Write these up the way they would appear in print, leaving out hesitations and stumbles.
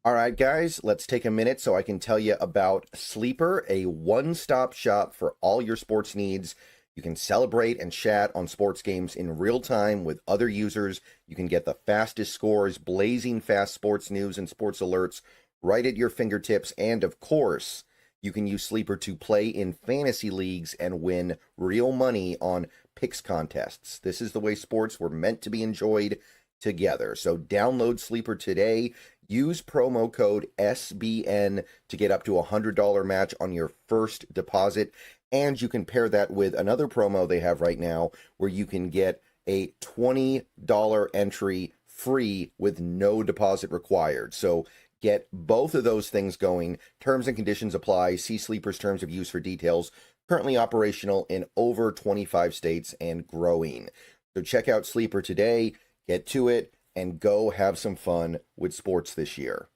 All right, guys, let's take a minute so I can tell you about Sleeper, a one-stop shop for all your sports needs. You can celebrate and chat on sports games in real time with other users. You can get the fastest scores, blazing fast sports news and sports alerts right at your fingertips. And of course, you can use Sleeper to play in fantasy leagues and win real money on picks contests. This is the way sports were meant to be enjoyed together. So download Sleeper today. Use promo code SBN to get up to a $100 match on your first deposit. And you can pair that with another promo they have right now where you can get a $20 entry free with no deposit required. So get both of those things going. Terms and conditions apply. See Sleeper's terms of use for details. Currently operational in over 25 states and growing. So check out Sleeper today. Get to it and go have some fun with sports this year.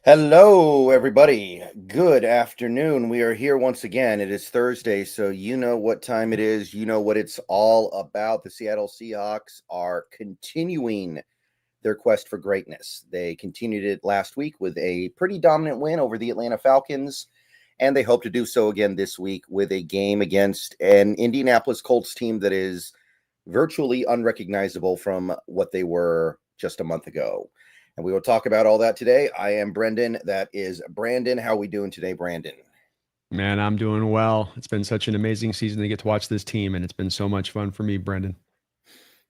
Hello, everybody. Good afternoon. We are here once again. It is Thursday, so you know what time it is. You know what it's all about. The Seattle Seahawks are continuing their quest for greatness. They continued it last week with a pretty dominant win over the Atlanta Falcons, and they hope to do so again this week with a game against an Indianapolis Colts team that is virtually unrecognizable from what they were just a month ago. And we will talk about all that today. I am Brendan. That is Brandon. How are we doing today, Brandon? Man, I'm doing well. It's been such an amazing season to get to watch this team, and it's been so much fun for me, Brendan.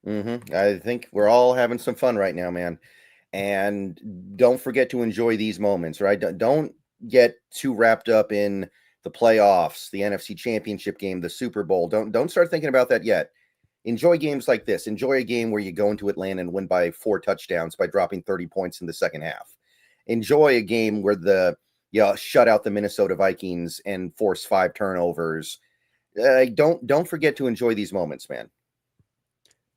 I think we're all having some fun right now, man. And don't forget to enjoy these moments, right? Don't get too wrapped up in the playoffs, the NFC Championship game, the Super Bowl. Don't start thinking about that yet. Enjoy games like this. Enjoy a game where you go into Atlanta and win by 4 touchdowns by dropping 30 points in the second half. Enjoy a game where shut out the Minnesota Vikings and force 5 turnovers. Don't forget to enjoy these moments, man.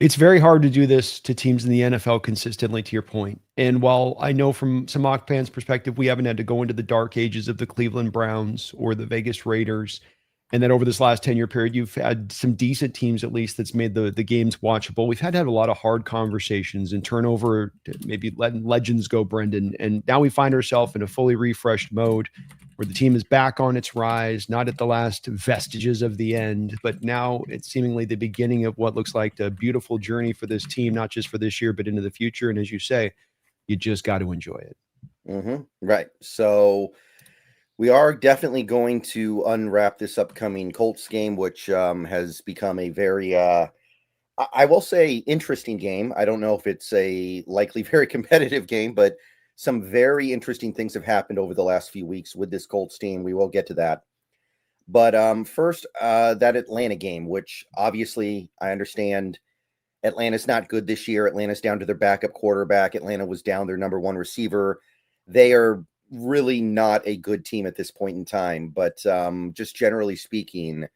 It's very hard to do this to teams in the NFL consistently, to your point. And while I know from some Hawk fans' perspective, we haven't had to go into the dark ages of the Cleveland Browns or the Vegas Raiders, and then over this last 10-year period, you've had some decent teams at least that's made the games watchable. We've had to have a lot of hard conversations and turnover, maybe letting legends go, Brendan. And now we find ourselves in a fully refreshed mode where the team is back on its rise, not at the last vestiges of the end, but now it's seemingly the beginning of what looks like a beautiful journey for this team, not just for this year, but into the future. And as you say, you just got to enjoy it. Right. So we are definitely going to unwrap this upcoming Colts game, which has become a very, I will say, interesting game. I don't know if it's a likely very competitive game, but some very interesting things have happened over the last few weeks with this Colts team. We will get to that. But first, that Atlanta game, which obviously I understand Atlanta's not good this year. Atlanta's down to their backup quarterback. Atlanta was down their number one receiver. They are really not a good team at this point in time. But just generally speaking,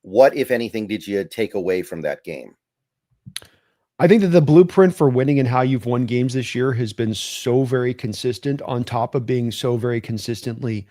what, if anything, did you take away from that game? I think that the blueprint for winning and how you've won games this year has been so very consistent on top of being so very consistently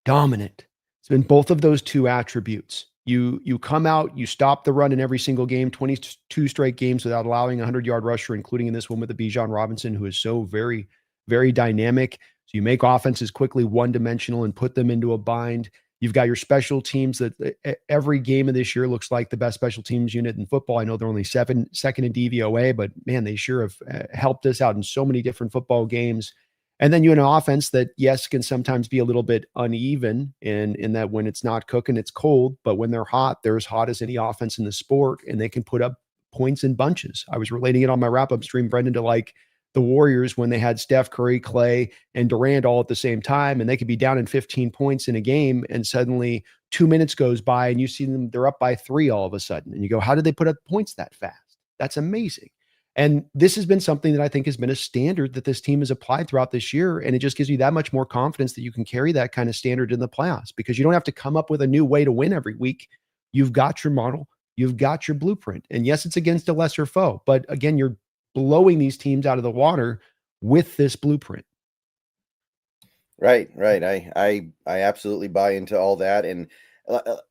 dominant. It's been both of those two attributes. You come out, you stop the run in every single game, 22 straight games without allowing a 100-yard rusher, including in this one with the Bijan Robinson, who is so very, very dynamic. So you make offenses quickly one-dimensional and put them into a bind. You've got your special teams that every game of this year looks like the best special teams unit in football. I know they're only second in DVOA, but man, they sure have helped us out in so many different football games. And then you have an offense that, yes, can sometimes be a little bit uneven in that when it's not cooking, it's cold. But when they're hot, they're as hot as any offense in the sport, and they can put up points in bunches. I was relating it on my wrap-up stream, Brendan, to like the Warriors when they had Steph Curry, Clay, and Durant all at the same time, and they could be down in 15 points in a game, and suddenly 2 minutes goes by, and you see them, they're up by 3 all of a sudden. And you go, how did they put up points that fast? That's amazing. And this has been something that I think has been a standard that this team has applied throughout this year. And it just gives you that much more confidence that you can carry that kind of standard in the playoffs because you don't have to come up with a new way to win every week. You've got your model, you've got your blueprint. And yes, it's against a lesser foe, but again, you're blowing these teams out of the water with this blueprint. Right, right. I absolutely buy into all that, and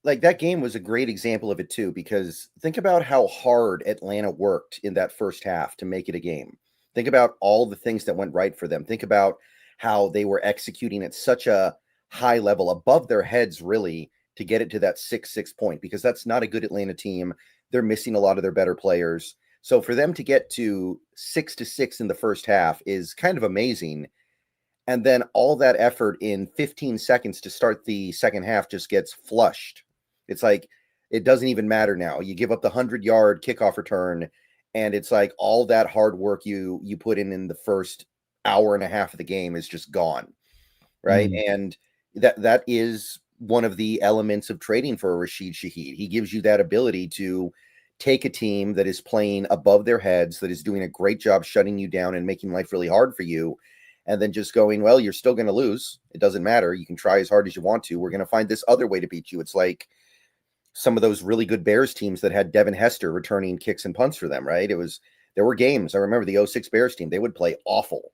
like that game was a great example of it too. Because think about how hard Atlanta worked in that first half to make it a game. Think about all the things that went right for them. Think about how they were executing at such a high level above their heads, really, to get it to that 6-6 point, because that's not a good Atlanta team. They're missing a lot of their better players. So for them to get to 6-6 in the first half is kind of amazing. And then all that effort in 15 seconds to start the second half just gets flushed. It's like it doesn't even matter now. You give up the 100-yard kickoff return, and it's like all that hard work you put in the first hour and a half of the game is just gone, right? And that is one of the elements of trading for Rashid Shaheed. He gives you that ability to take a team that is playing above their heads, that is doing a great job shutting you down and making life really hard for you, and then just going, well, you're still going to lose. It doesn't matter. You can try as hard as you want to. We're going to find this other way to beat you. It's like some of those really good Bears teams that had Devin Hester returning kicks and punts for them, right? There were games. I remember the 06 Bears team. They would play awful.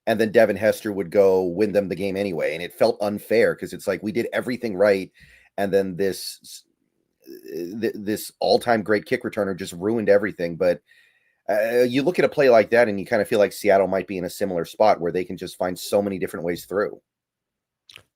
And then Devin Hester would go win them the game anyway. And it felt unfair because it's like we did everything right. And then this all-time great kick returner just ruined everything. But you look at a play like that and you kind of feel like Seattle might be in a similar spot where they can just find so many different ways through.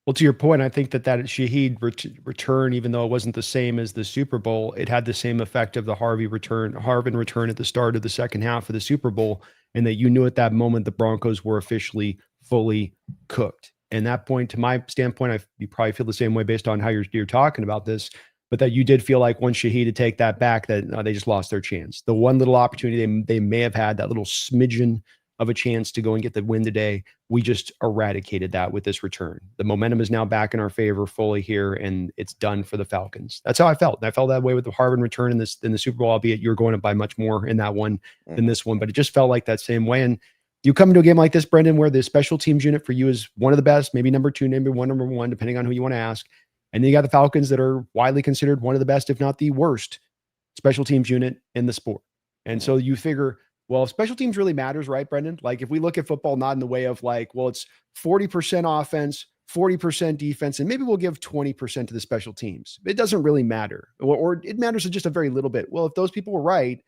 Well, to your point, I think that Shaheed return, even though it wasn't the same as the Super Bowl, it had the same effect of the Harvin return at the start of the second half of the Super Bowl, and that you knew at that moment the Broncos were officially fully cooked. And that point, to my standpoint, you probably feel the same way based on how you're talking about this, but that you did feel like once Shaheed to take that back, that they just lost their chance. The one little opportunity they may have had, that little smidgen of a chance to go and get the win today, we just eradicated that with this return. The momentum is now back in our favor fully here, and it's done for the Falcons. That's how I felt. And I felt that way with the Harvin return in the Super Bowl, albeit you're going up by much more in that one than this one, but it just felt like that same way. And you come into a game like this, Brendan, where the special teams unit for you is one of the best, maybe number two, number one, depending on who you want to ask. And then you got the Falcons that are widely considered one of the best, if not the worst, special teams unit in the sport. And so you figure, well, if special teams really matters, right, Brendan? Like if we look at football, not in the way of like, well, it's 40% offense, 40% defense, and maybe we'll give 20% to the special teams. It doesn't really matter, or it matters just a very little bit. Well, if those people were right,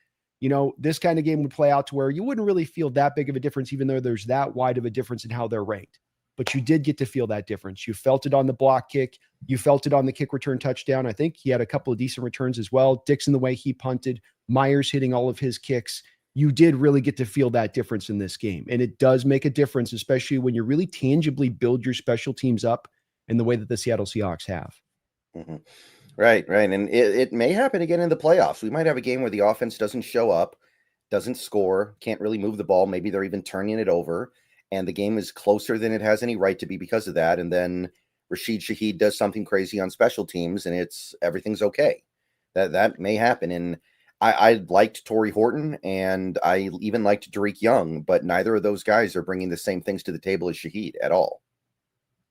this kind of game would play out to where you wouldn't really feel that big of a difference, even though there's that wide of a difference in how they're ranked. But you did get to feel that difference. You felt it on the block kick. You felt it on the kick return touchdown. I think he had a couple of decent returns as well. Dixon, the way he punted, Myers hitting all of his kicks. You did really get to feel that difference in this game. And it does make a difference, especially when you really tangibly build your special teams up in the way that the Seattle Seahawks have. Mm-hmm. Right. And it may happen again in the playoffs. We might have a game where the offense doesn't show up, doesn't score, can't really move the ball. Maybe they're even turning it over, and the game is closer than it has any right to be because of that. And then Rashid Shaheed does something crazy on special teams, and everything's okay. That may happen. And I liked Torrey Horton, and I even liked Derek Young, but neither of those guys are bringing the same things to the table as Shaheed at all.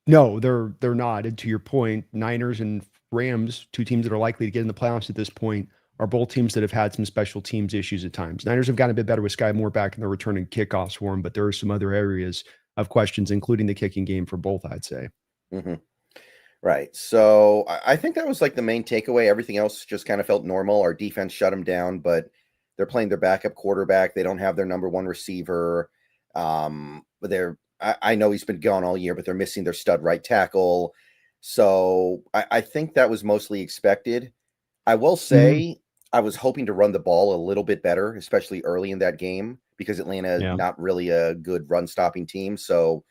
No, they're not. And to your point, Niners and Rams, two teams that are likely to get in the playoffs at this point, are both teams that have had some special teams issues at times. Niners have gotten a bit better with Sky Moore back in the returning kickoffs for him, but there are some other areas of questions, including the kicking game for both, I'd say. Mm-hmm. Right. So I think that was like the main takeaway. Everything else just kind of felt normal. Our defense shut them down, but they're playing their backup quarterback. They don't have their number one receiver. But I know he's been gone all year, but they're missing their stud right tackle. So I think that was mostly expected. I will say I was hoping to run the ball a little bit better, especially early in that game, because Atlanta is not really a good run stopping team. So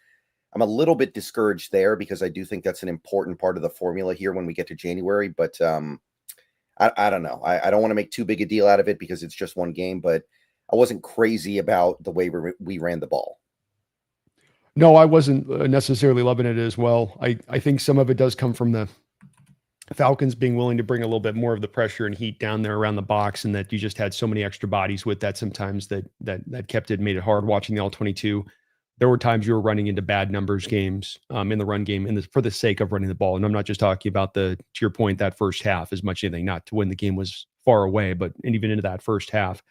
I'm a little bit discouraged there because I do think that's an important part of the formula here when we get to January. But I don't know. I don't want to make too big a deal out of it because it's just one game, but I wasn't crazy about the way we ran the ball. No, I wasn't necessarily loving it as well. I think some of it does come from the Falcons being willing to bring a little bit more of the pressure and heat down there around the box, and that you just had so many extra bodies with that sometimes that kept it, made it hard watching the all-22. There were times you were running into bad numbers games in the run game for the sake of running the ball. And I'm not just talking about to your point, that first half as much as anything, not to when the game was far away, but even into that first half.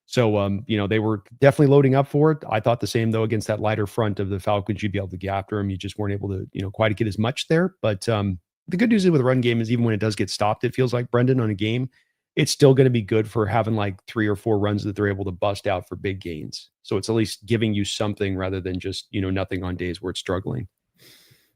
So, they were definitely loading up for it. I thought the same, though, against that lighter front of the Falcons, you'd be able to get after them. You just weren't able to, quite get as much there. But the good news with the run game is even when it does get stopped, it feels like, Brendan, on a game, it's still going to be good for having like 3 or 4 runs that they're able to bust out for big gains. So it's at least giving you something rather than just, nothing on days where it's struggling.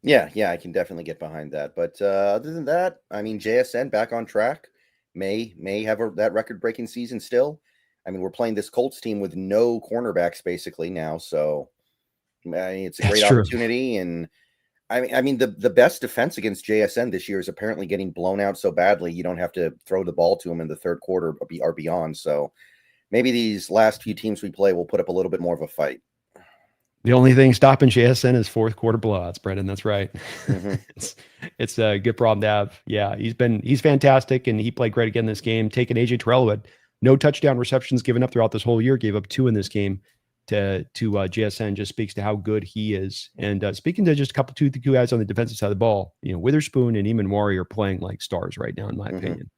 Yeah, I can definitely get behind that. But other than that, I mean, JSN back on track. May have that record-breaking season still. I mean, we're playing this Colts team with no cornerbacks basically now, so I mean, it's a That's great true. opportunity. And I mean, the best defense against JSN this year is apparently getting blown out so badly you don't have to throw the ball to them in the third quarter or beyond. So maybe these last few teams we play will put up a little bit more of a fight. The only thing stopping JSN is fourth quarter blowouts, Brendan. That's right. Mm-hmm. it's a good problem to have. Yeah, he's fantastic, and he played great again this game. Taking AJ Terrell, who had no touchdown receptions given up throughout this whole year, gave up 2 in this game to JSN, just speaks to how good he is. And speaking to just a couple two guys on the defensive side of the ball, Witherspoon and Eamon Wari are playing like stars right now, in my opinion.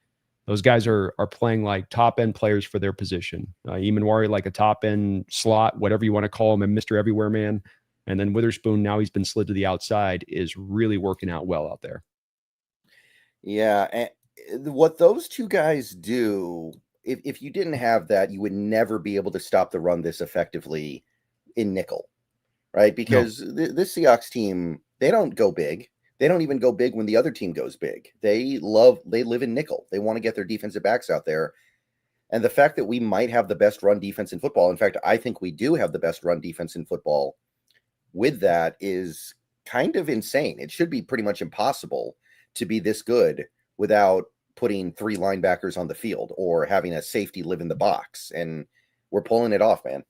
Those guys are playing like top end players for their position. Eamon Wari like a top end slot, whatever you want to call him, and Mr. Everywhere Man. And then Witherspoon, now he's been slid to the outside, is really working out well out there. Yeah, and what those two guys do, if you didn't have that, you would never be able to stop the run this effectively in nickel, right? Because this Seahawks team, they don't go big. They don't even go big when the other team goes big. They live in nickel. They want to get their defensive backs out there. And the fact that we might have the best run defense in football, in fact, I think we do have the best run defense in football, with that is kind of insane. It should be pretty much impossible to be this good without putting 3 linebackers on the field or having a safety live in the box. And we're pulling it off, man.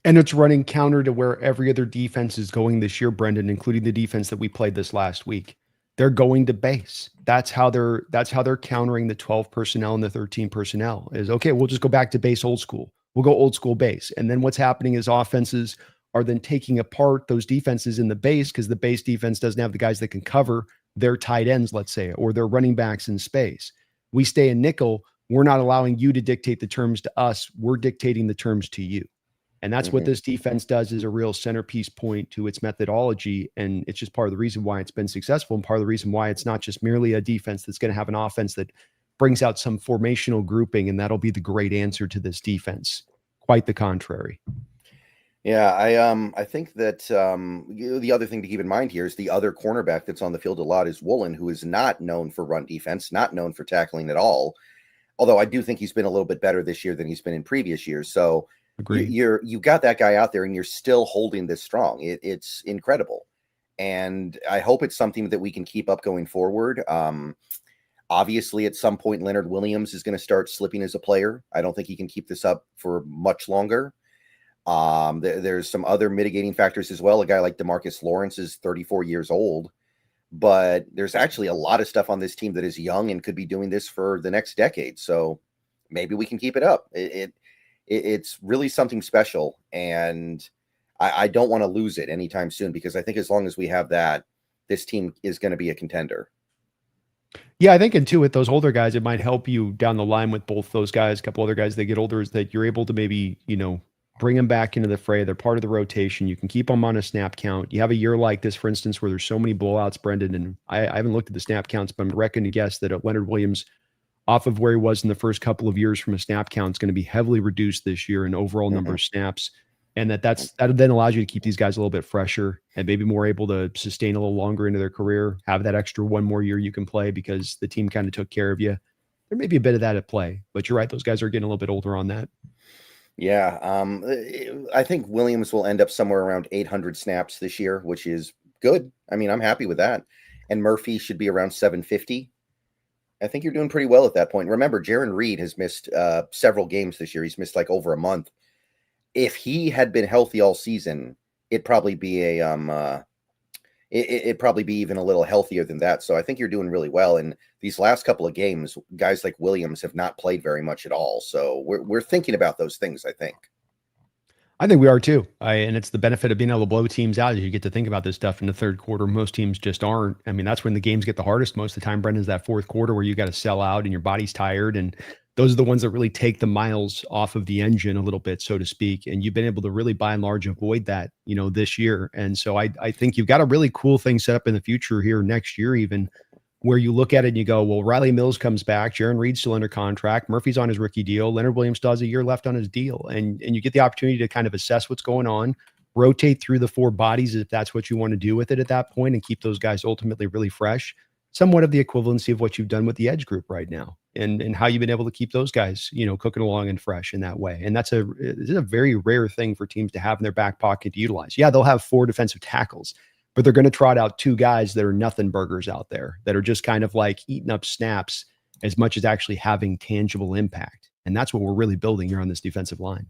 And it's running counter to where every other defense is going this year, Brendan, including the defense that we played this last week. They're going to base. That's how they're countering the 12 personnel and the 13 personnel. Is okay, we'll just go back to base old school. We'll go old school base. And then what's happening is offenses are then taking apart those defenses in the base, because the base defense doesn't have the guys that can cover their tight ends, let's say, or their running backs in space. We stay in nickel. We're not allowing you to dictate the terms to us. We're dictating the terms to you. And that's what this defense does, is a real centerpiece point to its methodology. And it's just part of the reason why it's been successful, and part of the reason why it's not just merely a defense that's going to have an offense that brings out some formational grouping, and that'll be the great answer to this defense. Quite the contrary. Yeah, I think that the other thing to keep in mind here is the other cornerback that's on the field a lot is Woolen, who is not known for run defense, not known for tackling at all. Although I do think he's been a little bit better this year than he's been in previous years. So you got that guy out there, and you're still holding this strong. It's incredible, and I hope it's something that we can keep up going forward. Obviously, at some point, Leonard Williams is going to start slipping as a player. I don't think he can keep this up for much longer. There's some other mitigating factors as well. A guy like DeMarcus Lawrence is 34 years old, but there's actually a lot of stuff on this team that is young and could be doing this for the next decade. So maybe we can keep it up. It's really something special, and I don't want to lose it anytime soon, because I think as long as we have that, this team is going to be a contender. Yeah, I think, and too, with those older guys, it might help you down the line with both those guys, a couple other guys that get older, is that you're able to maybe, bring them back into the fray. They're part of the rotation. You can keep them on a snap count. You have a year like this, for instance, where there's so many blowouts, Brendan, and I haven't looked at the snap counts, but I'm reckoning to guess that Leonard Williams, off of where he was in the first couple of years from a snap count, is going to be heavily reduced this year in overall number of snaps. And that then allows you to keep these guys a little bit fresher and maybe more able to sustain a little longer into their career, have that extra one more year you can play because the team kind of took care of you. There may be a bit of that at play, but you're right. Those guys are getting a little bit older on that. Yeah. I think Williams will end up somewhere around 800 snaps this year, which is good. I mean, I'm happy with that. And Murphy should be around 750. I think you're doing pretty well at that point. Remember, Jaron Reed has missed several games this year. He's missed like over a month. If he had been healthy all season, it'd probably be it'd probably be even a little healthier than that. So I think you're doing really well. And these last couple of games, guys like Williams have not played very much at all. So we're thinking about those things, I think. I think we are too. And it's the benefit of being able to blow teams out, is you get to think about this stuff in the third quarter. Most teams just aren't. I mean, that's when the games get the hardest most of the time, Brendan, is that fourth quarter where you got to sell out and your body's tired. And those are the ones that really take the miles off of the engine a little bit, so to speak. And you've been able to really, by and large, avoid that, this year. And so I think you've got a really cool thing set up in the future here next year, even where you look at it and you go, well, Riley Mills comes back, Jaron Reed's still under contract, Murphy's on his rookie deal, Leonard Williams still has a year left on his deal. And you get the opportunity to kind of assess what's going on, rotate through the 4 bodies if that's what you want to do with it at that point, and keep those guys ultimately really fresh. Somewhat of the equivalency of what you've done with the edge group right now, and how you've been able to keep those guys, cooking along and fresh in that way. And this is a very rare thing for teams to have in their back pocket to utilize. Yeah, they'll have 4 defensive tackles, but they're going to trot out 2 guys that are nothing burgers out there, that are just kind of like eating up snaps as much as actually having tangible impact. And that's what we're really building here on this defensive line.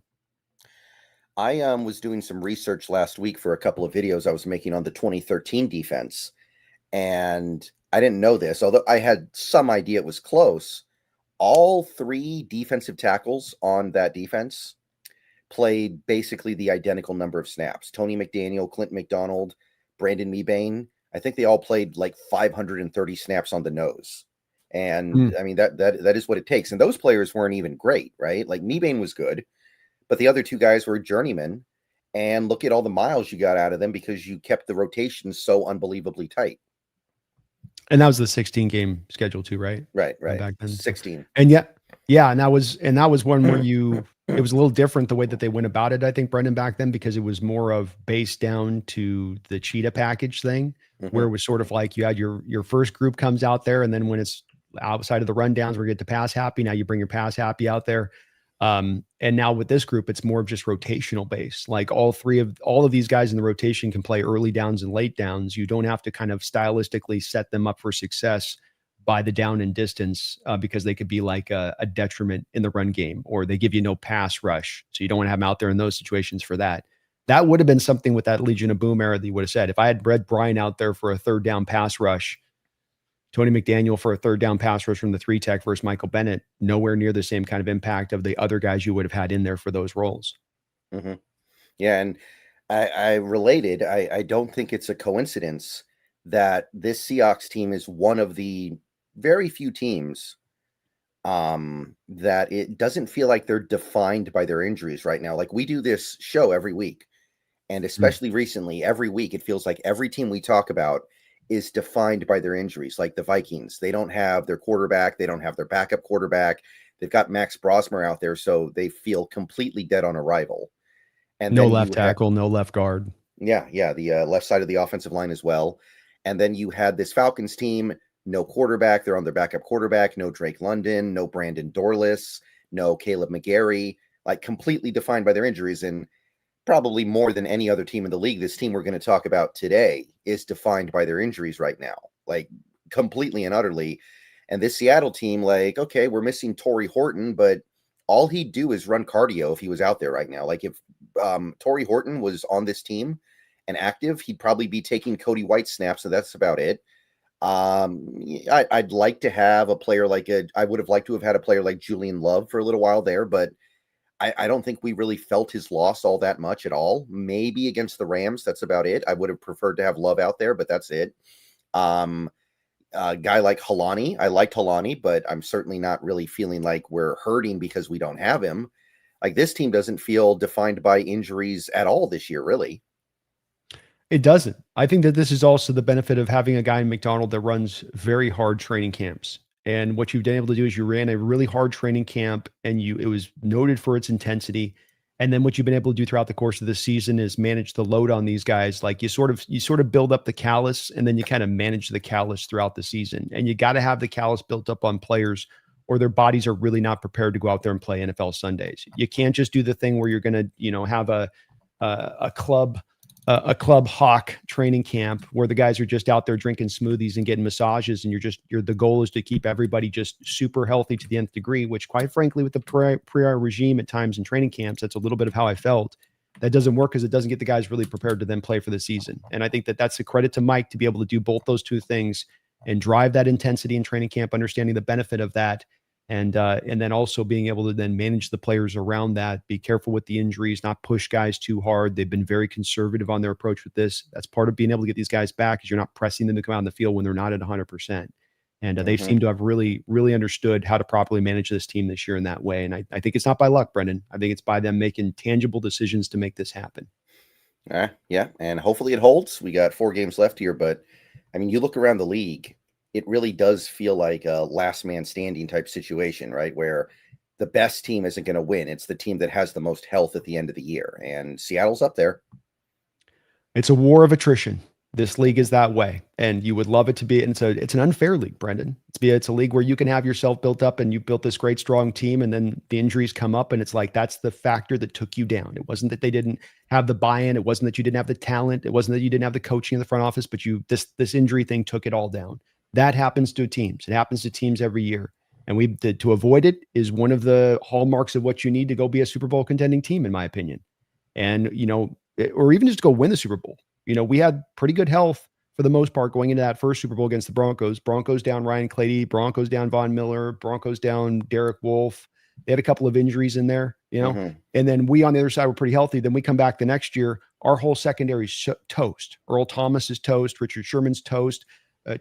I was doing some research last week for a couple of videos I was making on the 2013 defense, and I didn't know this, although I had some idea it was close. All 3 defensive tackles on that defense played basically the identical number of snaps. Tony McDaniel, Clint McDonald, Brandon Mebane, I think they all played like 530 snaps on the nose. And I mean, that is what it takes. And those players weren't even great, right? Like Mebane was good, but the other 2 guys were journeymen. And look at all the miles you got out of them because you kept the rotation so unbelievably tight. And that was the 16-game schedule too, right? Right. Back then. 16. And and that was one where it was a little different the way that they went about it, I think, Brendan, back then, because it was more of based down to the cheetah package thing, where it was sort of like you had your first group comes out there, and then when it's outside of the rundowns, we get to pass happy. Now you bring your pass happy out there. And now with this group, it's more of just rotational base. Like all of these guys in the rotation can play early downs and late downs. You don't have to kind of stylistically set them up for success by the down and distance, because they could be like a detriment in the run game, or they give you no pass rush. So you don't want to have them out there in those situations for that. That would have been something with that Legion of Boom era that you would have said, if I had Brett Bryan out there for a 3rd down pass rush, Tony McDaniel for a 3rd down pass rush from the 3 tech versus Michael Bennett, nowhere near the same kind of impact of the other guys you would have had in there for those roles. Mm-hmm. Yeah. And I related, I don't think it's a coincidence that this Seahawks team is one of the very few teams that it doesn't feel like they're defined by their injuries right now. Like we do this show every week, and especially recently, every week, it feels like every team we talk about is defined by their injuries. Like the Vikings, they don't have their quarterback. They don't have their backup quarterback. They've got Max Brosmer out there, so they feel completely dead on arrival. And no left tackle, no left guard. Yeah, the left side of the offensive line as well. And then you had this Falcons team, no quarterback. They're on their backup quarterback. No Drake London, no Brandon Dorless, no Caleb McGarry, like completely defined by their injuries. And probably more than any other team in the league, this team we're going to talk about today is defined by their injuries right now, like completely and utterly. And this Seattle team, like, okay, we're missing Torrey Horton, but all he'd do is run cardio if he was out there right now. Like if Torrey Horton was on this team and active, he'd probably be taking Cody White snaps, so that's about it. I'd like to have a player like I would have liked to have had a player like Julian Love for a little while there, but I don't think we really felt his loss all that much at all. Maybe against the Rams, that's about it. I would have preferred to have Love out there, but that's it. A guy like Halani, I liked Halani, but I'm certainly not really feeling like we're hurting because we don't have him. Like this team doesn't feel defined by injuries at all this year, really. It doesn't. I think that this is also the benefit of having a guy in McDonald that runs very hard training camps. And what you've been able to do is you ran a really hard training camp, and it was noted for its intensity. And then what you've been able to do throughout the course of the season is manage the load on these guys. Like you sort of build up the callus, and then you kind of manage the callus throughout the season. And you got to have the callus built up on players, or their bodies are really not prepared to go out there and play NFL Sundays. You can't just do the thing where you're going to, have a club hawk training camp where the guys are just out there drinking smoothies and getting massages, and the goal is to keep everybody just super healthy to the nth degree, which quite frankly with the prior regime at times in training camps, that's a little bit of how I felt. That doesn't work because it doesn't get the guys really prepared to then play for the season. And I think that that's a credit to Mike to be able to do both those two things and drive that intensity in training camp, understanding the benefit of that. And then also being able to then manage the players around that, be careful with the injuries, not push guys too hard. They've been very conservative on their approach with this. That's part of being able to get these guys back, is you're not pressing them to come out on the field when they're not at 100%. And they seem to have really, really understood how to properly manage this team this year in that way. And I think it's not by luck, Brendan. I think it's by them making tangible decisions to make this happen. Yeah. And hopefully it holds. We got 4 games left here, but I mean, you look around the league, it really does feel like a last man standing type situation, right? Where the best team isn't going to win. It's the team that has the most health at the end of the year. And Seattle's up there. It's a war of attrition. This league is that way, and you would love it to be. And it's an unfair league, Brendan. It's a league where you can have yourself built up, and you built this great, strong team, and then the injuries come up, and it's like that's the factor that took you down. It wasn't that they didn't have the buy-in. It wasn't that you didn't have the talent. It wasn't that you didn't have the coaching in the front office. But this injury thing took it all down. That happens to teams. It happens to teams every year, and to avoid it is one of the hallmarks of what you need to go be a Super Bowl contending team, in my opinion. And or even just go win the Super Bowl. We had pretty good health for the most part going into that first Super Bowl against the Broncos. Broncos down Ryan Clady, Broncos down Von Miller, Broncos down Derek Wolfe. They had a couple of injuries in there, and then we on the other side were pretty healthy. Then we come back the next year, our whole secondary toast. Earl Thomas is toast. Richard Sherman's toast.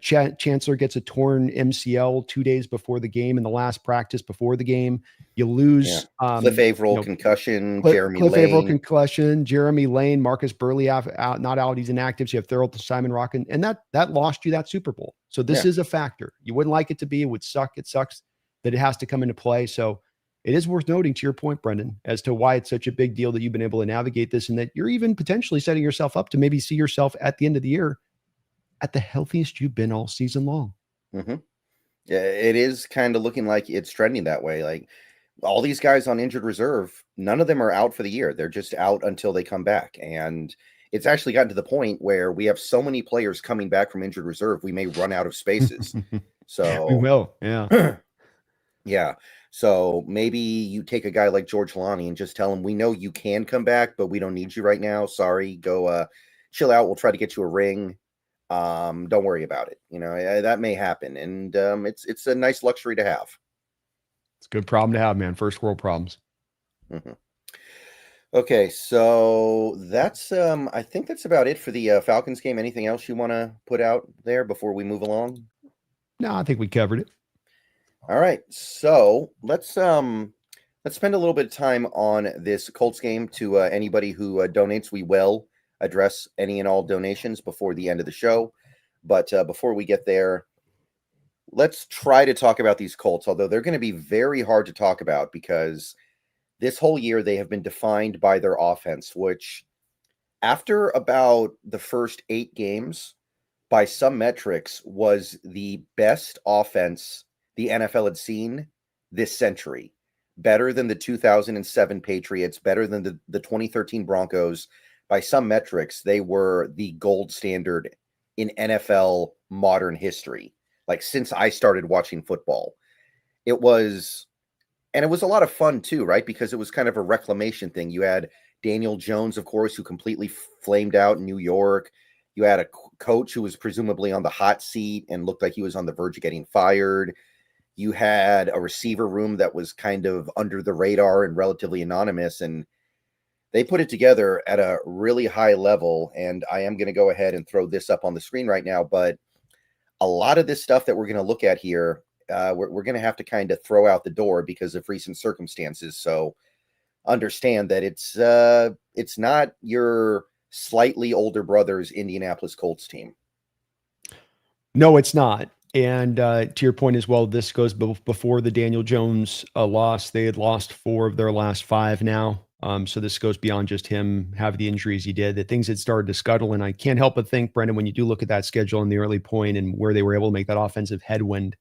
Chancellor gets a torn MCL 2 days before the game in the last practice before the game. You lose Cliff Averill concussion, Jeremy Cliff Lane. Averill concussion, Jeremy Lane, Marcus Burley out, not out. He's inactive. So you have Thurl Simon Rockin, and that lost you that Super Bowl. So this is a factor. You wouldn't like it to be. It would suck. It sucks that it has to come into play. So it is worth noting, to your point, Brendan, as to why it's such a big deal that you've been able to navigate this, and that you're even potentially setting yourself up to maybe see yourself at the end of the year at the healthiest you've been all season long. Yeah, it is kind of looking like it's trending that way. Like all these guys on injured reserve, none of them are out for the year. They're just out until they come back. And it's actually gotten to the point where we have so many players coming back from injured reserve, we may run out of spaces. So we will. Yeah. Yeah. So maybe you take a guy like George Lonnie and just tell him, we know you can come back, but we don't need you right now. Sorry, go chill out. We'll try to get you a ring. Don't worry about it. That may happen. And it's a nice luxury to have. It's a good problem to have, man. First world problems. Okay. So that's, I think that's about it for the Falcons game. Anything else you want to put out there before we move along? No, I think we covered it. All right. So let's spend a little bit of time on this Colts game. To anybody who donates, we will address any and all donations before the end of the show. But before we get there, let's try to talk about these Colts, although they're going to be very hard to talk about because this whole year they have been defined by their offense, which after about the first 8 games, by some metrics, was the best offense the NFL had seen this century. Better than the 2007 Patriots, better than the 2013 Broncos. By some metrics, they were the gold standard in NFL modern history. Like since I started watching football, it was a lot of fun too, right? Because it was kind of a reclamation thing. You had Daniel Jones, of course, who completely flamed out in New York. You had a coach who was presumably on the hot seat and looked like he was on the verge of getting fired. You had a receiver room that was kind of under the radar and relatively anonymous, and they put it together at a really high level. And I am going to go ahead and throw this up on the screen right now. But a lot of this stuff that we're going to look at here, we're going to have to kind of throw out the door because of recent circumstances. So understand that it's not your slightly older brother's Indianapolis Colts team. No, it's not. And to your point as well, this goes before the Daniel Jones loss. They had lost 4 of their last 5 now. So this goes beyond just him having the injuries he did. The things had started to scuttle. And I can't help but think, Brendan, when you do look at that schedule in the early point and where they were able to make that offensive headwind,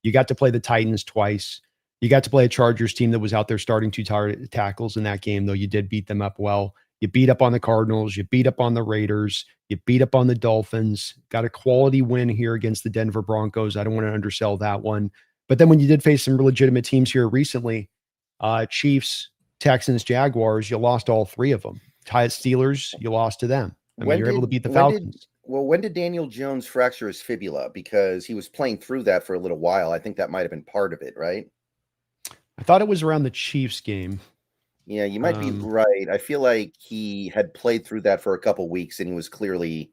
you got to play the Titans twice. You got to play a Chargers team that was out there starting 2 tackles in that game, though you did beat them up well. You beat up on the Cardinals. You beat up on the Raiders. You beat up on the Dolphins. Got a quality win here against the Denver Broncos. I don't want to undersell that one. But then when you did face some legitimate teams here recently, Chiefs, Texans, Jaguars, you lost all 3 of them. Steelers, you lost to them. You're able to beat the Falcons. When did Daniel Jones fracture his fibula? Because he was playing through that for a little while. I think that might have been part of it, right? I thought it was around the Chiefs game. Yeah, you might be right. I feel like he had played through that for a couple weeks, and it was clearly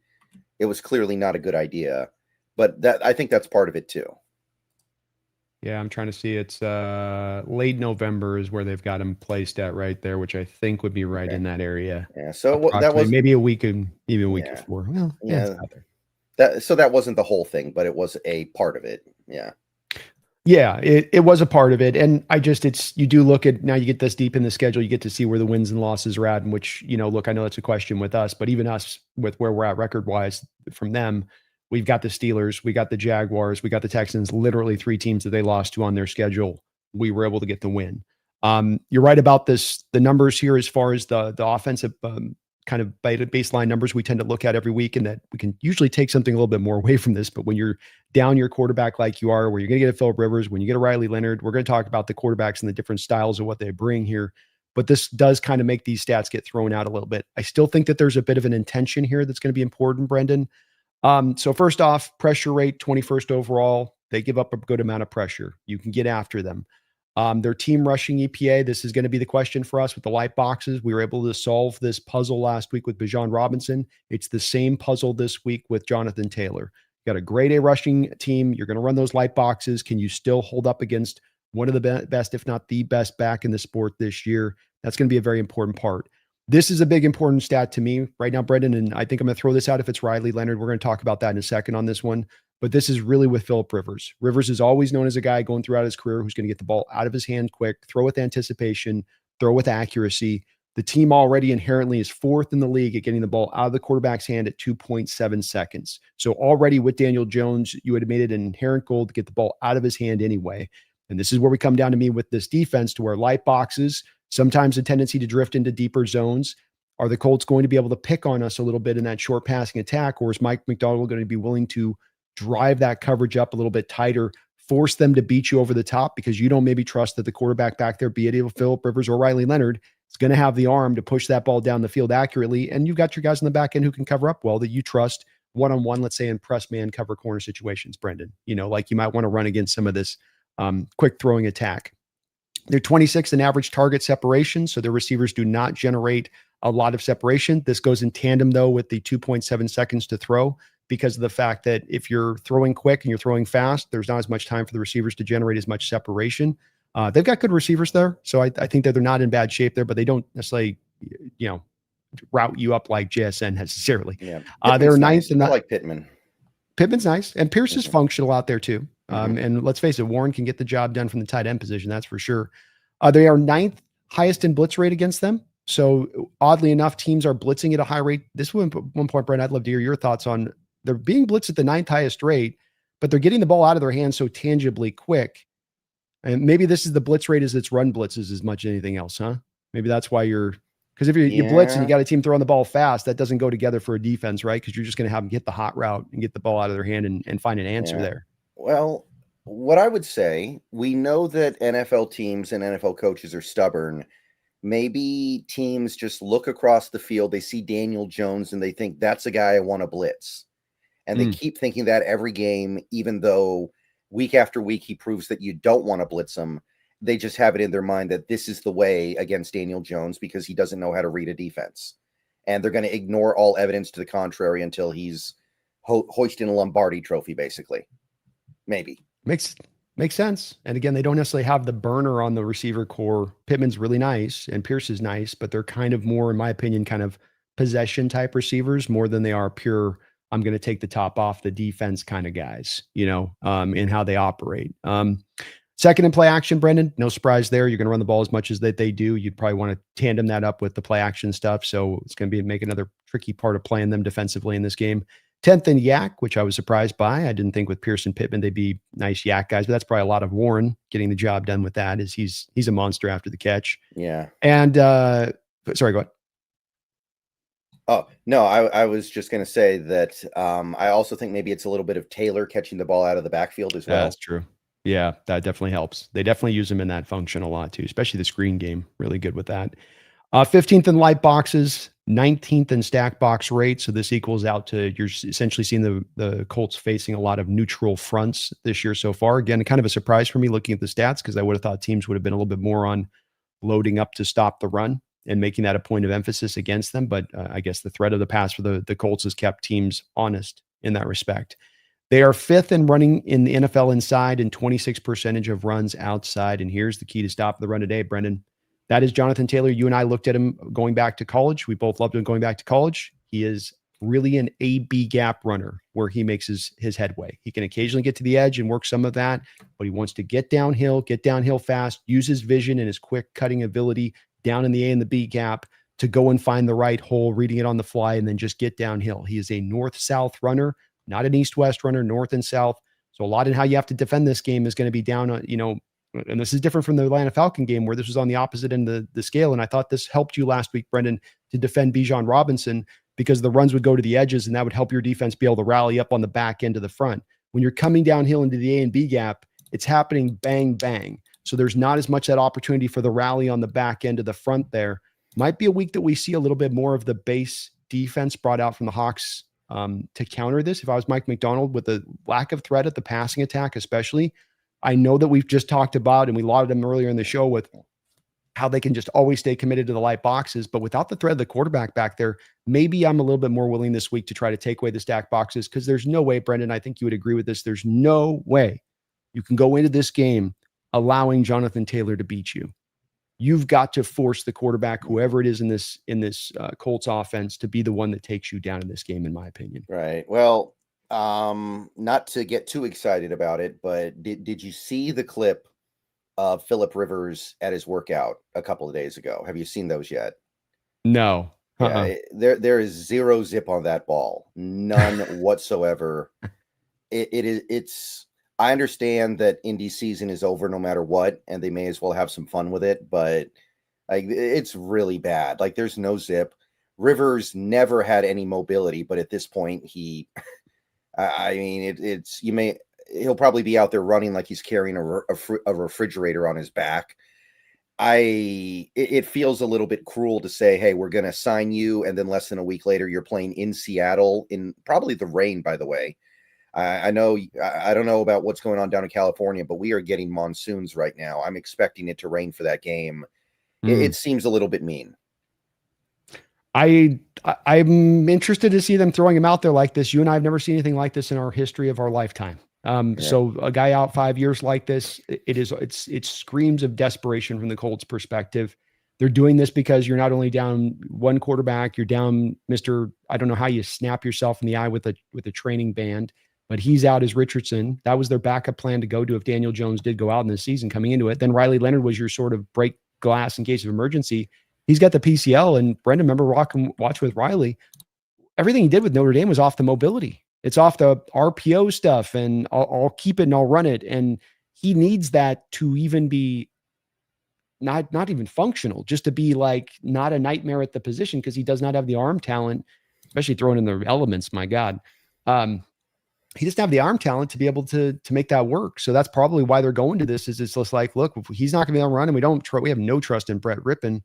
not a good idea. But I think that's part of it too. Yeah, I'm trying to see. It's late November is where they've got him placed at right there, which I think would be right in that area. Yeah, so that was maybe a week before. Well, yeah, it's out there. That wasn't the whole thing, but it was a part of it. Yeah. Yeah, it was a part of it. And you do look at, now you get this deep in the schedule, you get to see where the wins and losses are at, and which, look, I know that's a question with us, but even us with where we're at record wise from them, we've got the Steelers, we got the Jaguars, we got the Texans, literally 3 teams that they lost to on their schedule. We were able to get the win. You're right about this, the numbers here, as far as the offensive kind of baseline numbers we tend to look at every week, and that we can usually take something a little bit more away from this. But when you're down your quarterback like you are, where you're going to get a Phillip Rivers, when you get a Riley Leonard, we're going to talk about the quarterbacks and the different styles of what they bring here. But this does kind of make these stats get thrown out a little bit. I still think that there's a bit of an intention here that's going to be important, Brendan. So first off, pressure rate, 21st overall. They give up a good amount of pressure. You can get after them. Their team rushing EPA, this is going to be the question for us with the light boxes. We were able to solve this puzzle last week with Bijan Robinson. It's the same puzzle this week with Jonathan Taylor. You got a grade A rushing team. You're going to run those light boxes. Can you still hold up against one of the best, if not the best back in the sport this year? That's going to be a very important part. This is a big important stat to me right now, Brendan, and I think I'm going to throw this out if it's Riley Leonard. We're going to talk about that in a second on this one. But this is really with Phillip Rivers. Rivers is always known as a guy going throughout his career who's going to get the ball out of his hand quick, throw with anticipation, throw with accuracy. The team already inherently is 4th in the league at getting the ball out of the quarterback's hand at 2.7 seconds. So already with Daniel Jones, you had made it an inherent goal to get the ball out of his hand anyway. And this is where we come down to me with this defense, to where light boxes, sometimes a tendency to drift into deeper zones. Are the Colts going to be able to pick on us a little bit in that short passing attack, or is Mike McDonald going to be willing to drive that coverage up a little bit tighter, force them to beat you over the top, because you don't maybe trust that the quarterback back there, be it Phillip Rivers or Riley Leonard, is going to have the arm to push that ball down the field accurately. And you've got your guys in the back end who can cover up well, that you trust one-on-one, let's say in press man cover corner situations, Brendan, like you might want to run against some of this quick throwing attack. They're 26th in average target separation, so their receivers do not generate a lot of separation. This goes in tandem, though, with the 2.7 seconds to throw, because of the fact that if you're throwing quick and you're throwing fast, there's not as much time for the receivers to generate as much separation. They've got good receivers there, so I think that they're not in bad shape there, but they don't necessarily, route you up like JSN necessarily. Yeah, they're ninth. I like Pittman. Pittman's nice, and Pierce is functional out there too. And let's face it, Warren can get the job done from the tight end position, that's for sure. They are 9th highest in blitz rate against them. So oddly enough, teams are blitzing at a high rate. This one point, Brent, I'd love to hear your thoughts on. They're being blitzed at the 9th highest rate, but they're getting the ball out of their hands so tangibly quick. And maybe this is the blitz rate as its run blitzes as much as anything else, huh? Maybe that's why because if you blitz and you got a team throwing the ball fast, that doesn't go together for a defense, right? Because you're just going to have them get the hot route and get the ball out of their hand and find an answer there. Well, what I would say, we know that NFL teams and NFL coaches are stubborn. Maybe teams just look across the field, they see Daniel Jones, and they think that's a guy I want to blitz. And they keep thinking that every game, even though week after week he proves that you don't want to blitz him. They just have it in their mind that this is the way against Daniel Jones because he doesn't know how to read a defense. And they're going to ignore all evidence to the contrary until he's hoisting a Lombardi trophy, basically. Maybe. Makes sense. And again, they don't necessarily have the burner on the receiver core. Pittman's really nice and Pierce is nice, but they're kind of more, in my opinion, kind of possession type receivers more than they are pure, I'm going to take the top off the defense kind of guys, in how they operate. Second in play action, Brendan, no surprise there. You're going to run the ball as much as that they do. You'd probably want to tandem that up with the play action stuff. So it's going to make another tricky part of playing them defensively in this game. 10th in yak, which I was surprised by. I didn't think with Pierce and Pittman, they'd be nice yak guys, but that's probably a lot of Warren getting the job done with that, is he's a monster after the catch. Yeah. And sorry, go ahead. Oh, no, I was just going to say that I also think maybe it's a little bit of Taylor catching the ball out of the backfield as well. That's true. Yeah, that definitely helps. They definitely use him in that function a lot too, especially the screen game. Really good with that. 15th in light boxes, 19th in stack box rate. So this equals out to, you're essentially seeing the Colts facing a lot of neutral fronts this year so far. Again, kind of a surprise for me looking at the stats, because I would have thought teams would have been a little bit more on loading up to stop the run and making that a point of emphasis against them. But I guess the threat of the pass for the Colts has kept teams honest in that respect. They are 5th in running in the NFL inside and 26% of runs outside. And here's the key to stop the run today, Brendan. That is Jonathan Taylor. You and I looked at him going back to college. We both loved him going back to college. He is really an A-B gap runner where he makes his headway. He can occasionally get to the edge and work some of that, but he wants to get downhill fast, use his vision and his quick cutting ability down in the A and the B gap to go and find the right hole, reading it on the fly, and then just get downhill. He is a north-south runner, not an east-west runner, north and south. So a lot in how you have to defend this game is going to be down on, and this is different from the Atlanta Falcon game where this was on the opposite end of the scale. And I thought this helped you last week, Brendan, to defend Bijan Robinson because the runs would go to the edges and that would help your defense be able to rally up on the back end of the front. When you're coming downhill into the A and B gap, it's happening bang, bang. So there's not as much that opportunity for the rally on the back end of the front there. Might be a week that we see a little bit more of the base defense brought out from the Hawks to counter this. If I was Mike McDonald, with the lack of threat at the passing attack, especially, I know that we've just talked about, and we lauded them earlier in the show with how they can just always stay committed to the light boxes, but without the threat of the quarterback back there, maybe I'm a little bit more willing this week to try to take away the stack boxes because there's no way, Brendan, I think you would agree with this. There's no way you can go into this game allowing Jonathan Taylor to beat you. You've got to force the quarterback, whoever it is in this Colts offense, to be the one that takes you down in this game, in my opinion. Right. Well, not to get too excited about it, but did you see the clip of Phillip Rivers at his workout a couple of days ago? Have you seen those yet? No. Yeah, there is zero zip on that ball, none whatsoever. It's. I understand that indie season is over no matter what, and they may as well have some fun with it, but like it's really bad. Like there's no zip. Rivers never had any mobility, but at this point, he'll probably be out there running like he's carrying a refrigerator on his back. It feels a little bit cruel to say, hey, we're going to sign you, and then less than a week later, you're playing in Seattle in probably the rain, by the way. I know, I don't know about what's going on down in California, but we are getting monsoons right now. I'm expecting it to rain for that game. It seems a little bit mean. I'm interested to see them throwing him out there like this. You and I have never seen anything like this in our history of our lifetime. So a guy out 5 years like this, it screams of desperation from the Colts perspective. They're doing this because you're not only down one quarterback, you're down Mr. I don't know how you snap yourself in the eye with a training band, but he's out as Richardson. That was their backup plan to go to if Daniel Jones did go out in the season coming into it. Then Riley Leonard was your sort of break glass in case of emergency. He's got the PCL, and Brendan, remember watch with Riley. Everything he did with Notre Dame was off the mobility. It's off the RPO stuff, and I'll keep it and I'll run it. And he needs that to even be not even functional, just to be like not a nightmare at the position because he does not have the arm talent, especially throwing in the elements. My God. He doesn't have the arm talent to be able to make that work. So that's probably why they're going to this. Is it's just like, look, if he's not going to be able to run, and we have no trust in Brett Rippon.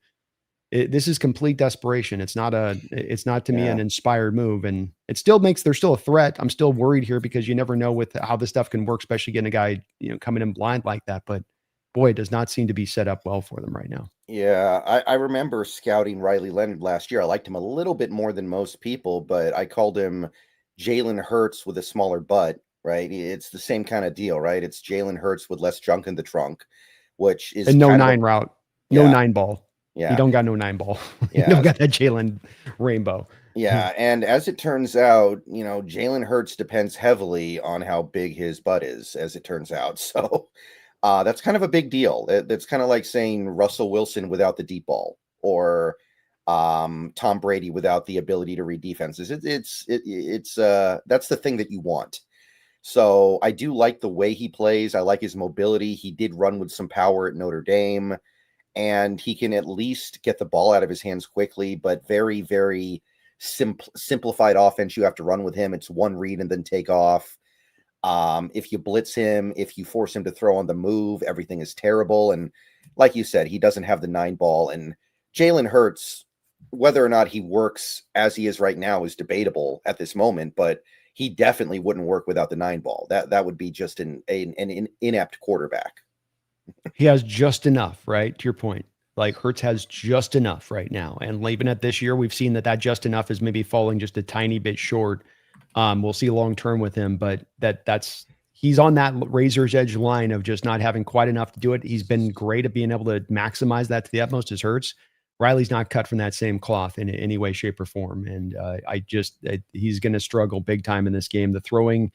This is complete desperation. It's not to me an inspired move, and it still there's still a threat. I'm still worried here because you never know with how this stuff can work, especially getting a guy coming in blind like that. But boy, it does not seem to be set up well for them right now. Yeah, I remember scouting Riley Leonard last year. I liked him a little bit more than most people, but I called him Jalen Hurts with a smaller butt, right? It's the same kind of deal, right? It's Jalen Hurts with less junk in the trunk, which is and no 9 route, no 9 ball. Yeah, you don't got no 9 ball. Yeah, you don't got that Jalen rainbow. Yeah, and as it turns out, Jalen Hurts depends heavily on how big his butt is, as it turns out. So that's kind of a big deal. That's kind of like saying Russell Wilson without the deep ball, or Tom Brady without the ability to read defenses. It's that's the thing that you want. So I do like the way he plays. I like his mobility. He did run with some power at Notre Dame, and he can at least get the ball out of his hands quickly, but very, very simplified offense. You have to run with him. It's one read and then take off. If you blitz him, if you force him to throw on the move, everything is terrible. And like you said, he doesn't have the 9 ball. And Jalen Hurts, whether or not he works as he is right now is debatable at this moment, but he definitely wouldn't work without the 9 ball. That would be just an inept quarterback. He has just enough, right? To your point, like Hurts has just enough right now. And even at this year, we've seen that just enough is maybe falling just a tiny bit short. We'll see long-term with him, but he's on that razor's edge line of just not having quite enough to do it. He's been great at being able to maximize that to the utmost as Hurts, Riley's not cut from that same cloth in any way, shape, or form. And he's going to struggle big time in this game. The throwing,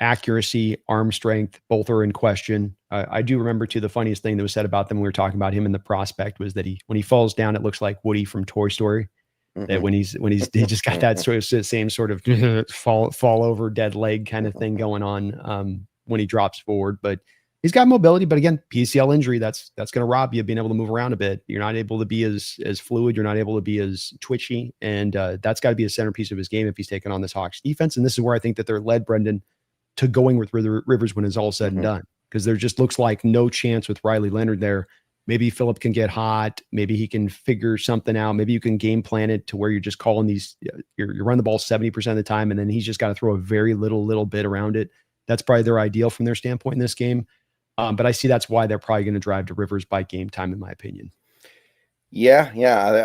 accuracy, arm strength, both are in question. I do remember too, the funniest thing that was said about them when we were talking about him in the prospect was that when he falls down, it looks like Woody from Toy Story. That when he just got that sort of same sort of fall over dead leg kind of thing going on when he drops forward. But he's got mobility, but again, PCL injury, that's going to rob you of being able to move around a bit. You're not able to be as fluid. You're not able to be as twitchy. And that's got to be a centerpiece of his game if he's taking on this Hawks defense. And this is where I think that they're led, Brendan, to going with Rivers when it's all said and done. Because there just looks like no chance with Riley Leonard there. Maybe Phillip can get hot. Maybe he can figure something out. Maybe you can game plan it to where you're just calling these, you're running the ball 70% of the time, and then he's just got to throw a very little bit around it. That's probably their ideal from their standpoint in this game. But I see that's why they're probably going to drive to Rivers by game time, in my opinion. Yeah,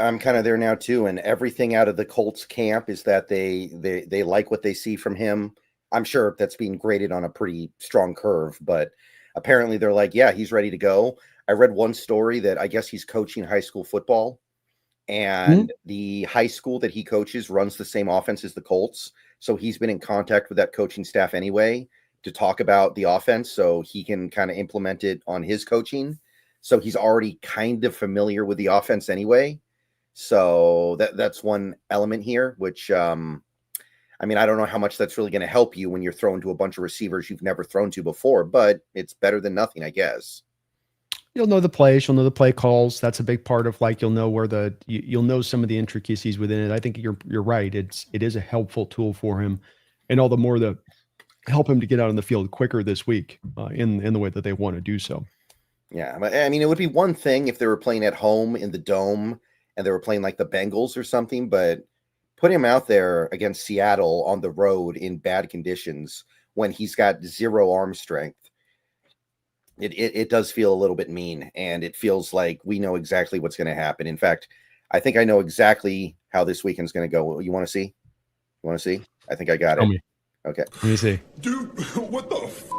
I'm kind of there now too. And everything out of the Colts camp is that they like what they see from him. I'm sure that's being graded on a pretty strong curve, but apparently they're like, yeah, he's ready to go. I read one story that I guess he's coaching high school football, and the high school that he coaches runs the same offense as the Colts. So he's been in contact with that coaching staff anyway to talk about the offense so he can kind of implement it on his coaching. So he's already kind of familiar with the offense anyway. So that's one element here, which, I mean, I don't know how much that's really going to help you when you're throwing to a bunch of receivers you've never thrown to before, but it's better than nothing, I guess. You'll know the plays, you'll know the play calls. That's a big part of you'll know where you'll know some of the intricacies within it. I think you're right. It is a helpful tool for him, and all the more to help him to get out on the field quicker this week in the way that they want to do so. Yeah, I mean, it would be one thing if they were playing at home in the dome and they were playing like the Bengals or something, but put him out there against Seattle on the road in bad conditions when he's got zero arm strength. It does feel a little bit mean, and it feels like we know exactly what's going to happen. In fact, I think I know exactly how this weekend's going to go. You want to see? You want to see? I think I got it. Okay. Let me see. Dude, what the f***?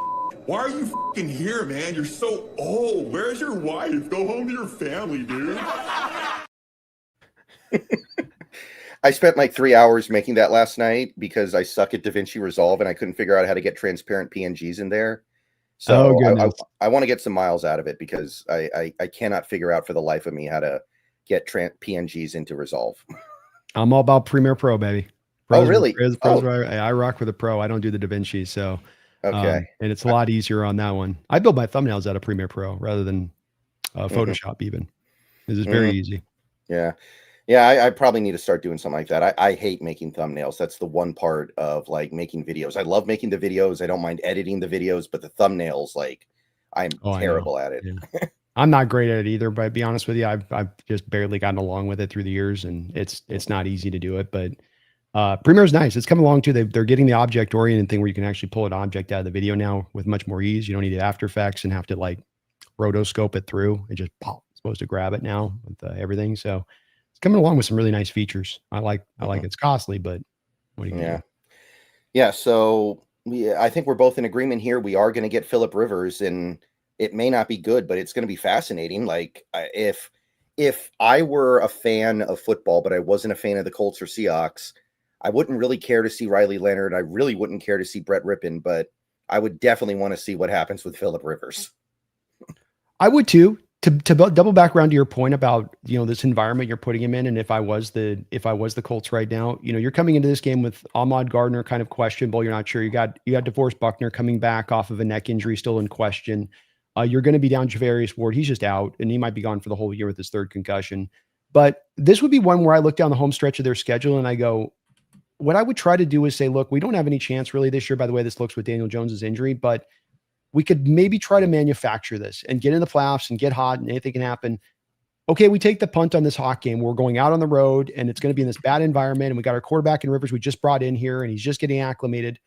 Why are you f***ing here, man? You're so old. Where's your wife? Go home to your family, dude. I spent like 3 hours making that last night because I suck at DaVinci Resolve and I couldn't figure out how to get transparent PNGs in there. So I want to get some miles out of it because I cannot figure out for the life of me how to get PNGs into Resolve. I'm all about Premiere Pro, baby. Oh, really? I rock with a Pro. I don't do the DaVinci, so okay. And it's a lot easier on that one. I build my thumbnails out of Premiere Pro rather than Photoshop. Even this is very easy. Yeah, I probably need to start doing something like that. I hate making thumbnails. That's the one part of like making videos. I love making the videos. I don't mind editing the videos, but the thumbnails, like I'm terrible at it. Yeah. I'm not great at it either, but to be honest with you, I've just barely gotten along with it through the years, and it's not easy to do it. But Premiere is nice. It's coming along too. They're getting the object oriented thing where you can actually pull an object out of the video now with much more ease. You don't need After Effects and have to like rotoscope it through. It just pop. It's supposed to grab it now with everything. So it's coming along with some really nice features. I like it's costly, but what do you do? Yeah. So I think we're both in agreement here. We are going to get Phillip Rivers, and it may not be good, but it's going to be fascinating. Like if I were a fan of football, but I wasn't a fan of the Colts or Seahawks, I wouldn't really care to see Riley Leonard. I really wouldn't care to see Brett Rippon, but I would definitely want to see what happens with Phillip Rivers. I would too. To double back around to your point about, this environment you're putting him in. And if I was the Colts right now, you're coming into this game with Ahmad Gardner kind of questionable. You're not sure. You got DeForest Buckner coming back off of a neck injury, still in question. You're going to be down Javarius Ward. He's just out, and he might be gone for the whole year with his third concussion. But this would be one where I look down the home stretch of their schedule and I go, what I would try to do is say, look, we don't have any chance really this year, by the way this looks with Daniel Jones's injury, but we could maybe try to manufacture this and get in the playoffs and get hot and anything can happen. Okay, we take the punt on this Hawk game. We're going out on the road and it's going to be in this bad environment. And we got our quarterback in Rivers we just brought in here and he's just getting acclimated.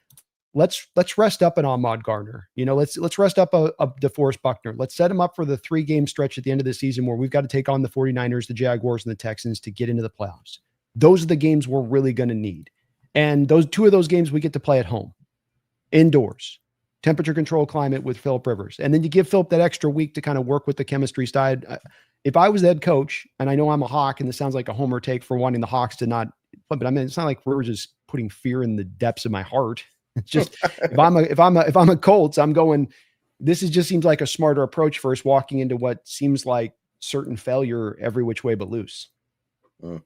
Let's rest up an Ahmad Gardner. Let's rest up a DeForest Buckner. Let's set him up for the 3-game stretch at the end of the season where we've got to take on the 49ers, the Jaguars, and the Texans to get into the playoffs. Those are the games we're really going to need. And those 2 of those games we get to play at home, indoors. Temperature control climate with Phillip Rivers. And then you give Phillip that extra week to kind of work with the chemistry side. if I was the head coach, and I know I'm a Hawk, and this sounds like a homer take for wanting the Hawks to not, but I mean, it's not like we're just putting fear in the depths of my heart. It's just if I'm a Colts, I'm going. This just seems like a smarter approach for us walking into what seems like certain failure every which way but loose. Mm.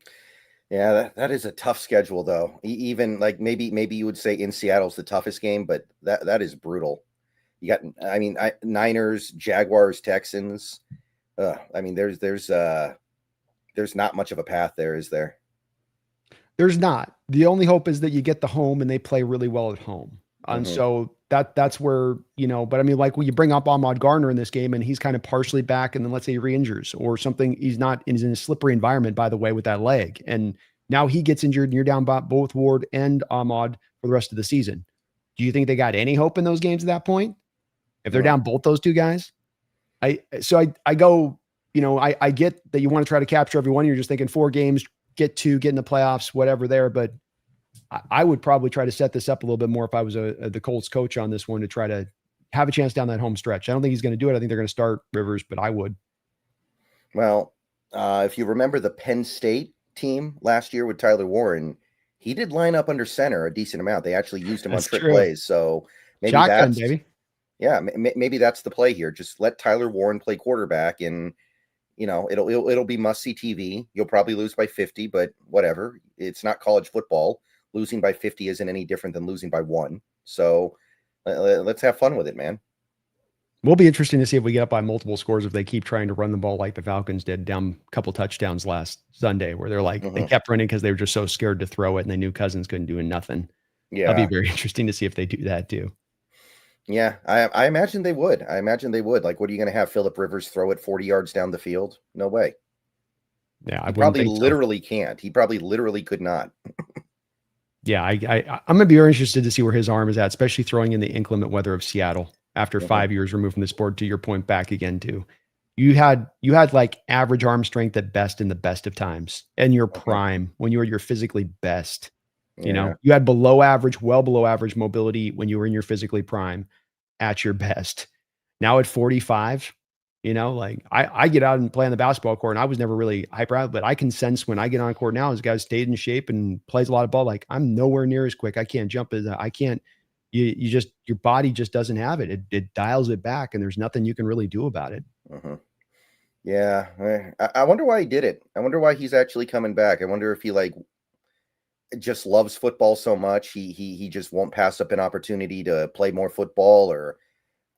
Yeah, that is a tough schedule, though. Even like maybe you would say in Seattle's the toughest game, but that is brutal. You got, I mean, Niners, Jaguars, Texans. I mean, there's not much of a path there, is there? There's not. The only hope is that you get the home and they play really well at home. And so that's where, but I mean, like when you bring up Ahmad Garner in this game and he's kind of partially back, and then let's say he re-injures or something, he's in a slippery environment, by the way, with that leg. And now he gets injured and you're down both Ward and Ahmad for the rest of the season. Do you think they got any hope in those games at that point? If they're down both those two guys? I go, I get that you want to try to capture everyone. You're just thinking 4 games, get in the playoffs, whatever there. But I would probably try to set this up a little bit more if I was the Colts coach on this one, to try to have a chance down that home stretch. I don't think he's going to do it. I think they're going to start Rivers, but I would. Well, if you remember the Penn State team last year with Tyler Warren, he did line up under center a decent amount. They actually used him on trick plays. So maybe shotgun, baby. Yeah, maybe that's the play here. Just let Tyler Warren play quarterback, and it'll be must-see TV. You'll probably lose by 50, but whatever. It's not college football. Losing by 50 isn't any different than losing by 1. So let's have fun with it, man. Will be interesting to see if we get up by multiple scores if they keep trying to run the ball like the Falcons did down a couple touchdowns last Sunday, where they're like they kept running because they were just so scared to throw it, and they knew Cousins couldn't do nothing. Yeah, that'd be very interesting to see if they do that too. Yeah, I imagine they would. Like, what are you going to have Phillip Rivers throw it 40 yards down the field? No way. Yeah, I probably literally can't. He probably literally could not. Yeah, I'm going to be very interested to see where his arm is at, especially throwing in the inclement weather of Seattle after 5 years removed from the sport. To your point, back again too. You had like average arm strength at best in the best of times, and your prime when you were your physically best. You had below average, well below average mobility when you were in your physically prime at your best. Now at 45, like I get out and play on the basketball court, and I was never really hyper out, but I can sense when I get on court now, as guys stayed in shape and plays a lot of ball, like I'm nowhere near as quick. I can't jump as I can't. Your body just doesn't have it. It dials it back, and there's nothing you can really do about it. Yeah. I wonder why he did it. I wonder why he's actually coming back. I wonder if he just loves football so much he just won't pass up an opportunity to play more football, or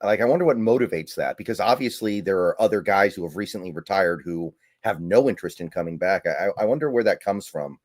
I wonder what motivates that, because obviously there are other guys who have recently retired who have no interest in coming back. I wonder where that comes from.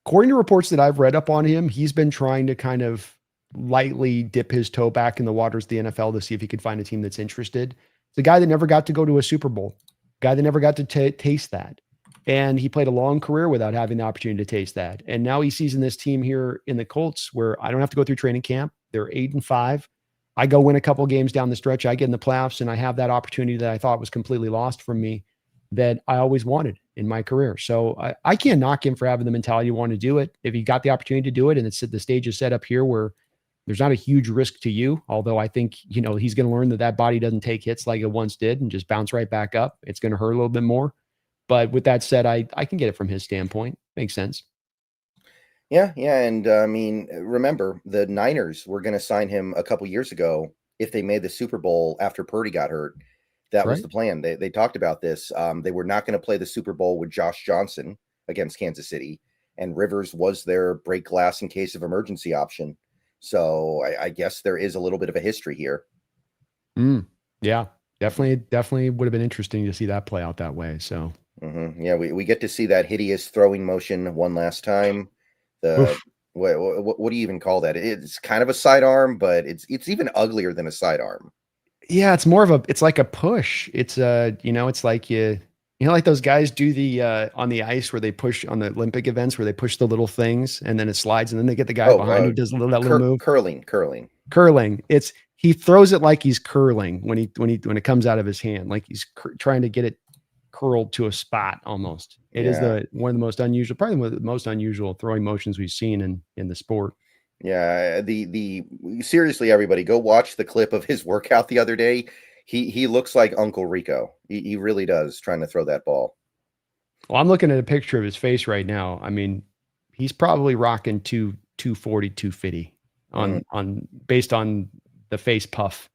According to reports that I've read up on him, he's been trying to kind of lightly dip his toe back in the waters of the NFL to see if he could find a team that's interested. It's a guy that never got to go to a Super Bowl, guy that never got to taste that. And he played a long career without having the opportunity to taste that. And now he sees in this team here in the Colts where I don't have to go through training camp. They're 8-5. I go win a couple of games down the stretch. I get in the playoffs, and I have that opportunity that I thought was completely lost from me that I always wanted in my career. So I can't knock him for having the mentality to want to do it. If he got the opportunity to do it, and the stage is set up here where there's not a huge risk to you, although I think, he's going to learn that body doesn't take hits like it once did and just bounce right back up. It's going to hurt a little bit more. But with that said, I can get it from his standpoint. Makes sense. Yeah. And remember, the Niners were going to sign him a couple years ago if they made the Super Bowl after Purdy got hurt. That was the plan. They talked about this. They were not going to play the Super Bowl with Josh Johnson against Kansas City, and Rivers was their break glass in case of emergency option. So I guess there is a little bit of a history here. Yeah, definitely would have been interesting to see that play out that way. So. Yeah, we get to see that hideous throwing motion one last time. What do you even call that? It's kind of a sidearm, but it's even uglier than a sidearm. Yeah, it's like a push. It's it's like like those guys do the on the ice where they push on the Olympic events where they push the little things and then it slides and then they get the guy behind who does that little move. Curling. He throws it like he's curling when it comes out of his hand, like he's trying to get it curled to a spot almost. It is one of the most unusual, probably one of the most unusual throwing motions we've seen in the sport. Yeah, seriously, everybody, go watch the clip of his workout the other day. He looks like Uncle Rico. He really does, trying to throw that ball. Well, I'm looking at a picture of his face right now. I mean, he's probably rocking 240, 250 on based on the face puff.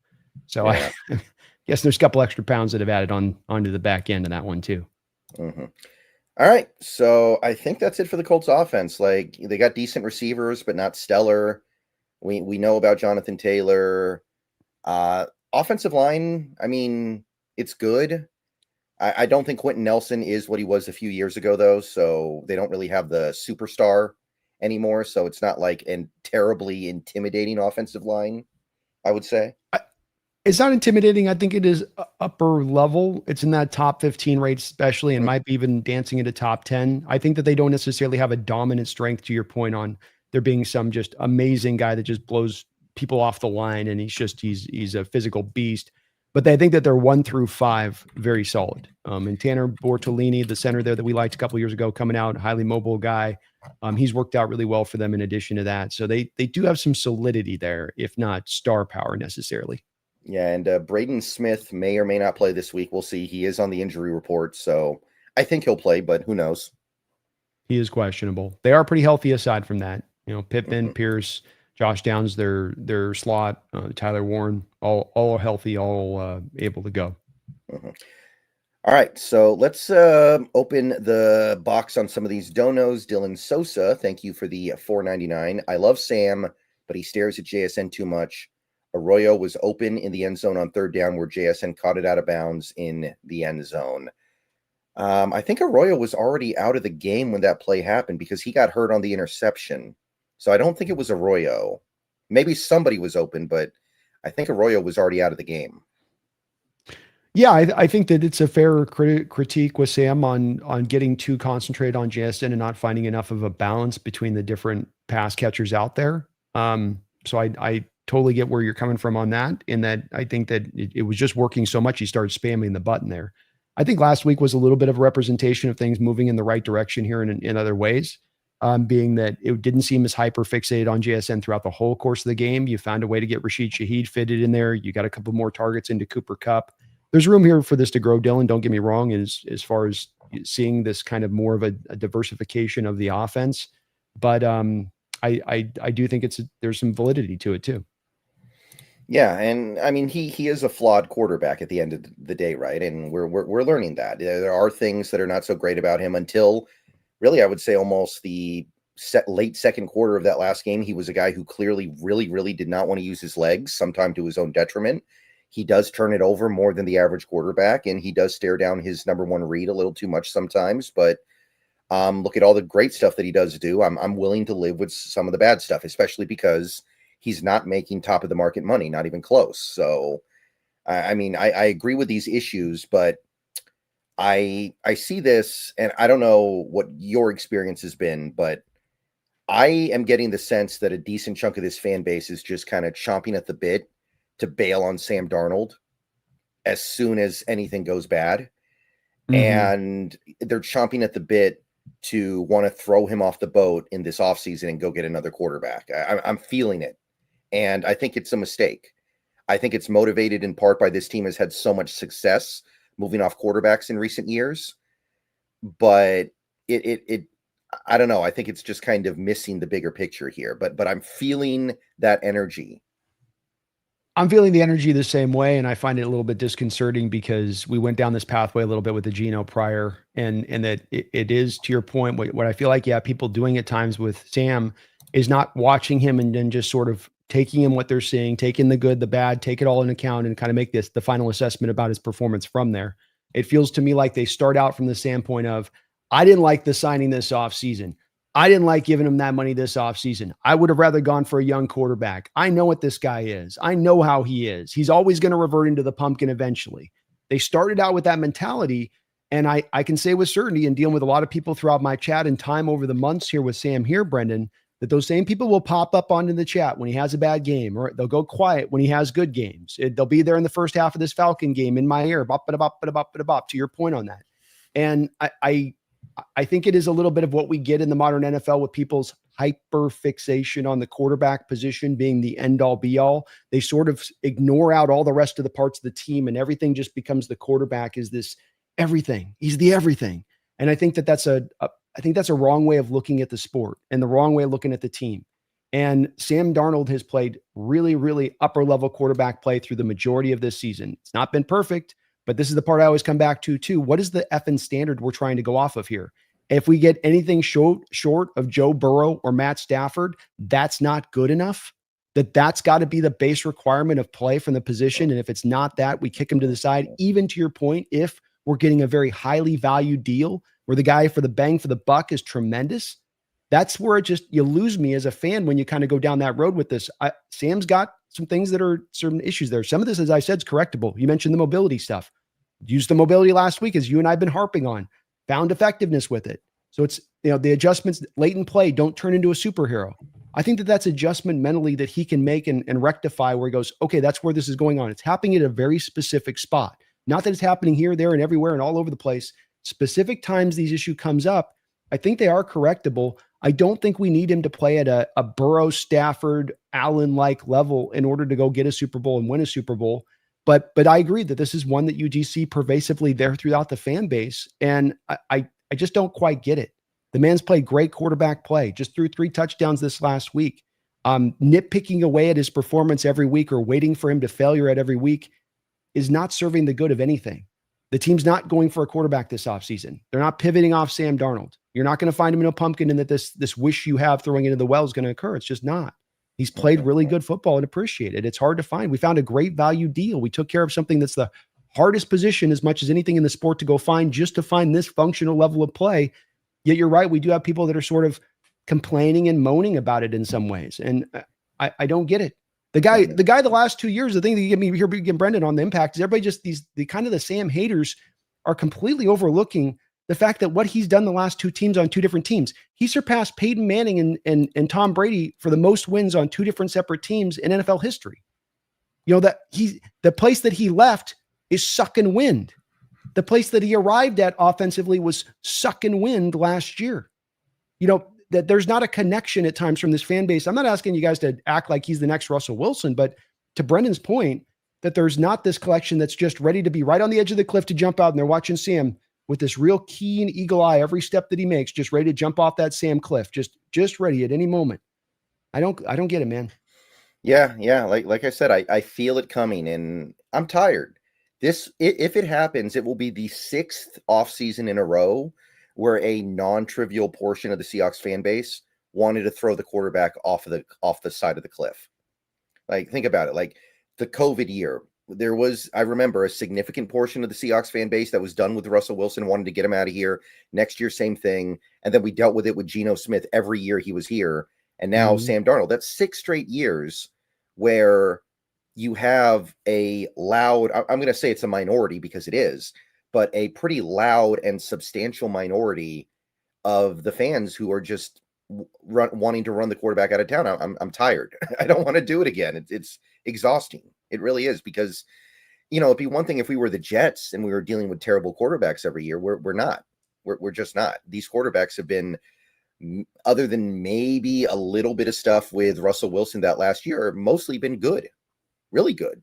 So Yeah. I guess there's a couple extra pounds that have added onto the back end of that one too. Mm-hmm. All right, so I think that's it for the Colts offense. Like, they got decent receivers, but not stellar. We know about Jonathan Taylor. Offensive line, I mean, it's good. I don't think Quentin Nelson is what he was a few years ago, though. So they don't really have the superstar anymore. So it's not like a terribly intimidating offensive line, I would say. It's not intimidating. I think it is upper level. It's in that top 15 rate, especially, and might be even dancing into top 10. I think that they don't necessarily have a dominant strength, to your point on there being some just amazing guy that just blows people off the line. And he's a physical beast. But I think that they're 1 through 5 very solid. And Tanner Bortolini, the center there that we liked a couple of years ago, coming out, highly mobile guy. He's worked out really well for them in addition to that. So they do have some solidity there, if not star power necessarily. Yeah, and Braden Smith may or may not play this week. We'll see. He is on the injury report, so I think he'll play, but who knows? He is questionable. They are pretty healthy aside from that. You know, Pittman, Pierce, Josh Downs, their slot, Tyler Warren, all healthy, all able to go. All right, so let's open the box on some of these donos. Dylan Sosa, thank you for the $4.99. I love Sam, but he stares at JSN too much. Arroyo was open in the end zone on third down where JSN caught it out of bounds in the end zone. I think Arroyo was already out of the game when that play happened because he got hurt on the interception. So I don't think it was Arroyo. Maybe somebody was open, but I think Arroyo was already out of the game. Yeah, I think that it's a fair critique with Sam on getting too concentrated on JSN and not finding enough of a balance between the different pass catchers out there. So I totally get where you're coming from on that, in that I think that it was just working so much he started spamming the button there. I think last week was a little bit of a representation of things moving in the right direction here in other ways, being that it didn't seem as hyper fixated on JSN throughout the whole course of the game. You found a way to get Rashid Shaheed fitted in there. You got a couple more targets into Cooper Kupp. There's room here for this to grow, Dylan. Don't get me wrong, as far as seeing this kind of more of a diversification of the offense. But I do think there's some validity to it too. Yeah, and I mean he is a flawed quarterback at the end of the day, right? And we're learning that there are things that are not so great about him until really I would say almost the late second quarter of that last game. He was a guy who clearly really did not want to use his legs, sometimes to his own detriment. He does turn it over more than the average quarterback, and he does stare down his number one read a little too much sometimes. But look at all the great stuff that he does do. I'm willing to live with some of the bad stuff, especially because he's not making top of the market money, not even close. So, I mean, I agree with these issues, but I see this, and I don't know what your experience has been, but I am getting the sense that a decent chunk of this fan base is just kind of chomping at the bit to bail on Sam Darnold as soon as anything goes bad. And they're chomping at the bit to want to throw him off the boat in this offseason and go get another quarterback. I'm feeling it. And I think it's a mistake. I think it's motivated in part by this team has had so much success moving off quarterbacks in recent years. But it I don't know. I think it's just kind of missing the bigger picture here. But I'm feeling that energy. I'm feeling the energy the same way, and I find it a little bit disconcerting because we went down this pathway a little bit with the Geno prior, and that it is, to your point, what I feel like, yeah, people doing at times with Sam is not watching him and then just sort of taking in what they're seeing, taking the good, the bad, take it all in account and kind of make the final assessment about his performance from there. It feels to me like they start out from the standpoint of, I didn't like the signing this offseason. I didn't like giving him that money this offseason. I would have rather gone for a young quarterback. I know what this guy is. I know how he is. He's always going to revert into the pumpkin eventually. They started out with that mentality, and I can say with certainty, and dealing with a lot of people throughout my chat and time over the months here with Sam here, Brendan, that those same people will pop up onto the chat when he has a bad game, or they'll go quiet when he has good games. They'll be there in the first half of this Falcon game in my ear, bop, to your point on that. And I think it is a little bit of what we get in the modern NFL with people's hyper fixation on the quarterback position being the end all be all. They sort of ignore out all the rest of the parts of the team, and everything just becomes the quarterback is this everything. He's the everything. And I think that that's a wrong way of looking at the sport and the wrong way of looking at the team. And Sam Darnold has played really, really upper level quarterback play through the majority of this season. It's not been perfect, but this is the part I always come back to too. What is the effing standard we're trying to go off of here? If we get anything short of Joe Burrow or Matt Stafford, that's not good enough. That's got to be the base requirement of play from the position. And if it's not that, we kick him to the side. Even to your point, if we're getting a very highly valued deal where the guy for the bang for the buck is tremendous, that's where you lose me as a fan when you kind of go down that road with this. Sam's got some things that are certain issues there. Some of this, as I said, is correctable. You mentioned the mobility stuff. Used the mobility last week, as you and I have been harping on. Found effectiveness with it. So it's, the adjustments late in play don't turn into a superhero. I think that that's adjustment mentally that he can make and rectify where he goes, okay, that's where this is going on. It's happening at a very specific spot. Not that it's happening here, there, and everywhere and all over the place. Specific times these issue comes up, I think they are correctable. I don't think we need him to play at a Burrow, Stafford, Allen-like level in order to go get a Super Bowl and win a Super Bowl. But I agree that this is one that you do see pervasively there throughout the fan base. And I just don't quite get it. The man's played great quarterback play, just threw 3 touchdowns this last week. Nitpicking away at his performance every week or waiting for him to failure at every week is not serving the good of anything. The team's not going for a quarterback this offseason. They're not pivoting off Sam Darnold. You're not going to find him in a pumpkin and that this wish you have throwing into the well is going to occur. It's just not. He's played really good football and appreciated it. It's hard to find. We found a great value deal. We took care of something that's the hardest position as much as anything in the sport to go find, just to find this functional level of play. Yet you're right. We do have people that are sort of complaining and moaning about it in some ways. And I don't get it. The guy the last 2 years, the thing that you get me here, get Brendan on the impact is everybody just the kind of the Sam haters are completely overlooking the fact that what he's done the last 2 teams on 2 different teams. He surpassed Peyton Manning and Tom Brady for the most wins on 2 different separate teams in NFL history. That the place that he left is sucking wind. The place that he arrived at offensively was sucking wind last year. That there's not a connection at times from this fan base. I'm not asking you guys to act like he's the next Russell Wilson, but to Brendan's point, that there's not this collection that's just ready to be right on the edge of the cliff to jump out, and they're watching Sam with this real keen eagle eye every step that he makes, just ready to jump off that Sam cliff, just ready at any moment. I don't get it, man. Yeah. Like I said, I feel it coming, and I'm tired. If it happens, it will be the 6th offseason in a row where a non-trivial portion of the Seahawks fan base wanted to throw the quarterback off the side of the cliff. Like, think about it. Like the COVID year, there was, I remember, a significant portion of the Seahawks fan base that was done with Russell Wilson, wanted to get him out of here. Next year, same thing. And then we dealt with it with Geno Smith every year he was here. And now Sam Darnold. That's 6 straight years where you have a loud, I'm going to say it's a minority because it is, but a pretty loud and substantial minority of the fans who are just wanting to run the quarterback out of town. I'm tired. I don't want to do it again. It's exhausting. It really is, because, it'd be one thing if we were the Jets and we were dealing with terrible quarterbacks every year. We're not. We're just not. These quarterbacks have been, other than maybe a little bit of stuff with Russell Wilson that last year, mostly been good, really good.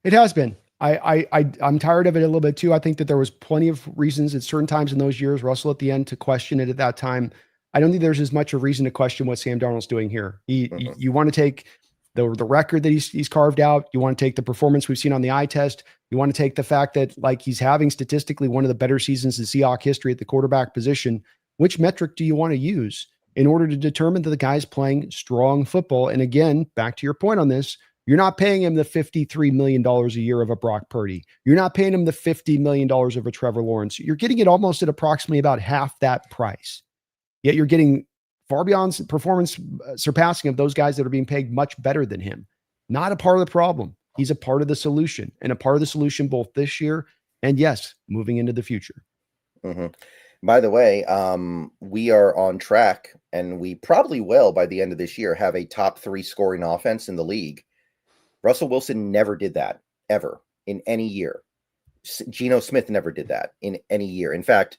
It has been. I'm tired of it a little bit too. I think that there was plenty of reasons at certain times in those years, Russell at the end, to question it at that time. I don't think there's as much a reason to question what Sam Darnold's doing here. You want to take the record that he's carved out. You want to take the performance we've seen on the eye test. You want to take the fact that, like, he's having statistically one of the better seasons in Seahawks history at the quarterback position. Which metric do you want to use in order to determine that the guy's playing strong football? And again, back to your point on this, you're not paying him the $53 million a year of a Brock Purdy. You're not paying him the $50 million of a Trevor Lawrence. You're getting it almost at approximately about half that price. Yet you're getting far beyond performance surpassing of those guys that are being paid much better than him. Not a part of the problem. He's a part of the solution, and a part of the solution both this year and, yes, moving into the future. Mm-hmm. By the way, we are on track, and we probably will by the end of this year have a top 3 scoring offense in the league. Russell Wilson never did that, ever, in any year. Geno Smith never did that in any year. In fact,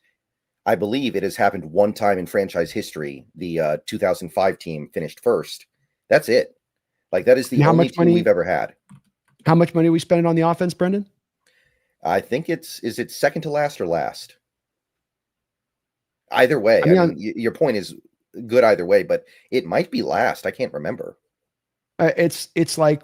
I believe it has happened one time in franchise history. The 2005 team finished first. That's it. Like, that is the And only team we've ever had. How much money are we spending on the offense, Brendan? I think is it second to last or last? Either way, I mean, your point is good either way, but it might be last. I can't remember. It's like,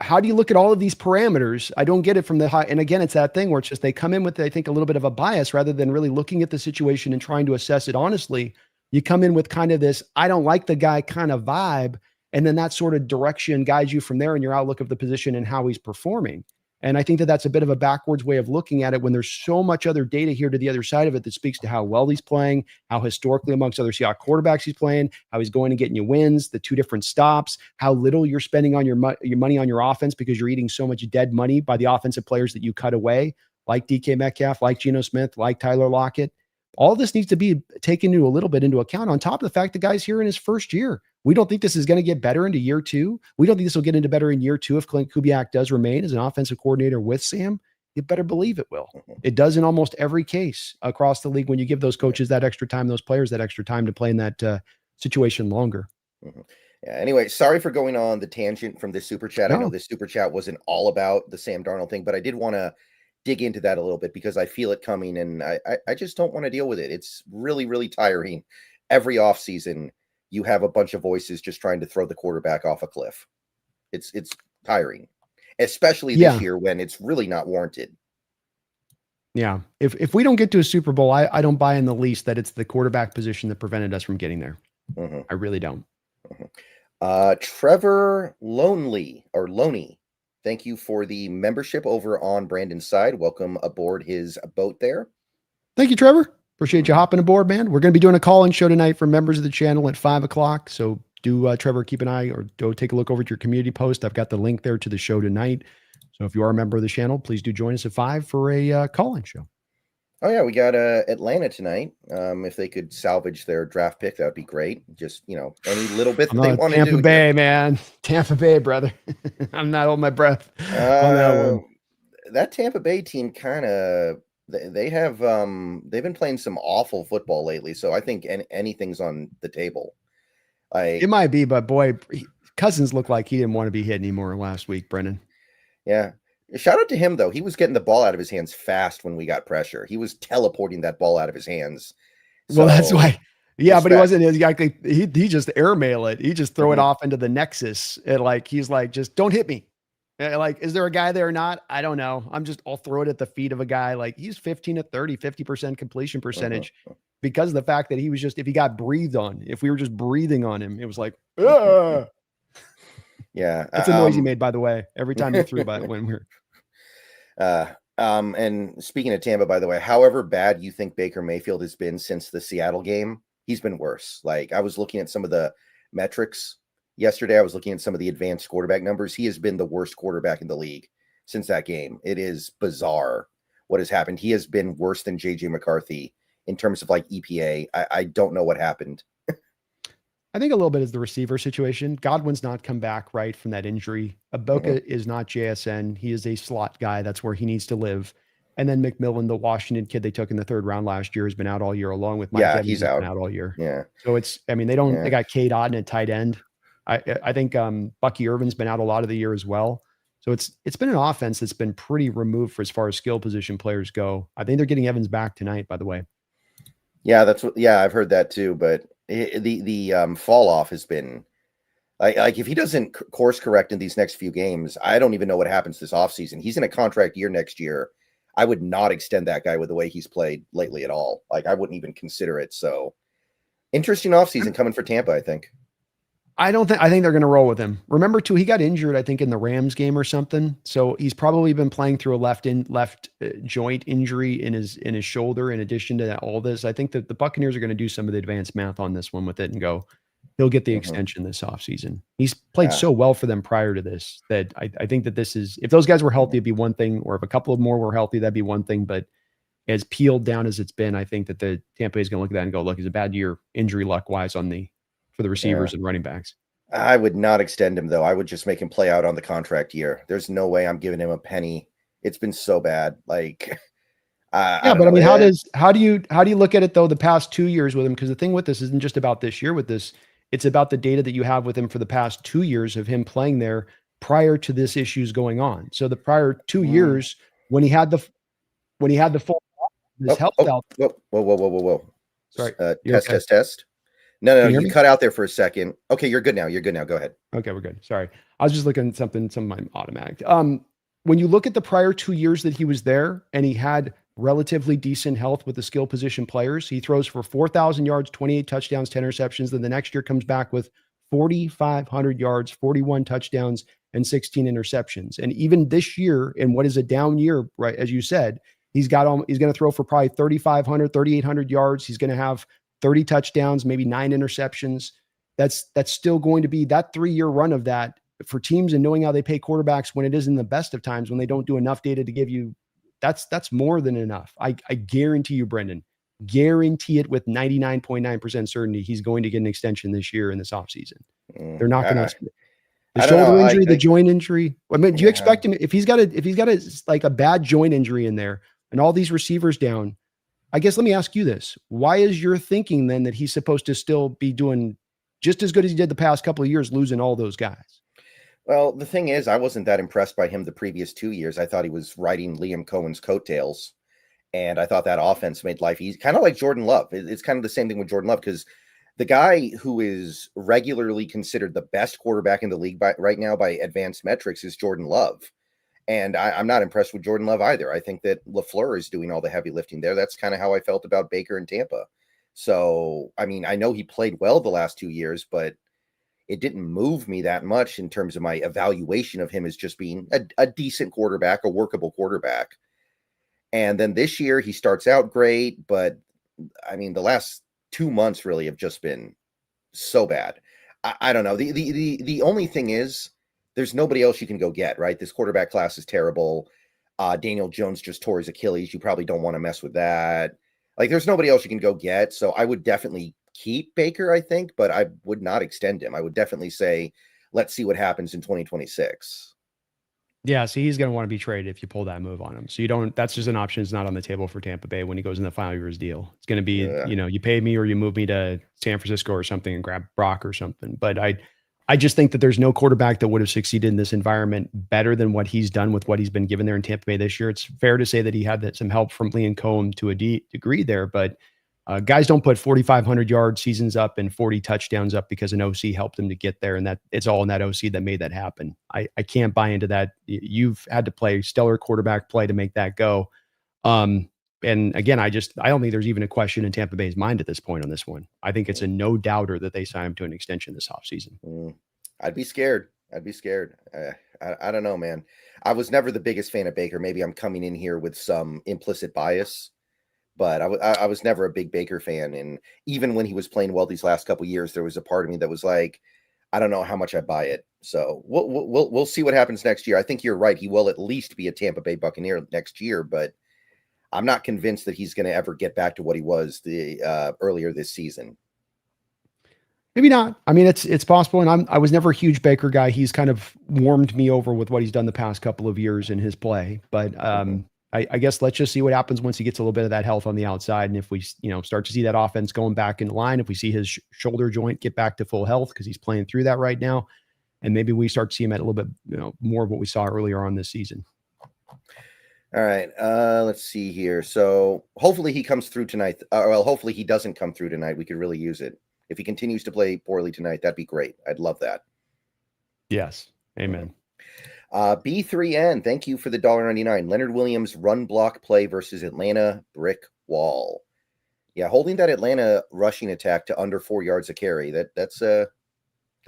how do you look at all of these parameters? I don't get it from the high. And again, it's that thing where it's just, they come in with, I think, a little bit of a bias rather than really looking at the situation and trying to assess it honestly. You come in with kind of this, I don't like the guy kind of vibe. And then that sort of direction guides you from there in your outlook of the position and how he's performing. And I think that that's a bit of a backwards way of looking at it when there's so much other data here to the other side of it that speaks to how well he's playing, how historically amongst other Seahawks quarterbacks he's playing, how he's going and getting you wins, the 2 different stops, how little you're spending on your money on your offense because you're eating so much dead money by the offensive players that you cut away, like DK Metcalf, like Geno Smith, like Tyler Lockett. All this needs to be taken into a little bit into account on top of the fact the guy's here in his first year. We don't think this is going to get better into year 2. We don't think this will get into better in year 2 if Clint Kubiak does remain as an offensive coordinator with Sam. You better believe it will. It does in almost every case across the league when you give those coaches that extra time, those players that extra time to play in that situation longer. Yeah, anyway, sorry for going on the tangent from this super chat. No. I know this super chat wasn't all about the Sam Darnold thing, but I did want to dig into that a little bit because I feel it coming and I just don't want to deal with it. It's really, really tiring. Every offseason, you have a bunch of voices just trying to throw the quarterback off a cliff. It's tiring, especially this year when it's really not warranted. Yeah. If we don't get to a Super Bowl, I don't buy in the least that it's the quarterback position that prevented us from getting there. I really don't. Trevor Loney. Thank you for the membership over on Brandon's side. Welcome aboard his boat there. Thank you, Trevor. Appreciate you hopping aboard, man. We're going to be doing a call-in show tonight for members of the channel at 5:00. So do, Trevor, keep an eye or go take a look over at your community post. I've got the link there to the show tonight. So if you are a member of the channel, please do join us at 5 for a call-in show. Oh, yeah, we got Atlanta tonight. If they could salvage their draft pick, that would be great. Just, any little bit that they want to do. Tampa Bay, man. Tampa Bay, brother. I'm not holding my breath on that one. That Tampa Bay team kind of, they've been playing some awful football lately. So I think anything's on the table. It might be, but boy, Cousins looked like he didn't want to be hit anymore last week, Brendan. Yeah. Shout out to him, though. He was getting the ball out of his hands fast when we got pressure. He was teleporting that ball out of his hands. So, well, that's why. Yeah, but he wasn't exactly. He just airmail it. He just throw it off into the nexus. And he's like, just don't hit me. Is there a guy there or not? I don't know. I'll throw it at the feet of a guy. He's 15 to 30, 50% completion percentage because of the fact that he was just, if he got breathed on, if we were just breathing on him, it was like, yeah. That's a noise he made, by the way, every time he threw by when we're. And speaking of Tampa, by the way, however bad you think Baker Mayfield has been since the Seattle game, he's been worse. I was looking at some of the metrics yesterday. I was looking at some of the advanced quarterback numbers. He has been the worst quarterback in the league since that game. It is bizarre what has happened. He has been worse than JJ McCarthy in terms of EPA. I don't know what happened. I think a little bit is the receiver situation. Godwin's not come back right from that injury. Aboka is not JSN. He is a slot guy. That's where he needs to live. And then McMillan, the Washington kid they took in the 3rd round last year, has been out all year, along with Mike Evans. He's out. Been out all year. Yeah. So they got Cade Otton at tight end. I think Bucky Irvin's been out a lot of the year as well. So it's been an offense that's been pretty removed for as far as skill position players go. I think they're getting Evans back tonight, by the way. Yeah, I've heard that too, but the fall off has been if he doesn't course correct in these next few games, I don't even know what happens this offseason. He's in a contract year next year. I would not extend that guy with the way he's played lately at all. I wouldn't even consider it. So interesting offseason coming for Tampa, I think. I think they're going to roll with him. Remember too, he got injured, I think, in the Rams game or something. So he's probably been playing through a left joint injury in his shoulder. In addition to all this, I think that the Buccaneers are going to do some of the advanced math on this one with it and go, he'll get the extension this offseason. He's played so well for them prior to this that I think that this is, if those guys were healthy, it'd be one thing, or if a couple of more were healthy, that'd be one thing. But as peeled down as it's been, I think that the Tampa is going to look at that and go, look, it's a bad year injury luck wise for the receivers and running backs. I would not extend him, though. I would just make him play out on the contract year. There's no way I'm giving him a penny. It's been so bad. Yeah, don't but I know. mean, how do you look at it though? The past 2 years with him, because the thing with this isn't just about this year with this; it's about the data that you have with him for the past 2 years of him playing there prior to this issues going on. So the prior two Mm. years when he had the full his Oh, health oh, out. whoa, whoa, whoa, whoa, whoa, whoa. Sorry, you're Test, okay. test, test. No, Can you hear you me? cut out there for a second. Okay, you're good now. You're good now. Go ahead. Okay, we're good. Sorry. I was just looking at some of my automatic. When you look at the prior 2 years that he was there and he had relatively decent health with the skill position players, he throws for 4,000 yards, 28 touchdowns, 10 interceptions. Then the next year comes back with 4,500 yards, 41 touchdowns, and 16 interceptions. And even this year, in what is a down year, right, as you said, he's going to throw for probably 3,500, 3,800 yards. He's going to have 30 touchdowns, maybe 9 interceptions. That's still going to be that 3-year run of that for teams, and knowing how they pay quarterbacks when it isn't the best of times, when they don't do enough data to give you, that's more than enough. I guarantee you, Brendan, guarantee it with 99.9% certainty, he's going to get an extension this year in this offseason. They're not going to. The I don't know. shoulder injury, the joint injury. I mean, do you Yeah. expect him if he's got like a bad joint injury in there and all these receivers down? I guess let me ask you this: why is your thinking then that he's supposed to still be doing just as good as he did the past couple of years, losing all those guys? Well, the thing is, I wasn't that impressed by him the previous 2 years. I thought he was riding Liam Cohen's coattails, and I thought that offense made life easy. Kind of like Jordan Love. It's kind of the same thing with Jordan Love, because the guy who is regularly considered the best quarterback in the league right now by advanced metrics is Jordan Love. And I'm not impressed with Jordan Love either. I think that LaFleur is doing all the heavy lifting there. That's kind of how I felt about Baker in Tampa. So, I mean, I know he played well the last 2 years, but it didn't move me that much in terms of my evaluation of him as just being a decent quarterback, a workable quarterback. And then this year he starts out great, but I mean, the last 2 months really have just been so bad. I don't know. The only thing is there's nobody else you can go get, right? This quarterback class is terrible. Daniel Jones just tore his Achilles. You probably don't want to mess with that. Like, there's nobody else you can go get. So I would definitely keep Baker, I think, but I would not extend him. I would definitely say, let's see what happens in 2026. Yeah, see, he's going to want to be traded if you pull that move on him. So you don't. That's just an option. It's not on the table for Tampa Bay when he goes in the final year of his deal. It's going to be, you pay me or you move me to San Francisco or something and grab Brock or something. But I just think that there's no quarterback that would have succeeded in this environment better than what he's done with what he's been given there in Tampa Bay this year. It's fair to say that he had some help from Liam Cohen to a degree there, but guys don't put 4,500 yard seasons up and 40 touchdowns up because an OC helped them to get there. And that it's all in that OC that made that happen. I can't buy into that. You've had to play stellar quarterback play to make that go. And again, I don't think there's even a question in Tampa Bay's mind at this point on this one. I think it's a no doubter that they sign him to an extension this offseason. I'd be scared. I don't know, man. I was never the biggest fan of Baker. Maybe I'm coming in here with some implicit bias, but I was never a big Baker fan. And even when he was playing well these last couple of years, there was a part of me that was like, I don't know how much I buy it. So we'll see what happens next year. I think you're right. He will at least be a Tampa Bay Buccaneer next year, but I'm not convinced that he's going to ever get back to what he was earlier this season. Maybe not. I mean, it's possible. And I was never a huge Baker guy. He's kind of warmed me over with what he's done the past couple of years in his play. But I guess let's just see what happens once he gets a little bit of that health on the outside. And if we, start to see that offense going back in line, if we see his shoulder joint get back to full health, because he's playing through that right now, and maybe we start to see him at a little bit, more of what we saw earlier on this season. All right. Let's see here. So hopefully he comes through tonight. Hopefully he doesn't come through tonight. We could really use it. If he continues to play poorly tonight, that'd be great. I'd love that. Yes. Amen. B3N, thank you for the $1.99. Leonard Williams run block play versus Atlanta brick wall. Yeah, holding that Atlanta rushing attack to under 4 yards a carry. That's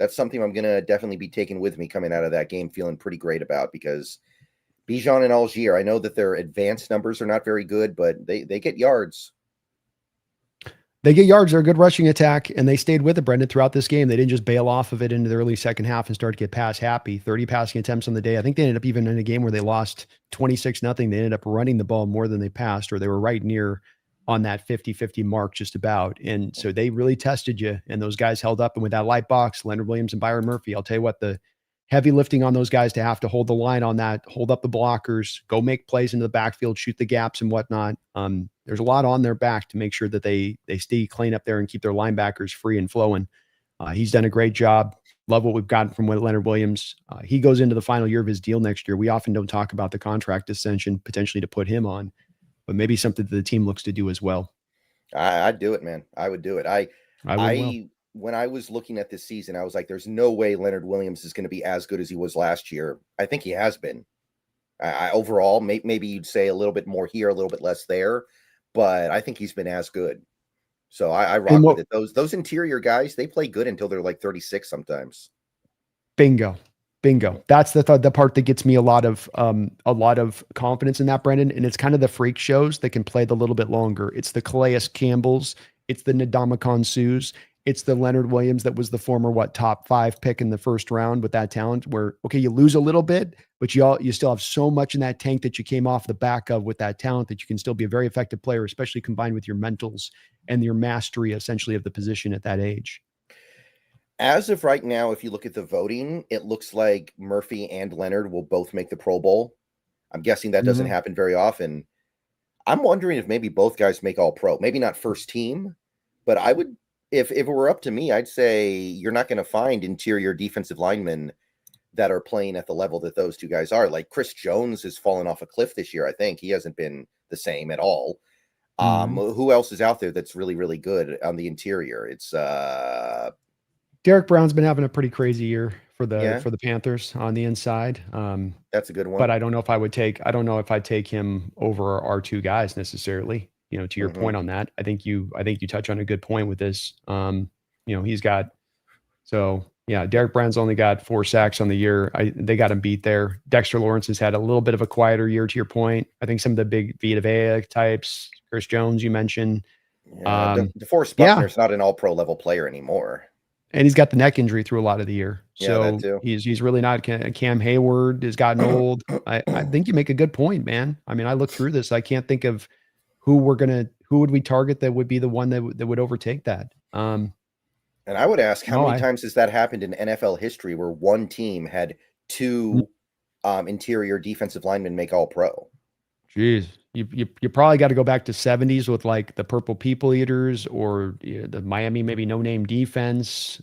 something I'm gonna definitely be taking with me coming out of that game, feeling pretty great about, because Bijan and Algier, I know that their advanced numbers are not very good, but they get yards. They get yards. They're a good rushing attack, and they stayed with it, Brendan, throughout this game. They didn't just bail off of it into the early second half and start to get pass happy. 30 passing attempts on the day. I think they ended up even in a game where they lost 26-0. They ended up running the ball more than they passed, or they were right near on that 50-50 mark just about. And so they really tested you, and those guys held up. And with that light box, Leonard Williams and Byron Murphy, I'll tell you what, the heavy lifting on those guys to have to hold the line on that, hold up the blockers, go make plays into the backfield, shoot the gaps and whatnot. There's a lot on their back to make sure that they stay clean up there and keep their linebackers free and flowing. He's done a great job. Love what we've gotten from Leonard Williams. He goes into the final year of his deal next year. We often don't talk about the contract extension potentially to put him on, but maybe something that the team looks to do as well. I'd do it, man. I would do it. I would well. When I was looking at this season, I was like, there's no way Leonard Williams is going to be as good as he was last year. I think he has been. Overall, maybe you'd say a little bit more here, a little bit less there, but I think he's been as good. So I rock with it. Those interior guys, they play good until they're like 36 sometimes. Bingo. That's the part that gets me a lot of confidence in that, Brendan. And it's kind of the freak shows that can play the little bit longer. It's the Calais Campbells. It's the Ndamukong Suhs. It's the Leonard Williams that was the former top 5 pick in the first round with that talent where, okay, you lose a little bit, but you still have so much in that tank that you came off the back of with that talent that you can still be a very effective player, especially combined with your mentals and your mastery essentially of the position at that age. As of right now, if you look at the voting, it looks like Murphy and Leonard will both make the Pro Bowl. I'm guessing that doesn't happen very often. I'm wondering if maybe both guys make all pro, maybe not first team, but I would, if it were up to me, I'd say you're not going to find interior defensive linemen that are playing at the level that those two guys are. Like Chris Jones has fallen off a cliff this year. I think he hasn't been the same at all. Who else is out there that's really, really good on the interior? It's Derek Brown's been having a pretty crazy year for the Panthers on the inside. That's a good one. But I don't know if I'd take him over our two guys necessarily. To your point on that, I think you touch on a good point with this. He's got, Derek Brown's only got 4 sacks on the year. They got him beat there. Dexter Lawrence has had a little bit of a quieter year, to your point. I think some of the big Vita Vea types, Chris Jones, you mentioned. DeForest Buckner's not an all-pro level player anymore. And he's got the neck injury through a lot of the year. So that too. He's really not. Cam Hayward has gotten old. I think you make a good point, man. I mean, I look through this. I can't think of who would we target that would be the one that would overtake that. And I would ask, how many times has that happened in NFL history where one team had 2 interior defensive linemen make all pro? Jeez, you probably got to go back to 70s with like the Purple People Eaters or the Miami maybe no name defense.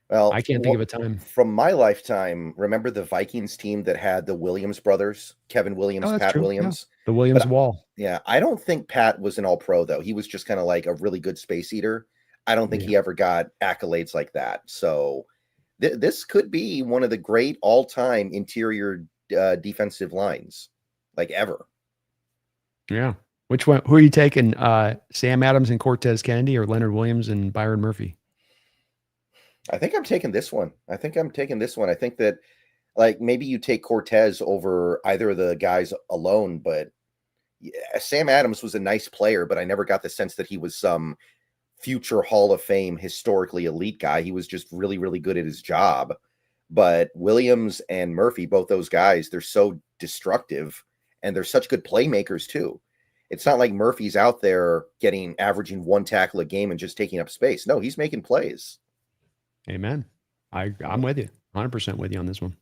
Well, I can't think of a time from my lifetime. Remember the Vikings team that had the Williams brothers, Kevin Williams, Pat Williams, the Williams wall. Yeah, I don't think Pat was an all pro though. He was just kind of like a really good space eater. I don't think he ever got accolades like that. So this could be one of the great all-time interior defensive lines, like ever. Yeah. Which one? Who are you taking? Sam Adams and Cortez Kennedy, or Leonard Williams and Byron Murphy? I think I'm taking this one. I think that like maybe you take Cortez over either of the guys alone, but Sam Adams was a nice player, but I never got the sense that he was some future Hall of Fame historically elite guy. He was just really, really good at his job. But Williams and Murphy, both those guys, they're so destructive and they're such good playmakers too. It's not like Murphy's out there averaging 1 tackle a game and just taking up space. No, he's making plays. Amen. I'm with you. 100% with you on this one.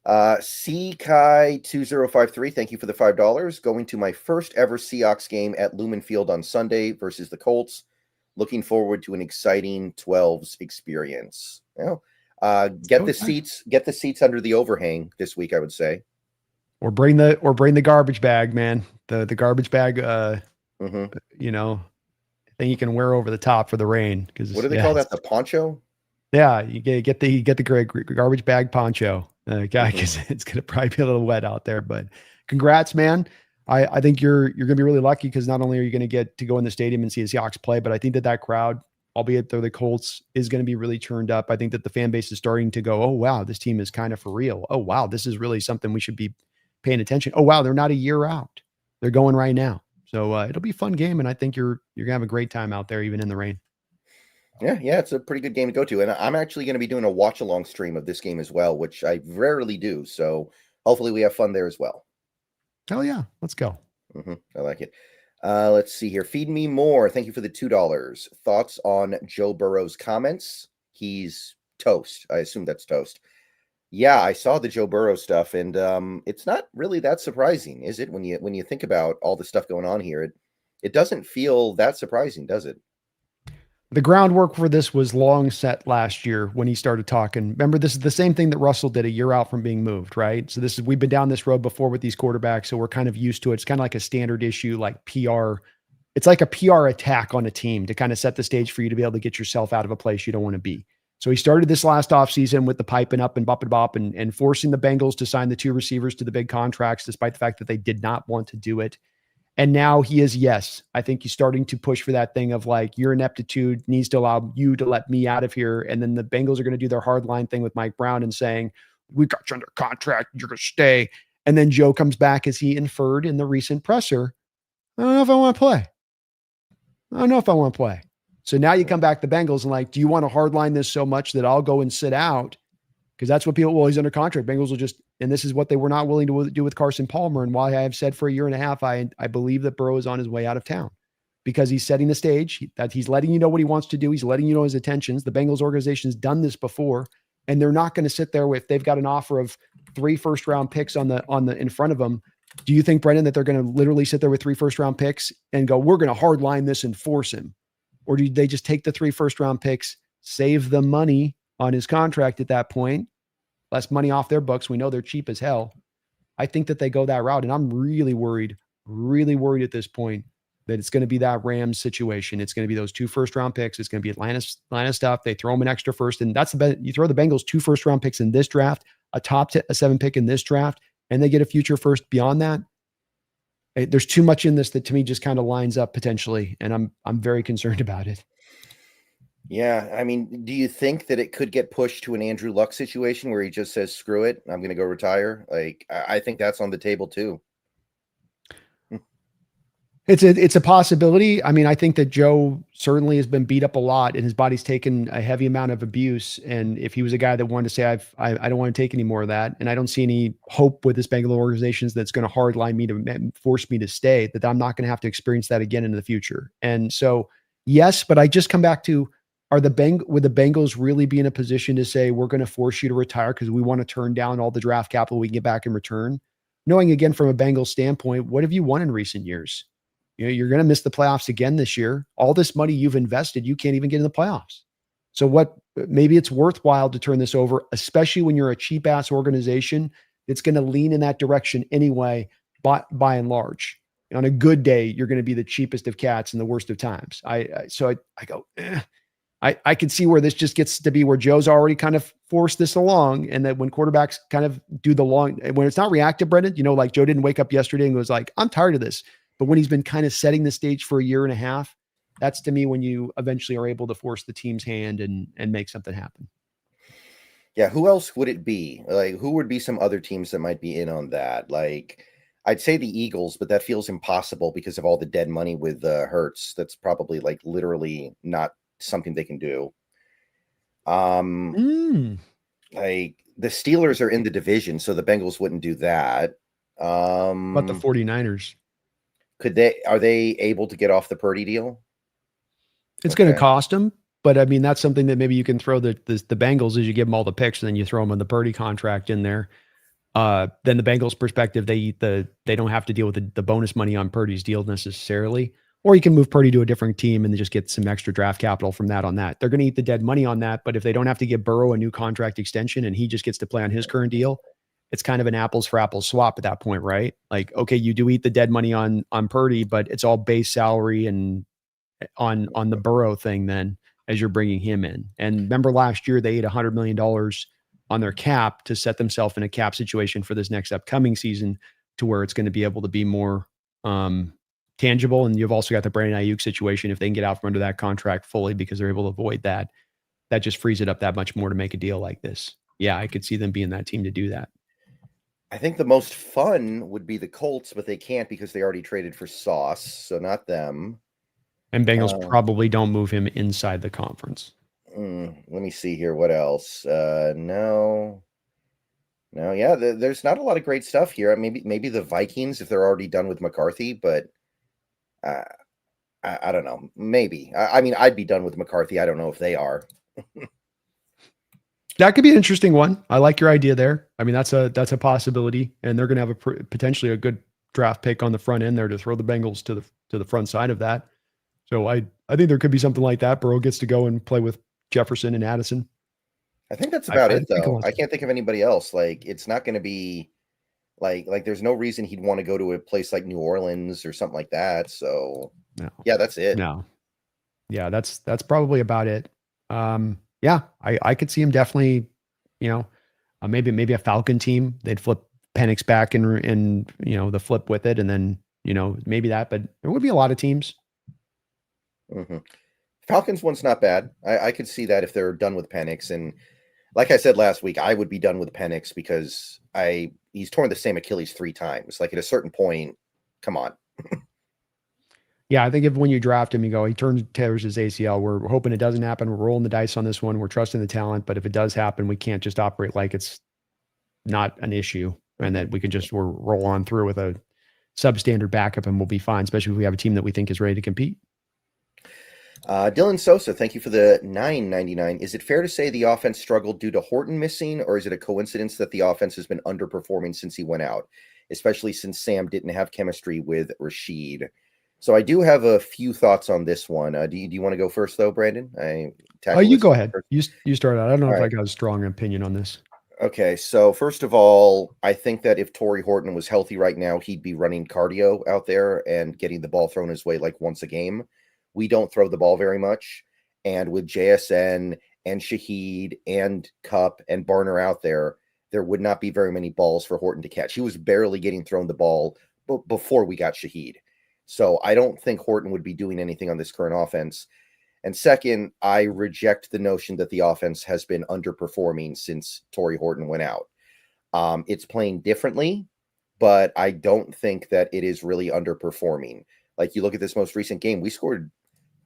Kai2053, thank you for the $5. Going to my first ever Seahawks game at Lumen Field on Sunday versus the Colts. Looking forward to an exciting 12s experience. Get the seats under the overhang this week, I would say. Or bring the garbage bag, man. The garbage bag thing you can wear over the top for the rain. Because what do they call that? The poncho? Yeah, you get the garbage bag poncho. Because it's gonna probably be a little wet out there. But congrats, man. I think you're gonna be really lucky because not only are you gonna get to go in the stadium and see the Seahawks play, but I think that crowd, albeit they're the Colts, is going to be really turned up. I think that the fan base is starting to go, oh wow, this team is kind of for real. Oh wow, this is really something we should be paying attention. Oh wow, they're not a year out. They're going right now. So it'll be a fun game, and I think you're gonna have a great time out there, even in the rain. Yeah, it's a pretty good game to go to. And I'm actually going to be doing a watch-along stream of this game as well, which I rarely do. So hopefully we have fun there as well. Hell yeah, let's go. I like it. Let's see here. Feed me more. Thank you for the $2. Thoughts on Joe Burrow's comments? He's Toast. I assume that's Toast. Yeah, I saw the Joe Burrow stuff, and it's not really that surprising, is it? When you think about all the stuff going on here, it doesn't feel that surprising, does it? The groundwork for this was long set last year when he started talking. Remember, this is the same thing that Russell did a year out from being moved, right? So we've been down this road before with these quarterbacks, so we're kind of used to it. It's kind of like a standard issue, like PR. It's like a PR attack on a team to kind of set the stage for you to be able to get yourself out of a place you don't want to be. So he started this last offseason with the piping up and bop and bop and forcing the Bengals to sign the 2 receivers to the big contracts, despite the fact that they did not want to do it. And now he is, yes, I think he's starting to push for that thing of like, your ineptitude needs to allow you to let me out of here. And then the Bengals are going to do their hard line thing with Mike Brown and saying, we got you under contract, you're going to stay. And then Joe comes back, as he inferred in the recent presser, I don't know if I want to play. I don't know if I want to play. So now you come back to Bengals and like, do you want to hardline this so much that I'll go and sit out? Because that's what people, well, he's under contract. Bengals will just, and this is what they were not willing to do with Carson Palmer. And why I have said for a year and a half, I believe that Burrow is on his way out of town because he's setting the stage, that he's letting you know what he wants to do. He's letting you know his intentions. The Bengals organization has done this before, and they're not going to sit there with, they've got an offer of 3 first-round picks on the in front of them. Do you think, Brendan, that they're going to literally sit there with 3 first-round picks and go, we're going to hard line this and force him? Or do they just take the 3 first-round picks, save the money on his contract at that point, less money off their books? We know they're cheap as hell. I think that they go that route. And I'm really worried at this point that it's going to be that Rams situation. It's going to be those 2 first-round picks. It's going to be Atlanta stuff. They throw them an extra first. And that's the best. You throw the Bengals 2 first-round picks in this draft, a 7 pick in this draft, and they get a future first beyond that. There's too much in this that to me just kind of lines up potentially. And I'm very concerned about it. Yeah, I mean, do you think that it could get pushed to an Andrew Luck situation where he just says, screw it, I'm going to go retire? Like, I think that's on the table too. It's a possibility. I mean, I think that Joe certainly has been beat up a lot and his body's taken a heavy amount of abuse. And if he was a guy that wanted to say, I don't want to take any more of that, and I don't see any hope with this Bengal organizations that's going to hardline me to force me to stay, that I'm not going to have to experience that again in the future. And so, yes, but I just come back to, would the Bengals really be in a position to say, we're going to force you to retire because we want to turn down all the draft capital we can get back in return? Knowing, again, from a Bengals standpoint, what have you won in recent years? You know, you're going to miss the playoffs again this year. All this money you've invested, you can't even get in the playoffs. So maybe it's worthwhile to turn this over, especially when you're a cheap ass organization that's going to lean in that direction anyway, by and large. And on a good day, you're going to be the cheapest of cats in the worst of times. I go, I can see where this just gets to be where Joe's already kind of forced this along. And that when quarterbacks kind of do when it's not reactive, Brendan, like Joe didn't wake up yesterday and was like, I'm tired of this. But when he's been kind of setting the stage for a year and a half, that's to me when you eventually are able to force the team's hand and make something happen. Yeah. Who else would it be? Like, who would be some other teams that might be in on that? Like, I'd say the Eagles, but that feels impossible because of all the dead money with Hurts. That's probably like literally not something they can do. Like the Steelers are in the division, so the Bengals wouldn't do that. But the 49ers, are they able to get off the Purdy deal? It's going to cost them, but I mean, that's something that maybe you can throw the Bengals as you give them all the picks and then you throw them in the Purdy contract in there. Then the Bengals perspective, they don't have to deal with the bonus money on Purdy's deal necessarily. Or you can move Purdy to a different team and just get some extra draft capital from that on that. They're going to eat the dead money on that, but if they don't have to give Burrow a new contract extension and he just gets to play on his current deal, it's kind of an apples for apples swap at that point, right? Like, okay, you do eat the dead money on Purdy, but it's all base salary and on the Burrow thing then as you're bringing him in. And remember last year, they ate $100 million on their cap to set themselves in a cap situation for this next upcoming season to where it's going to be able to be more tangible. And you've also got the Brandon Ayuk situation. If they can get out from under that contract fully because they're able to avoid that, that just frees it up that much more to make a deal like this. Yeah, I could see them being that team to do that. I think the most fun would be the Colts, but they can't because they already traded for Sauce, so not them. And Bengals probably don't move him inside the conference. Let me see here. What else? No. Yeah, there's not a lot of great stuff here. Maybe the Vikings if they're already done with McCarthy, but I don't know. Maybe. I mean, I'd be done with McCarthy. I don't know if they are. That could be an interesting one. I like your idea there. I mean, that's a possibility, and they're going to have potentially a good draft pick on the front end there to throw the Bengals to the front side of that. So I think there could be something like that. Burrow gets to go and play with Jefferson and Addison. I think that's about it, think though. I can't think of anybody else. Like, it's not going to be like there's no reason he'd want to go to a place like New Orleans or something like that. So No. yeah, that's it. No. Yeah, that's probably about it. Yeah, I could see him definitely, maybe a Falcon team. They'd flip Penix back and the flip with it, and then maybe that. But there would be a lot of teams. Mm-hmm. Falcons one's not bad. I could see that if they're done with Penix. And like I said last week, I would be done with Penix because he's torn the same Achilles 3 times. Like, at a certain point, come on. Yeah, I think if when you draft him, you go, he tears his ACL. We're hoping it doesn't happen. We're rolling the dice on this one. We're trusting the talent. But if it does happen, we can't just operate like it's not an issue and that we can just roll on through with a substandard backup and we'll be fine, especially if we have a team that we think is ready to compete. Dylan Sosa, thank you for the $9.99. Is it fair to say the offense struggled due to Horton missing, or is it a coincidence that the offense has been underperforming since he went out, especially since Sam didn't have chemistry with Rashid? So I do have a few thoughts on this one. Do you want to go first, though, Brandon? You go ahead. First. You start out. I don't know All if right. I got a strong opinion on this. Okay, so first of all, I think that if Torrey Horton was healthy right now, he'd be running cardio out there and getting the ball thrown his way like once a game. We don't throw the ball very much. And with JSN and Shaheed and Cup and Barner out there would not be very many balls for Horton to catch. He was barely getting thrown the ball before we got Shaheed. So I don't think Horton would be doing anything on this current offense. And second, I reject the notion that the offense has been underperforming since Torrey Horton went out. It's playing differently, but I don't think that it is really underperforming. Like, you look at this most recent game, we scored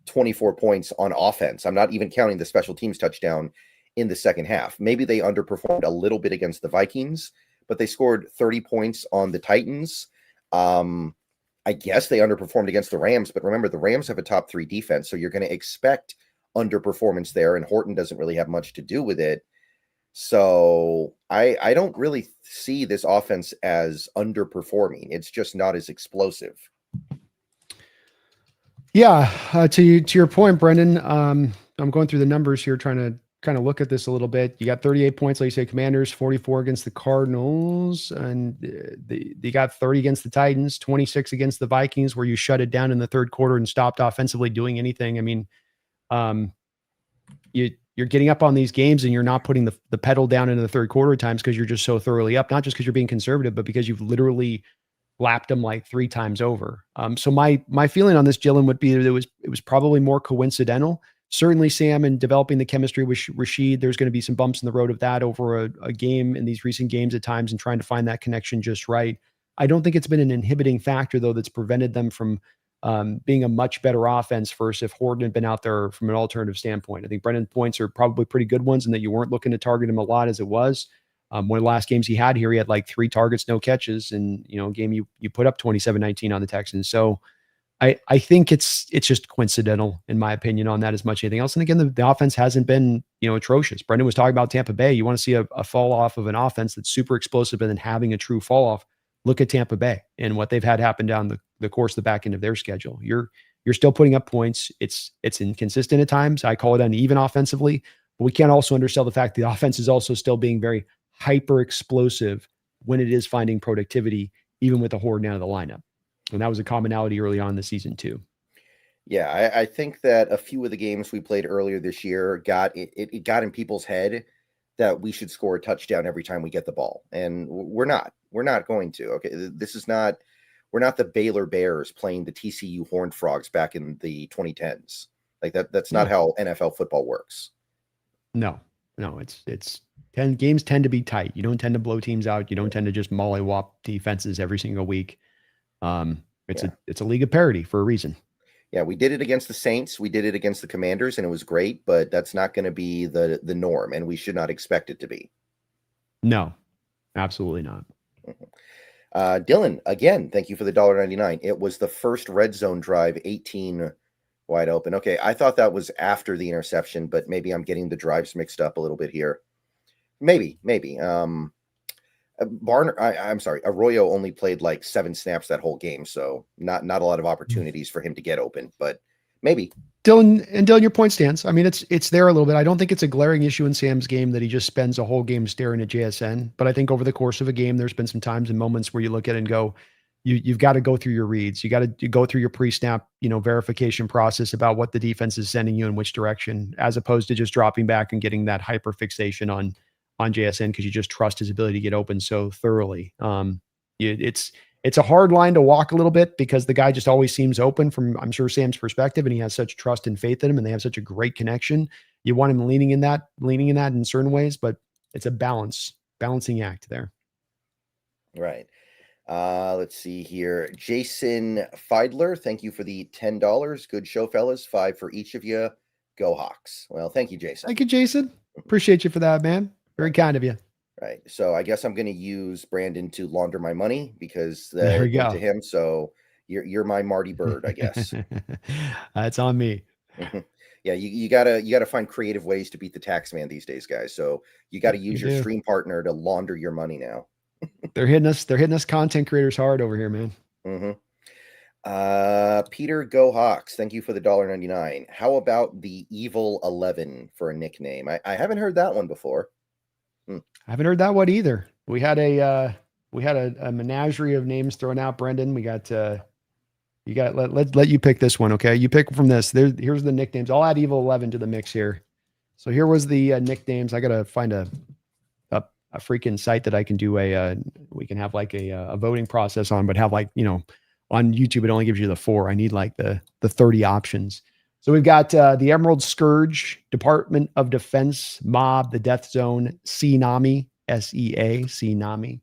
24 points on offense. I'm not even counting the special teams touchdown in the second half. Maybe they underperformed a little bit against the Vikings, but they scored 30 points on the Titans. I guess they underperformed against the Rams, but remember, the Rams have a top 3 defense, so you're going to expect underperformance there, and Horton doesn't really have much to do with it. So I don't really see this offense as underperforming. It's just not as explosive. Yeah, to your point, Brendan, I'm going through the numbers here, trying to kind of look at this a little bit. You got 38 points, like you say, Commanders, 44 against the Cardinals, and they got 30 against the Titans, 26 against the Vikings, where you shut it down in the third quarter and stopped offensively doing anything. I mean, you're getting up on these games and you're not putting the pedal down into the third quarter at times because you're just so thoroughly up, not just because you're being conservative, but because you've literally lapped them like 3 times over. So my feeling on this, Jillen, would be that it was probably more coincidental. Certainly Sam and developing the chemistry with Rashid, there's going to be some bumps in the road of that over a game in these recent games at times and trying to find that connection just right. I don't think it's been an inhibiting factor, though, that's prevented them from being a much better offense versus if Horton had been out there from an alternative standpoint. I think Brendan's points are probably pretty good ones and that you weren't looking to target him a lot as it was. One of the last games he had here, he had like 3 targets, no catches, and a game you put up 27-19 on the Texans. So I think it's just coincidental, in my opinion, on that as much as anything else. And again, the offense hasn't been atrocious. Brendan was talking about Tampa Bay. You want to see a fall off of an offense that's super explosive and then having a true fall off. Look at Tampa Bay and what they've had happen down the course of the back end of their schedule. You're still putting up points. It's inconsistent at times. I call it uneven offensively, but we can't also undersell the fact the offense is also still being very hyper explosive when it is finding productivity, even with the Horton out of the lineup. And that was a commonality early on in the season too. Yeah, I think that a few of the games we played earlier this year got in people's head that we should score a touchdown every time we get the ball. And we're not going to. Okay. We're not the Baylor Bears playing the TCU Horned Frogs back in the 2010s. Like that's not how NFL football works. No, it's 10 games tend to be tight. You don't tend to blow teams out. You don't tend to just mollywop defenses every single week. It's a league of parity for a reason. Yeah, we did it against the Saints. We did it against the Commanders, and it was great, but that's not going to be the norm, and we should not expect it to be. No, absolutely not. Dylan, again, thank you for the $1.99. It was the first red zone drive, 18 wide open. Okay, I thought that was after the interception, but maybe I'm getting the drives mixed up a little bit here. Maybe. I'm sorry. Arroyo only played like 7 snaps that whole game, so not a lot of opportunities for him to get open, but maybe. Dylan, your point stands. I mean, it's there a little bit. I don't think it's a glaring issue in Sam's game that he just spends a whole game staring at JSN. But I think over the course of a game, there's been some times and moments where you look at it and go, you've got to go through your reads. You got to go through your pre-snap, verification process about what the defense is sending you in which direction, as opposed to just dropping back and getting that hyper fixation on JSN because you just trust his ability to get open so thoroughly. It's a hard line to walk a little bit because the guy just always seems open from, I'm sure, Sam's perspective, and he has such trust and faith in him, and they have such a great connection. You want him leaning in that in certain ways, but it's a balancing act there. Right. Let's see here. Jason Feidler, thank you for the $10. Good show, fellas. 5 for each of you. Go Hawks. Well, thank you, Jason. Thank you, Jason. Appreciate you for that, man. Very kind of you. Right. So I guess I'm going to use Brandon to launder my money because There we went go. to him. So you're my Marty Bird, I guess. That's on me. Yeah, you gotta find creative ways to beat the tax man these days, guys. So you got to use your stream partner to launder your money now. They're hitting us content creators hard over here, man. Peter Go Hawks, thank you for the $1.99. How about the Evil 11 for a nickname? I haven't heard that one before. I haven't heard that one either. We had a menagerie of names thrown out, Brendan. We got let you pick this one, okay? You pick from this. Here's the nicknames. I'll add Evil 11 to the mix here. So here was the nicknames. I gotta find a freaking site that I can do we can have like a voting process on, but have like, on YouTube, it only gives you the 4. I need like the 30 options. So we've got the Emerald Scourge, Department of Defense, Mob, the Death Zone, Tsunami, SEA, Tsunami.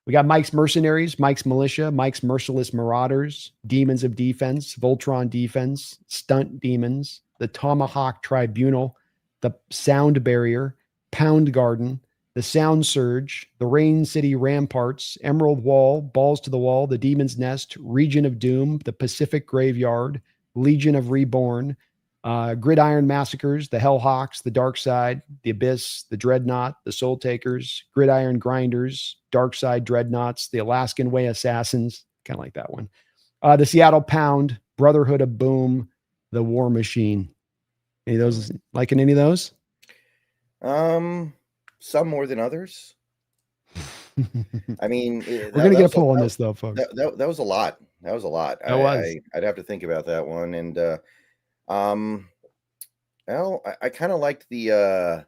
We got Mike's Mercenaries, Mike's Militia, Mike's Merciless Marauders, Demons of Defense, Voltron Defense, Stunt Demons, the Tomahawk Tribunal, the Sound Barrier, Pound Garden, the Sound Surge, the Rain City Ramparts, Emerald Wall, Balls to the Wall, the Demon's Nest, Region of Doom, the Pacific Graveyard, Legion of Reborn, Gridiron Massacres, the Hellhawks, the Dark Side, the Abyss, the Dreadnought, the Soul Takers, Gridiron Grinders, Dark Side Dreadnoughts, the Alaskan Way Assassins, kind of like that one, the Seattle Pound, Brotherhood of Boom, the War Machine. Any of those, liking any of those? Some more than others. I mean, we're going to get a pull on this though, folks. That was a lot. That was a lot. I'd have to think about that one. And, well, I kind of liked the,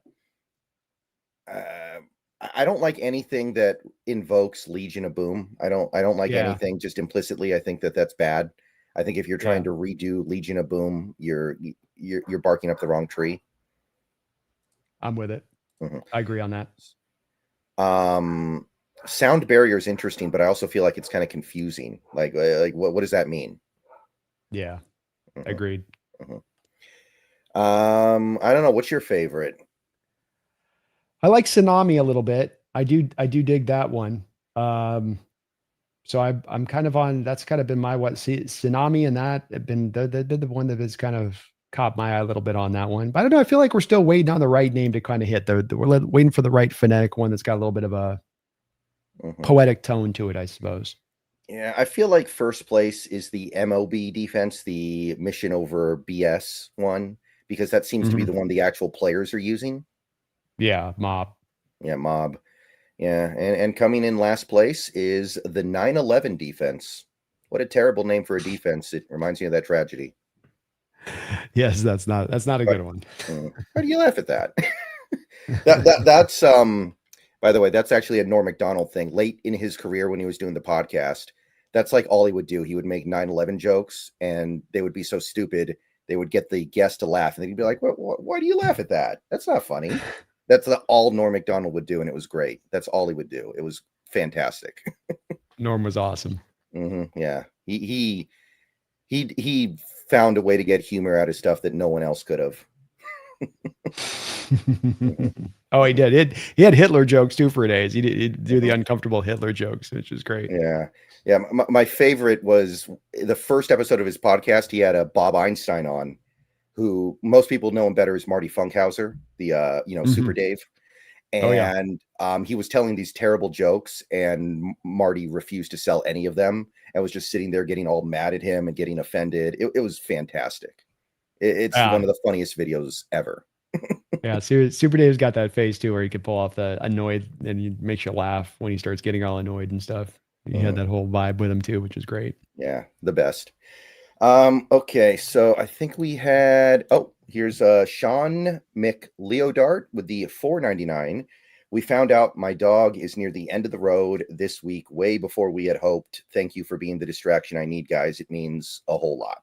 I don't like anything that invokes Legion of Boom. I don't like anything just implicitly. I think that's bad. I think if you're trying to redo Legion of Boom, you're barking up the wrong tree. I'm with it. I agree on that. Sound Barrier is interesting, but I also feel like it's kind of confusing. Like what does that mean? Yeah. Agreed. I don't know. What's your favorite? I like Tsunami a little bit. I do dig that one. So I'm kind of on, that's kind of been my Tsunami and that have been the one that has kind of caught my eye a little bit on that one. But I don't know. I feel like we're still waiting on the right name to kind of hit. We're waiting for the right phonetic one that's got a little bit of a poetic tone to it, I suppose. Yeah, I feel like first place is the MOB defense, the Mission Over BS one, because that seems to be the one the actual players are using. Yeah, Mob. Yeah, Mob. Yeah, and coming in last place is the 9/11 defense. What a terrible name for a defense. It reminds me of that tragedy. Yes, that's not a good one. Why do you laugh at that? That's by the way, that's actually a Norm Macdonald thing. Late in his career when he was doing the podcast, that's like all he would do. He would make 9/11 jokes and they would be so stupid. They would get the guest to laugh and he'd be like, why do you laugh at that? That's not funny. That's all Norm Macdonald would do. And it was great. That's all he would do. It was fantastic. Norm was awesome. Yeah. He found a way to get humor out of stuff that no one else could have. Oh, he did. He had Hitler jokes too for days. He'd do the uncomfortable Hitler jokes, which is great. Yeah. My favorite was the first episode of his podcast. He had a Bob Einstein on, who most people know him better as Marty Funkhauser, the Super Dave. Oh, yeah. and he was telling these terrible jokes, and Marty refused to sell any of them and was just sitting there getting all mad at him and getting offended. It was fantastic. It's one of the funniest videos ever. Yeah, Super Dave's got that face too, where he could pull off the annoyed, and he makes you laugh when he starts getting all annoyed and stuff. He had that whole vibe with him too, which is great. Yeah, the best. Okay, so I think we had. Oh, here's Sean McLeodart with the 4.99. We found out my dog is near the end of the road this week, way before we had hoped. Thank you for being the distraction I need, guys. It means a whole lot.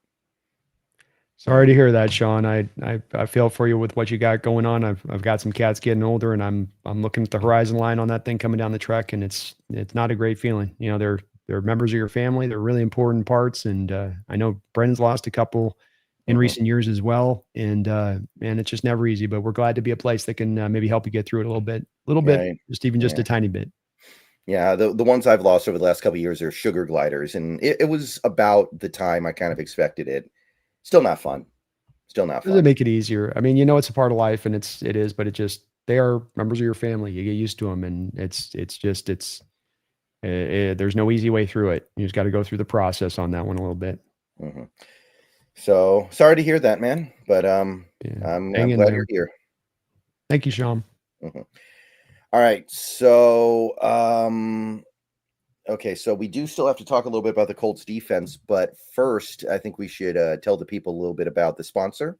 Sorry to hear that, Sean. I feel for you with what you got going on. I've got some cats getting older, and I'm looking at the horizon line on that thing coming down the trek, and it's not a great feeling. You know, they're members of your family. They're really important parts, and I know Brendan's lost a couple in recent years as well, and man, it's just never easy. But we're glad to be a place that can maybe help you get through it a little bit, Right. just a tiny bit. Yeah, the ones I've lost over the last couple of years are sugar gliders, and it was about the time I kind of expected it. Still not fun. Still not Doesn't fun. make it easier. I mean, it's a part of life, and it is, but they are members of your family. You get used to them, and there's no easy way through it. You just got to go through the process on that one a little bit. So sorry to hear that, man, but Yeah. I'm Hang in glad there. you're here. Thank you, Sean. All right, so okay, so we do still have to talk a little bit about the Colts defense, but first, I think we should tell the people a little bit about the sponsor.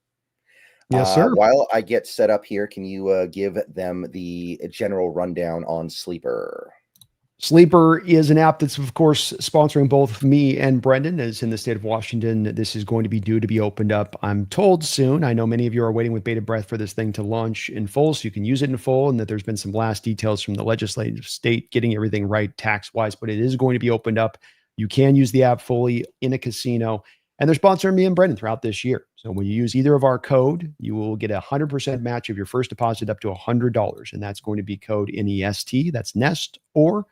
Yes, sir. While I get set up here, can you give them the general rundown on Sleeper? Sleeper is an app that's, of course, sponsoring both me and Brendan. As in the state of Washington, this is going to be due to be opened up, I'm told, soon. I know many of you are waiting with bated breath for this thing to launch in full, so you can use it in full, and that there's been some last details from the legislative state getting everything right tax-wise, but it is going to be opened up. You can use the app fully in a casino, and they're sponsoring me and Brendan throughout this year. So when you use either of our code, you will get a 100% match of your first deposit up to $100, and that's going to be code NEST, that's NEST, or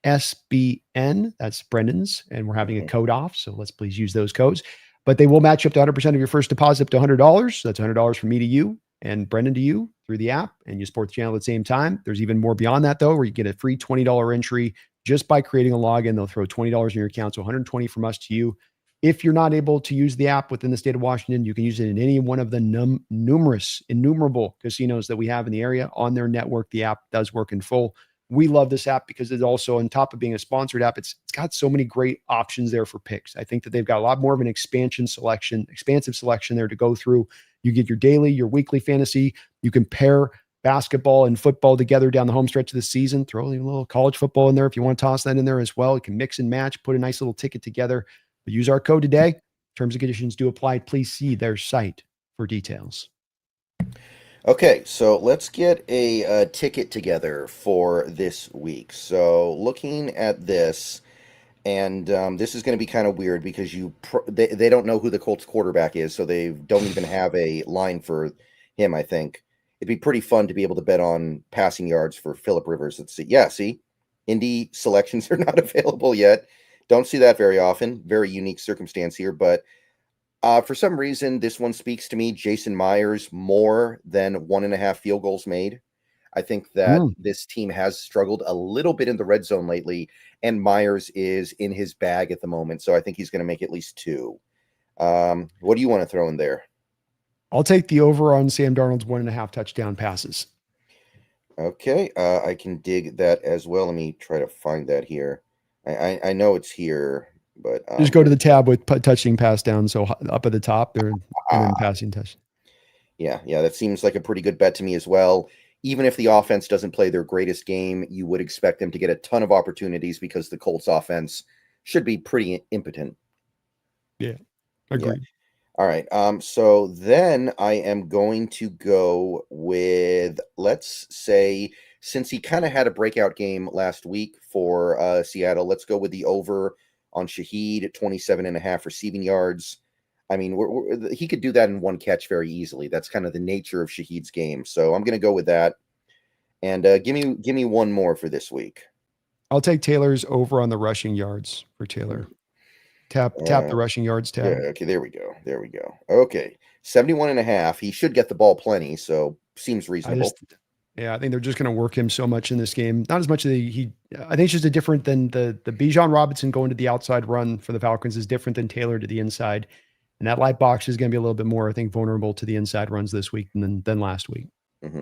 SBN, that's Brendan's, and we're having a code off, so let's please use those codes. But they will match up to 100% of your first deposit up to $100. So that's $100 from me to you and Brendan to you through the app, and you support the channel at the same time. There's even more beyond that, though, where you get a free $20 entry just by creating a login. They'll throw $20 in your account, so $120 from us to you. If you're not able to use the app within the state of Washington, you can use it in any one of the innumerable casinos that we have in the area on their network. The app does work in full. We love this app because it's also, on top of being a sponsored app, it's got so many great options there for picks. I think that they've got a lot more of an expansive selection there to go through. You get your daily, your weekly fantasy. You can pair basketball and football together down the home stretch of the season. Throw a little college football in there if you want to toss that in there as well. You can mix and match, put a nice little ticket together. But use our code today. Terms and conditions do apply. Please see their site for details. Okay, so let's get a ticket together for this week. So looking at this, and this is going to be kind of weird because they don't know who the Colts quarterback is, so they don't even have a line for him, I think. It'd be pretty fun to be able to bet on passing yards for Phillip Rivers. Let's see. Yeah, see? Indy selections are not available yet. Don't see that very often. Very unique circumstance here, but for some reason, this one speaks to me. Jason Myers more than 1.5 field goals made. I think that this team has struggled a little bit in the red zone lately, and Myers is in his bag at the moment. So I think he's going to make at least 2. What do you want to throw in there? I'll take the over on Sam Darnold's 1.5 touchdown passes. Okay, I can dig that as well. Let me try to find that here. I know it's here. But just go to the tab with touching pass down. So up at the top there, and then passing touch. Yeah, that seems like a pretty good bet to me as well. Even if the offense doesn't play their greatest game, you would expect them to get a ton of opportunities because the Colts offense should be pretty impotent. Yeah, agreed. Yeah. All right. So then I am going to go with, let's say, since he kind of had a breakout game last week for Seattle, let's go with the over on Shaheed at 27.5 receiving yards. I mean, he could do that in one catch very easily. That's kind of the nature of Shaheed's game. So I'm going to go with that. And give me one more for this week. I'll take Taylor's over on the rushing yards for Taylor. Tap the rushing yards tab. Yeah, okay, there we go. Okay, 71.5. He should get the ball plenty, so seems reasonable. Yeah, I think they're just going to work him so much in this game. Not as much as I think it's just a different than the Bijan Robinson going to the outside run for the Falcons is different than Taylor to the inside. And that light box is going to be a little bit more, I think, vulnerable to the inside runs this week than last week. Mm-hmm.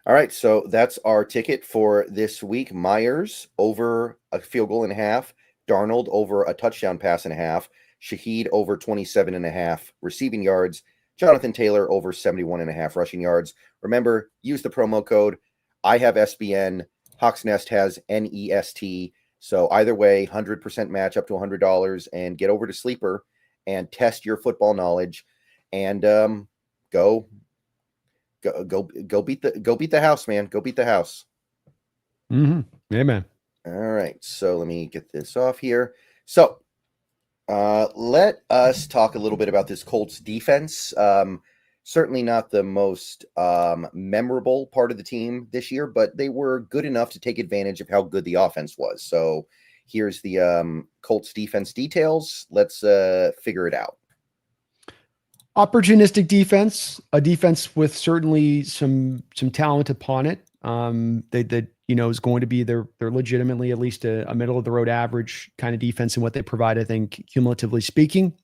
All right, so that's our ticket for this week. Myers over a field goal and a half. Darnold over a touchdown pass and a half. Shaheed over 27 and a half receiving yards. Jonathan Taylor over 71 and a half rushing yards. Remember, use the promo code. I have SBN. Hawks Nest has NEST. So either way, 100% match up to $100, and get over to Sleeper and test your football knowledge, and go beat the house, man. Go beat the house. Mm-hmm. Amen. All right, so let me get this off here. So let us talk a little bit about this Colts defense. Certainly not the most memorable part of the team this year, but they were good enough to take advantage of how good the offense was. So here's the Colts defense details. Let's figure it out. Opportunistic defense, a defense with certainly some talent upon it. That is going to be they're legitimately at least a middle of the road average kind of defense in what they provide. I think cumulatively speaking,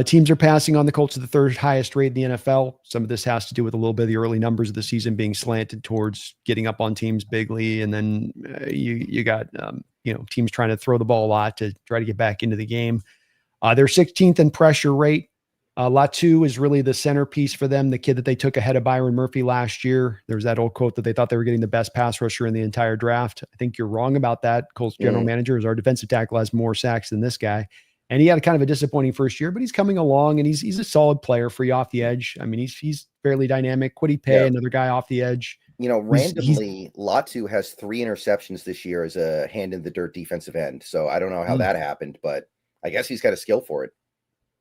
teams are passing on the Colts at the third highest rate in the NFL. Some of this has to do with a little bit of the early numbers of the season being slanted towards getting up on teams bigly, and then you got teams trying to throw the ball a lot to try to get back into the game. They're 16th in pressure rate. Latu is really the centerpiece for them, the kid that they took ahead of Byron Murphy last year. There's that old quote that they thought they were getting the best pass rusher in the entire draft. I think you're wrong about that. Colts general manager is our defensive tackle has more sacks than this guy. And he had a kind of a disappointing first year, but he's coming along and he's a solid player for you off the edge. I mean, he's fairly dynamic. Kwity Paye, another guy off the edge. Randomly, Latu has 3 interceptions this year as a hand in the dirt defensive end. So I don't know how that happened, but I guess he's got a skill for it.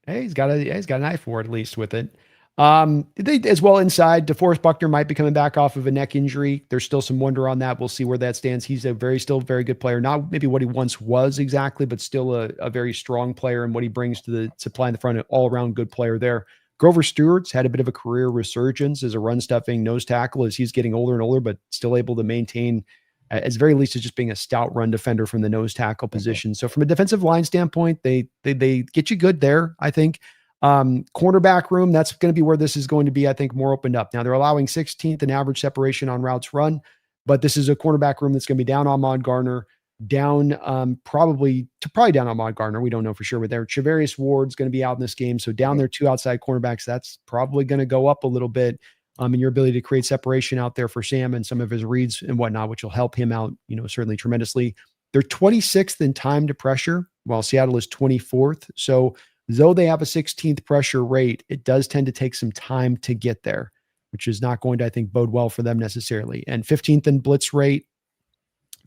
Hey, he's got an eye for it, at least with it. They as well inside. DeForest Buckner might be coming back off of a neck injury. There's still some wonder on that. We'll see where that stands. He's still very good player. Not maybe what he once was exactly, but still a very strong player and what he brings to the supply in the front, an all-around good player there. Grover Stewart's had a bit of a career resurgence as a run-stuffing nose tackle as he's getting older and older, but still able to maintain, at very least, as just being a stout run defender from the nose tackle position. So from a defensive line standpoint, they get you good there, I think. Cornerback room, that's going to be where this is going to be, I think, more opened up. Now they're allowing 16th in average separation on routes run, but this is a cornerback room that's going to be down on Ahmad Gardner, probably down on Ahmad Gardner. We don't know for sure, but there Travarius Ward's going to be out in this game. So down there, 2 outside cornerbacks, that's probably going to go up a little bit. And your ability to create separation out there for Sam and some of his reads and whatnot, which will help him out, certainly tremendously. They're 26th in time to pressure, while Seattle is 24th. So though they have a 16th pressure rate, it does tend to take some time to get there, which is not going to, I think, bode well for them necessarily. And 15th in blitz rate,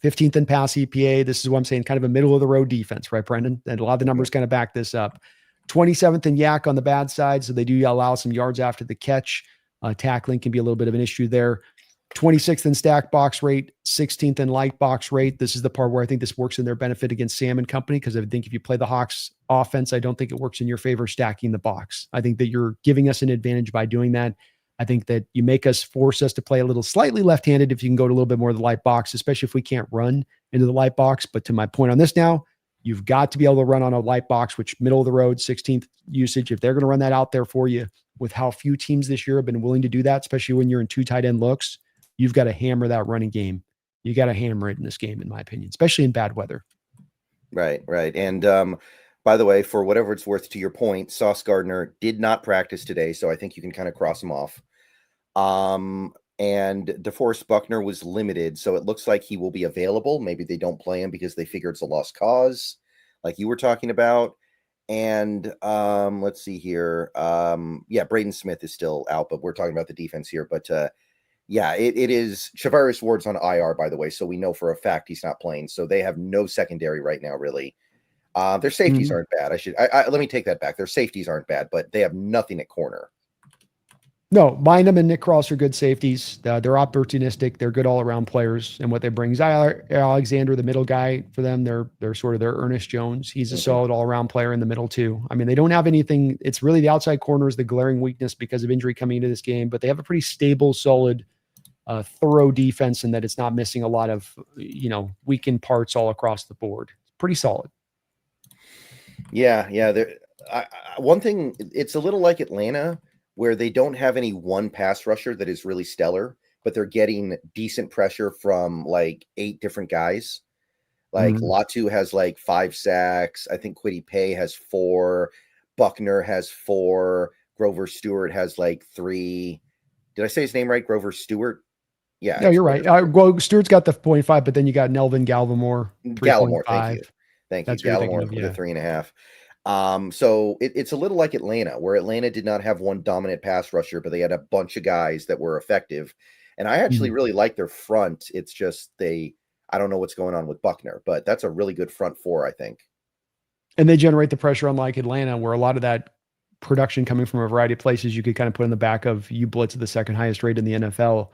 15th in pass EPA. This is what I'm saying, kind of a middle of the road defense, right, Brendan? And a lot of the numbers kind of back this up. 27th in yak on the bad side. So they do allow some yards after the catch. Tackling can be a little bit of an issue there. 26th in stack box rate, 16th in light box rate. This is the part where I think this works in their benefit against Sam and company, because I think if you play the Hawks offense, I don't think it works in your favor stacking the box. I think that you're giving us an advantage by doing that. I think that you force us to play a little slightly left-handed if you can go to a little bit more of the light box, especially if we can't run into the light box. But to my point on this now, you've got to be able to run on a light box, which middle of the road, 16th usage. If they're going to run that out there for you, with how few teams this year have been willing to do that, especially when you're in 2 tight end looks, you've got to hammer that running game. You got to hammer it in this game, in my opinion, especially in bad weather. Right. And by the way, for whatever it's worth, to your point, Sauce Gardner did not practice today, so I think you can kind of cross him off. And DeForest Buckner was limited, so it looks like he will be available. Maybe they don't play him because they figure it's a lost cause, like you were talking about. And let's see here. Braden Smith is still out, but we're talking about the defense here. But it is Travarius Ward's on IR, by the way, so we know for a fact he's not playing. So they have no secondary right now, really. Their safeties aren't bad. Let me take that back. Their safeties aren't bad, but they have nothing at corner. No, Bynum and Nick Cross are good safeties. They're opportunistic. They're good all-around players. And what they bring is Alexander, the middle guy for them. They're sort of their Ernest Jones. He's a solid all-around player in the middle too. I mean, they don't have anything. It's really the outside corner is the glaring weakness because of injury coming into this game, but they have a pretty stable, solid thorough defense and that it's not missing a lot of, weakened parts all across the board. Pretty solid. Yeah. One thing, it's a little like Atlanta, where they don't have any one pass rusher that is really stellar, but they're getting decent pressure from like 8 different guys. Like Latu has like 5 sacks. I think Kwity Paye has 4. Buckner has 4. Grover Stewart has like 3. Did I say his name right? Grover Stewart? Yeah. No, you're right. Well, Stewart's got the 0.5, but then you got Nelvin Gallimore, 3.5. Thank you. That's what you're thinking Gallimore of, with yeah. a 3.5. So it's a little like Atlanta, where Atlanta did not have one dominant pass rusher, but they had a bunch of guys that were effective. And I actually really like their front. It's just I don't know what's going on with Buckner, but that's a really good front 4, I think. And they generate the pressure, unlike Atlanta, where a lot of that production coming from a variety of places you could kind of put in the back of you blitz at the second highest rate in the NFL.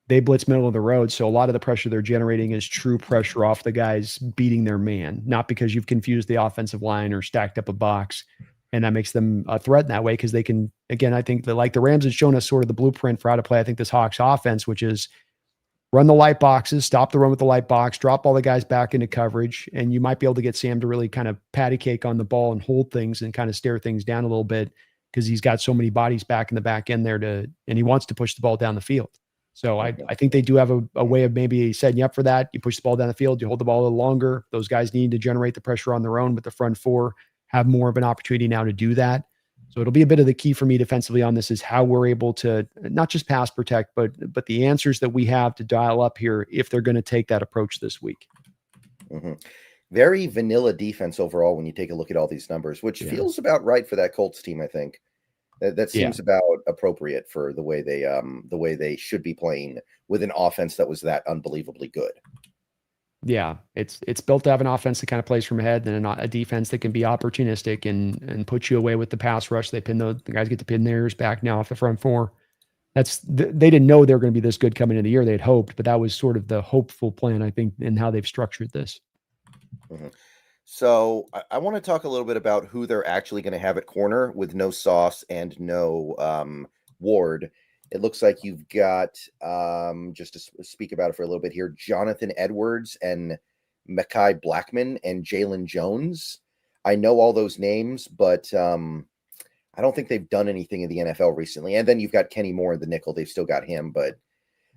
They blitz middle of the road. So a lot of the pressure they're generating is true pressure off the guys beating their man, not because you've confused the offensive line or stacked up a box. And that makes them a threat in that way because they can, again, I think that like the Rams has shown us sort of the blueprint for how to play, I think, this Hawks offense, which is run the light boxes, stop the run with the light box, drop all the guys back into coverage, and you might be able to get Sam to really kind of patty cake on the ball and hold things and kind of stare things down a little bit because he's got so many bodies back in the back end there and he wants to push the ball down the field. So I think they do have a way of maybe setting you up for that. You push the ball down the field, you hold the ball a little longer. Those guys need to generate the pressure on their own, but the front 4 have more of an opportunity now to do that. So it'll be a bit of the key for me defensively on this is how we're able to not just pass protect, but the answers that we have to dial up here if they're going to take that approach this week. Very vanilla defense overall when you take a look at all these numbers, which feels about right for that Colts team, I think. That seems about appropriate for the way they should be playing with an offense that was that unbelievably good. Yeah, it's built to have an offense that kind of plays from ahead and a defense that can be opportunistic and put you away with the pass rush. They pin the guys get to pin theirs back now off the front 4. They didn't know they were going to be this good coming into the year. They'd hoped, but that was sort of the hopeful plan, I think, in how they've structured this. So I want to talk a little bit about who they're actually going to have at corner with no Sauce and no Ward. It looks like you've got, just to speak about it for a little bit here, Jonathan Edwards and Mekhi Blackman and Jalen Jones. I know all those names, but I don't think they've done anything in the NFL recently. And then you've got Kenny Moore in the nickel. They've still got him, but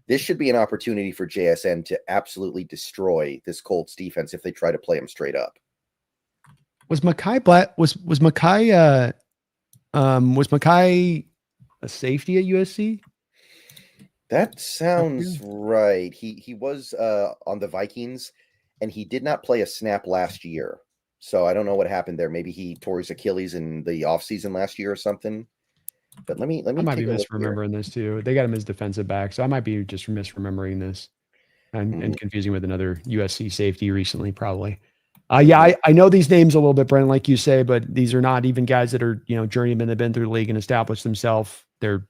this should be an opportunity for JSN to absolutely destroy this Colts defense if they try to play him straight up. Was Mekhi a safety at USC? That sounds right. He was on the Vikings, and he did not play a snap last year. So I don't know what happened there. Maybe he tore his Achilles in the offseason last year or something. But let me. I might be misremembering this too. They got him as defensive back, so I might be just misremembering this and confusing with another USC safety recently, probably. I know these names a little bit, Brennan, like you say, but these are not even guys that are journeymen. They've been through the league and established themselves. They're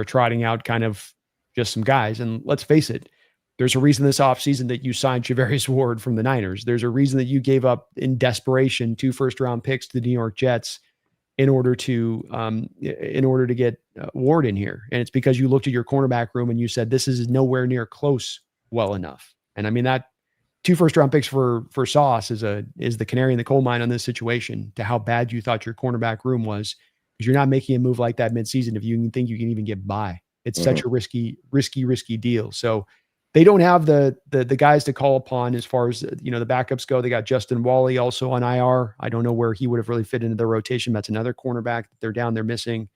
trotting out kind of just some guys. And let's face it, there's a reason this offseason that you signed Javarius Ward from the Niners. There's a reason that you gave up in desperation 2 first-round picks to the New York Jets in order to get Ward in here. And it's because you looked at your cornerback room and you said, this is nowhere near close well enough. And I mean, that 2 first-round picks for Sauce is the canary in the coal mine on this situation to how bad you thought your cornerback room was, because you're not making a move like that midseason if you think you can even get by. It's such a risky deal. So they don't have the guys to call upon as far as the backups go. They got Justin Wally also on IR. I don't know where he would have really fit into their rotation. That's another cornerback that they're missing.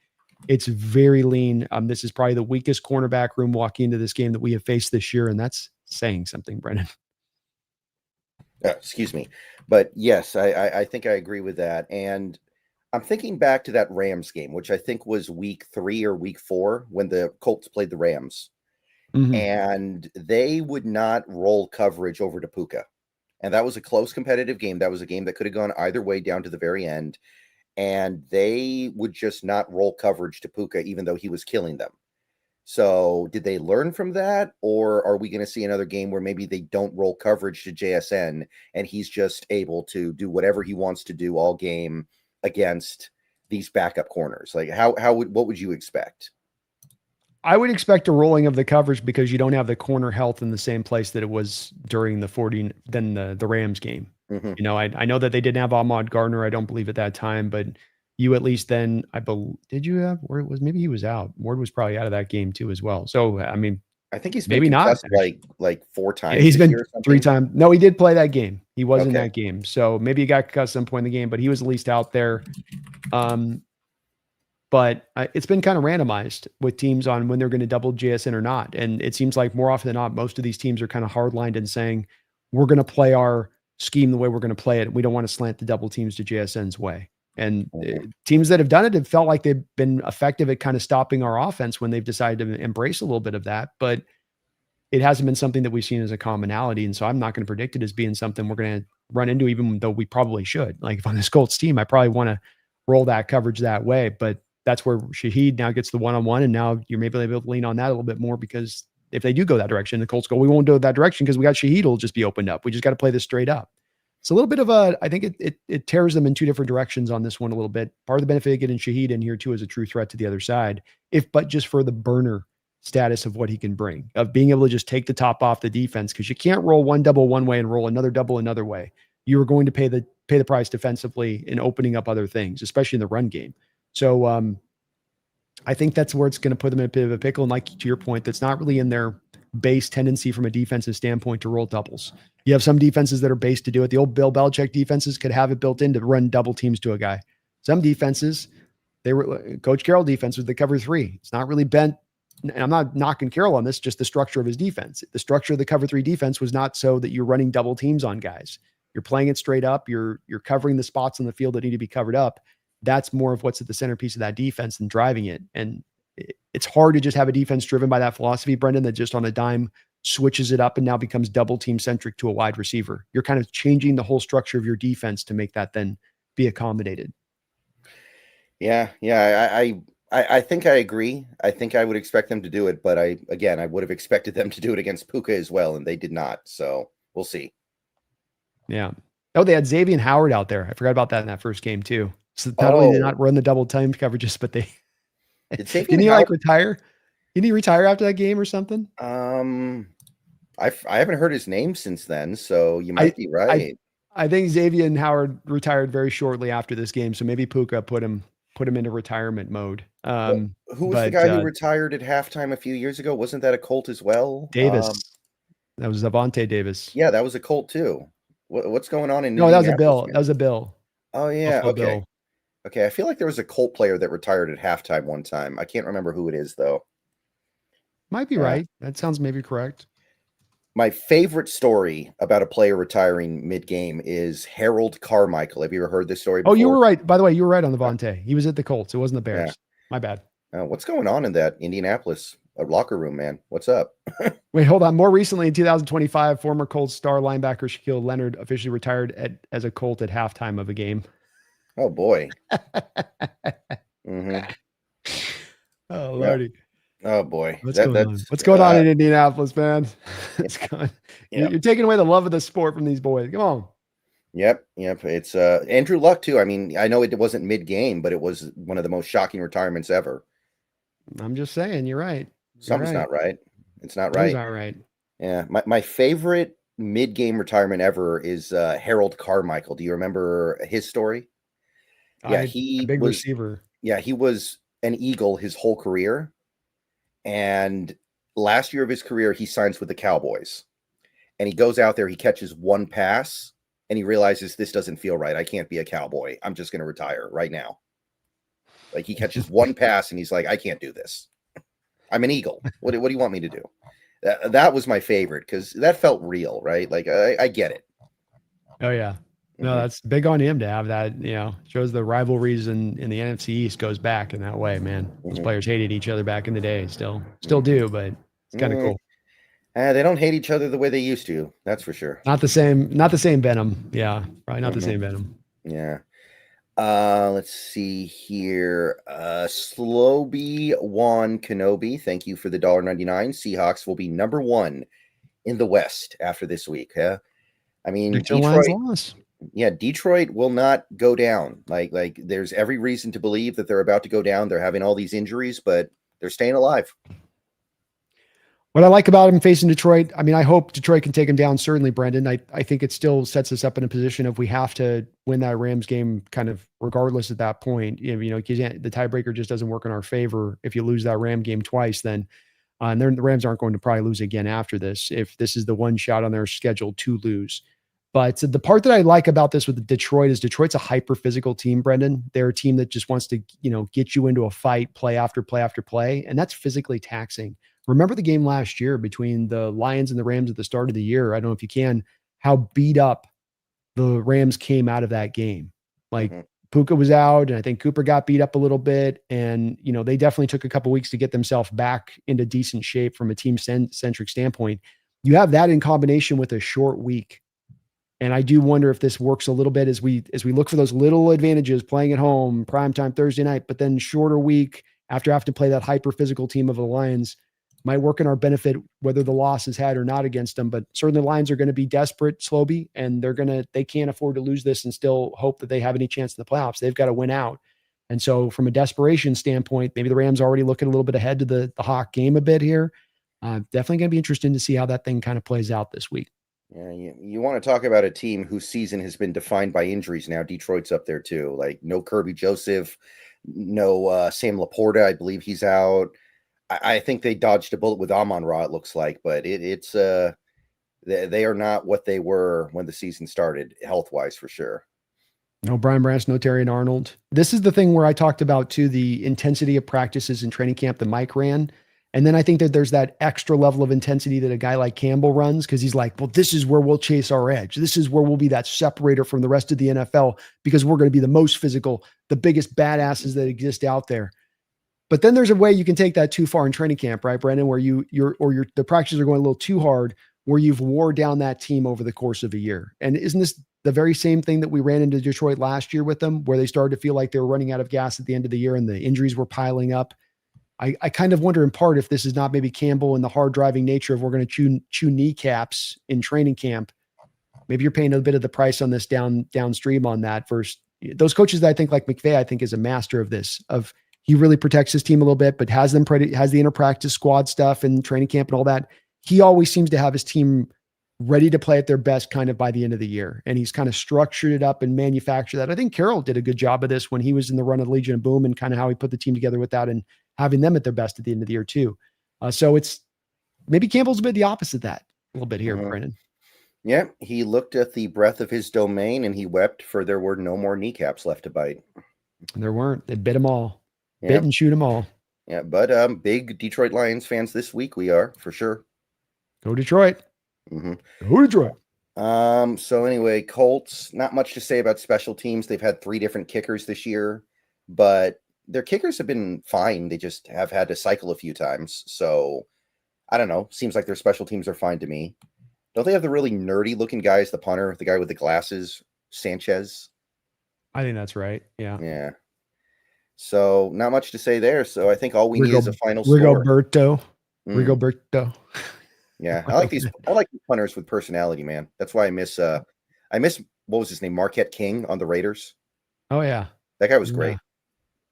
It's very lean. This is probably the weakest cornerback room walking into this game that we have faced this year, and that's saying something, Brennan. Excuse me. But yes, I think I agree with that. And I'm thinking back to that Rams game, which I think was week 3 or week 4 when the Colts played the Rams. And they would not roll coverage over to Puka. And that was a close competitive game. That was a game that could have gone either way down to the very end. And they would just not roll coverage to Puka, even though he was killing them. So did they learn from that? Or are we going to see another game where maybe they don't roll coverage to JSN and he's just able to do whatever he wants to do all game against these backup corners? Like what would you expect? I would expect a rolling of the coverage because you don't have the corner health in the same place that it was during the Rams game. Mhm. You know, I know that they didn't have Ahmad Gardner, I don't believe at that time, but you at least then did you have Ward was maybe he was out. Ward was probably out of that game too as well. So I mean, I think he's been maybe not. concussed like 4 Yeah, times he's this been year or 3 something. times. No, he did play that game. He was in Okay. that game. So maybe he got cut at some point in the game, but he was at least out there. But it's been kind of randomized with teams on when they're going to double JSN or not. And it seems like more often than not, most of these teams are kind of hardlined and saying, we're going to play our scheme the way we're going to play it. We don't want to slant the double teams to JSN's way. And teams that have done it have felt like they've been effective at kind of stopping our offense when they've decided to embrace a little bit of that. But it hasn't been something that we've seen as a commonality. And so I'm not going to predict it as being something we're going to run into, even though we probably should. Like if on this Colts team, I probably want to roll that coverage that way. But that's where Shaheed now gets the one-on-one. And now you're maybe able to lean on that a little bit more because if they do go that direction, the Colts go, we won't do it that direction because we got Shaheed will just be opened up. We just got to play this straight up. It's a little bit of I think it tears them in two different directions on this one a little bit. Part of the benefit of getting Shaheed in here too is a true threat to the other side, but just for the burner status of what he can bring, of being able to just take the top off the defense, because you can't roll one double one way and roll another double another way. You are going to pay the price defensively in opening up other things, especially in the run game. So I think that's where it's going to put them in a bit of a pickle. And like to your point, that's not really in their base tendency from a defensive standpoint to roll doubles. You have some defenses that are based to do it. The old Bill Belichick defenses could have it built in to run double teams to a guy. Some defenses, Coach Carroll defense was the cover 3. It's not really bent. And I'm not knocking Carroll on this, just the structure of his defense. The structure of the cover 3 defense was not so that you're running double teams on guys. You're playing it straight up. You're covering the spots on the field that need to be covered up. That's more of what's at the centerpiece of that defense than driving it. And it's hard to just have a defense driven by that philosophy, Brendan, that just on a dime switches it up and now becomes double team centric to a wide receiver. You're kind of changing the whole structure of your defense to make that then be accommodated. Yeah. I think I agree. I think I would expect them to do it, but I would have expected them to do it against Puka as well, and they did not. So we'll see. Yeah. Oh, they had Xavier Howard out there. I forgot about that in that first game too. So not only did not run the double time coverages, but they didn't he like retire? Didn't he retire after that game or something? I haven't heard his name since then, so you might be right. I think Xavier Howard retired very shortly after this game, so maybe Puka put him into retirement mode. Who was the guy who retired at halftime a few years ago? Wasn't that a Colt as well? Davis. That was Avante Davis. Yeah, that was a Colt too. What's going on in No, that was a Bill. That was a Bill. Oh yeah. Buffalo Okay. Bill. Okay. I feel like there was a Colt player that retired at halftime one time. I can't remember who it is though. Might be right. That sounds maybe correct. My favorite story about a player retiring mid-game is Harold Carmichael. Have you ever heard this story before? Oh, you were right. By the way, you were right on the Avante. He was at the Colts. It wasn't the Bears. Yeah. My bad. What's going on in that Indianapolis locker room, man? What's up? Wait, hold on. More recently, in 2025, former Colts star linebacker Shaquille Leonard officially retired as a Colt at halftime of a game. Oh, boy. Mm-hmm. Oh, Lordy. Oh, boy. What's going on in Indianapolis, man? You're taking away the love of the sport from these boys. Come on. Yep. It's Andrew Luck, too. I mean, I know it wasn't mid-game, but it was one of the most shocking retirements ever. I'm just saying, you're right. Something's not right. It's not right. It's not right. Yeah. My favorite mid-game retirement ever is Harold Carmichael. Do you remember his story? Yeah, he was a big receiver. Yeah, he was an Eagle his whole career. And last year of his career, he signs with the Cowboys. And he goes out there, he catches one pass, and he realizes this doesn't feel right. I can't be a Cowboy. I'm just going to retire right now. Like he catches one pass, and he's like, I can't do this. I'm an Eagle. What do you want me to do? That was my favorite because that felt real, right? Like I get it. Oh, yeah. No, that's big on him to have that, shows the rivalries in the NFC East goes back in that way, man. Those players hated each other back in the day, still do, but it's kind of cool. They don't hate each other the way they used to. That's for sure. Not the same venom. Yeah. Probably not the same venom. Yeah. Let's see here. Slowby Juan Kenobi. Thank you for the $1.99. Seahawks will be number 1 in the West after this week. Huh? I mean, Detroit will not go down. Like there's every reason to believe that they're about to go down. They're having all these injuries, but they're staying alive. What I like about him facing Detroit, I mean, I hope Detroit can take him down. Certainly, Brendan. I think it still sets us up in a position of we have to win that Rams game, kind of regardless at that point. You know, 'cause the tiebreaker just doesn't work in our favor. If you lose that Ram game twice, then and the Rams aren't going to probably lose again after this. If this is the one shot on their schedule to lose. But the part that I like about this with Detroit is Detroit's a hyper physical team, Brendan. They're a team that just wants to, get you into a fight, play after play after play, and that's physically taxing. Remember the game last year between the Lions and the Rams at the start of the year? I don't know if you can, how beat up the Rams came out of that game. Like Mhm. Puka was out, and I think Cooper got beat up a little bit. And, they definitely took a couple weeks to get themselves back into decent shape from a team centric standpoint. You have that in combination with a short week. And I do wonder if this works a little bit as we look for those little advantages playing at home, primetime Thursday night, but then shorter week after having to play that hyper physical team of the Lions might work in our benefit, whether the loss is had or not against them. But certainly the Lions are going to be desperate, Sloby, and they can't afford to lose this and still hope that they have any chance in the playoffs. They've got to win out. And so from a desperation standpoint, maybe the Rams already looking a little bit ahead to the Hawk game a bit here. Definitely going to be interesting to see how that thing kind of plays out this week. Yeah, you want to talk about a team whose season has been defined by injuries now. Detroit's up there too. Like no Kirby Joseph, no Sam Laporta. I believe he's out. I think they dodged a bullet with Amon-Ra, it looks like, but it's they are not what they were when the season started, health-wise for sure. No Brian Branch, no Terrion Arnold. This is the thing where I talked about too, the intensity of practices in training camp that Mike ran. And then I think that there's that extra level of intensity that a guy like Campbell runs because he's like, well, this is where we'll chase our edge. This is where we'll be that separator from the rest of the NFL because we're going to be the most physical, the biggest badasses that exist out there. But then there's a way you can take that too far in training camp, right, Brendan, where the practices are going a little too hard, where you've wore down that team over the course of a year. And isn't this the very same thing that we ran into Detroit last year with them, where they started to feel like they were running out of gas at the end of the year and the injuries were piling up? I kind of wonder in part if this is not maybe Campbell and the hard driving nature of we're going to chew kneecaps in training camp. Maybe you're paying a bit of the price on this downstream on that versus those coaches that I think like McVay, I think is a master of this, of he really protects his team a little bit, but has the inter practice squad stuff and training camp and all that. He always seems to have his team ready to play at their best kind of by the end of the year. And he's kind of structured it up and manufactured that. I think Carroll did a good job of this when he was in the run of the Legion of Boom and kind of how he put the team together with that and having them at their best at the end of the year too. So it's maybe Campbell's a bit the opposite of that a little bit here, Brandon. Yeah, he looked at the breadth of his domain and he wept, for there were no more kneecaps left to bite. And there weren't. They bit them all. Yeah. Bit and shoot them all. Yeah, but big Detroit Lions fans this week we are, for sure. Go Detroit. Mm-hmm. Go Detroit. So anyway, Colts, not much to say about special teams. They've had 3 different kickers this year, but their kickers have been fine. They just have had to cycle a few times. So I don't know. Seems like their special teams are fine to me. Don't they have the really nerdy looking guy as the punter, the guy with the glasses, Sanchez? I think that's right. Yeah. Yeah. So not much to say there. So I think all we need is a final score. Rigoberto. Yeah. I like these punters with personality, man. That's why I miss what was his name? Marquette King on the Raiders. Oh yeah. That guy was great.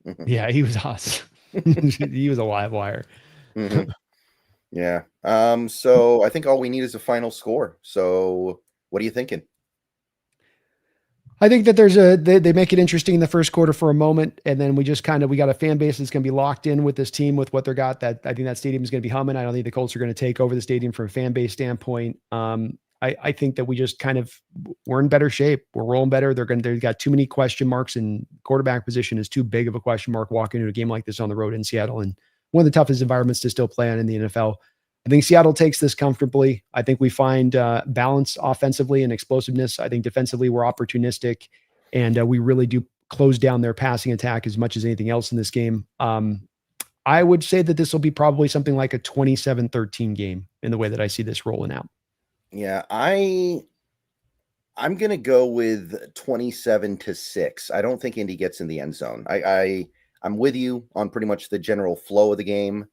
Yeah, yeah, he was awesome. He was a live wire. Mm-hmm. Yeah. So I think all we need is a final score. So what are you thinking? I think that they make it interesting in the first quarter for a moment, and then we got a fan base that's going to be locked in with this team with what they're got. That I think that stadium is going to be humming. I don't think the Colts are going to take over the stadium from a fan base standpoint. I think that we just we're in better shape. We're rolling better. They've got too many question marks, and quarterback position is too big of a question mark walking into a game like this on the road in Seattle, and one of the toughest environments to still play on in the NFL. I think Seattle takes this comfortably. I think we find balance offensively and explosiveness. I think defensively we're opportunistic, and we really do close down their passing attack as much as anything else in this game. I would say that this will be probably something like a 27-13 game in the way that I see this rolling out. Yeah, I'm going to go with 27-6. I don't think Indy gets in the end zone. I'm with you on pretty much the general flow of the game.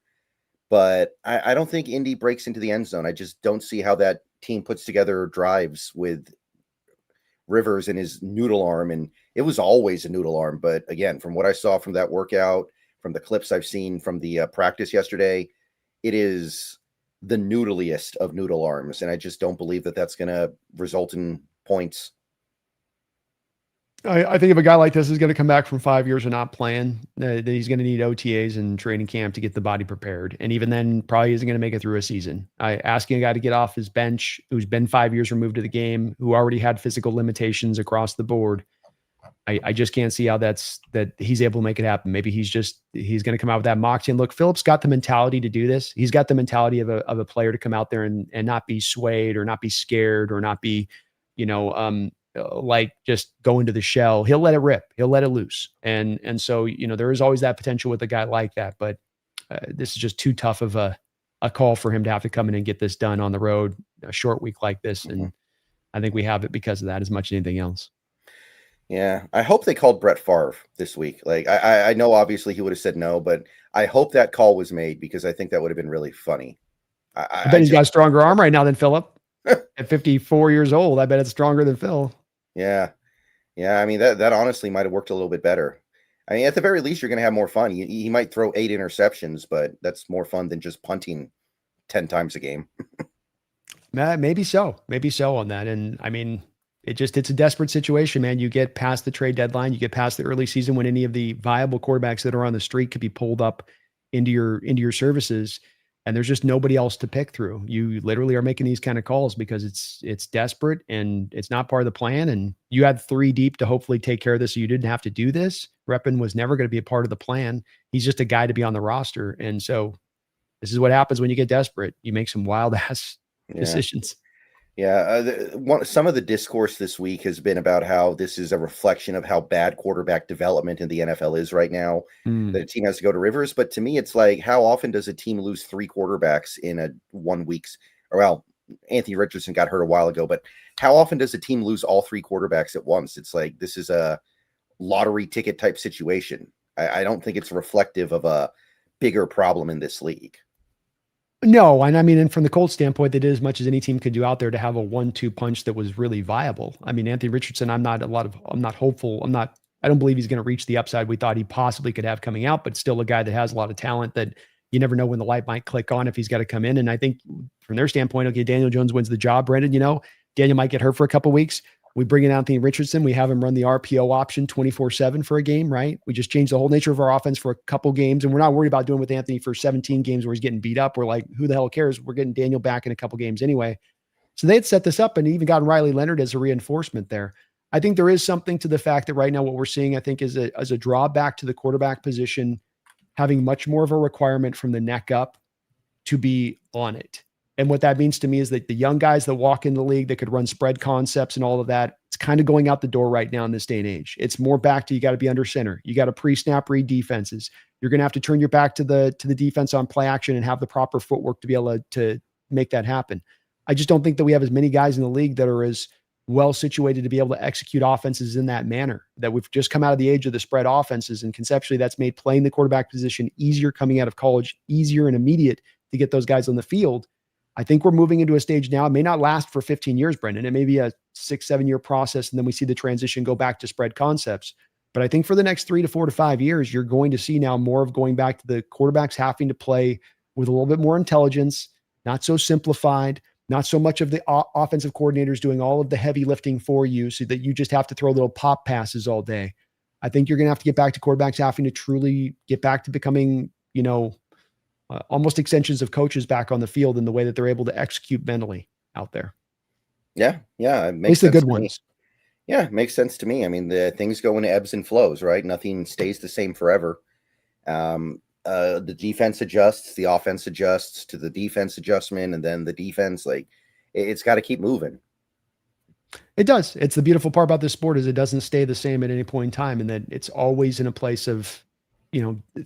But I don't think Indy breaks into the end zone. I just don't see how that team puts together drives with Rivers and his noodle arm. And it was always a noodle arm. But again, from what I saw from that workout, from the clips I've seen from the practice yesterday, it is the noodliest of noodle arms, and I just don't believe that that's going to result in points. I think if a guy like this is going to come back from 5 years of not playing, that he's going to need OTAs and training camp to get the body prepared. And even then, probably isn't going to make it through a season. Asking a guy to get off his bench who's been 5 years removed to the game, who already had physical limitations across the board, I just can't see how that he's able to make it happen. Maybe he's going to come out with that moxie. And look, Phillips got the mentality to do this. He's got the mentality of a player to come out there and not be swayed or not be scared or not be, like just go into the shell. He'll let it rip. He'll let it loose. And so, there is always that potential with a guy like that, but this is just too tough of a call for him to have to come in and get this done on the road, a short week like this. And I think we have it because of that as much as anything else. Yeah. I hope they called Brett Favre this week. Like I know obviously he would have said no, but I hope that call was made because I think that would have been really funny. I bet he's got a stronger arm right now than Phillip. At 54 years old, I bet it's stronger than Phil. Yeah. I mean, that honestly might have worked a little bit better. I mean, at the very least, you're going to have more fun. He might throw 8 interceptions, but that's more fun than just punting 10 times a game. Maybe so on that. And I mean, it's a desperate situation, man. You get past the trade deadline, you get past the early season when any of the viable quarterbacks that are on the street could be pulled up into your services. And there's just nobody else to pick through. You literally are making these kind of calls because it's desperate and it's not part of the plan. And you had 3 deep to hopefully take care of this. So you didn't have to do this. Reppin was never going to be a part of the plan. He's just a guy to be on the roster. And so this is what happens when you get desperate. You make some wild ass decisions. Yeah. Some of the discourse this week has been about how this is a reflection of how bad quarterback development in the NFL is right now. That a team has to go to Rivers. But to me, it's like, how often does a team lose 3 quarterbacks in a 1 week's, or well, Anthony Richardson got hurt a while ago, but how often does a team lose all 3 quarterbacks at once? It's like, this is a lottery ticket type situation. I don't think it's reflective of a bigger problem in this league. No, and I mean, and from the Colts standpoint, they did as much as any team could do out there to have a 1-2 punch that was really viable. I mean, Anthony Richardson, I'm not hopeful. I don't believe he's going to reach the upside we thought he possibly could have coming out, but still a guy that has a lot of talent that you never know when the light might click on if he's got to come in. And I think from their standpoint, okay, Daniel Jones wins the job, Brendan. Daniel might get hurt for a couple of weeks. We bring in Anthony Richardson. We have him run the RPO option 24/7 for a game, right? We just changed the whole nature of our offense for a couple games. And we're not worried about doing with Anthony for 17 games where he's getting beat up. We're like, who the hell cares? We're getting Daniel back in a couple games anyway. So they had set this up and even gotten Riley Leonard as a reinforcement there. I think there is something to the fact that right now what we're seeing, I think, is a drawback to the quarterback position, having much more of a requirement from the neck up to be on it. And what that means to me is that the young guys that walk in the league that could run spread concepts and all of that, it's kind of going out the door right now in this day and age. It's more back to, you got to be under center. You got to pre-snap read defenses. You're going to have to turn your back to the defense on play action and have the proper footwork to be able to make that happen. I just don't think that we have as many guys in the league that are as well situated to be able to execute offenses in that manner, that we've just come out of the age of the spread offenses. And conceptually that's made playing the quarterback position easier coming out of college, easier and immediate to get those guys on the field. I think we're moving into a stage now. It may not last for 15 years, Brendan. It may be a 6-7 year process. And then we see the transition go back to spread concepts. But I think for the next 3 to 4 to 5 years, you're going to see now more of going back to the quarterbacks having to play with a little bit more intelligence, not so simplified, not so much of the offensive coordinators doing all of the heavy lifting for you so that you just have to throw little pop passes all day. I think you're going to have to get back to quarterbacks having to truly get back to becoming, almost extensions of coaches back on the field in the way that they're able to execute mentally out there. Yeah. It makes sense. At least the good ones. Yeah, it makes sense to me. I mean, the things go in ebbs and flows, right? Nothing stays the same forever. The defense adjusts, the offense adjusts to the defense adjustment, and then the defense, it's got to keep moving. It does. It's the beautiful part about this sport is it doesn't stay the same at any point in time, and that it's always in a place of,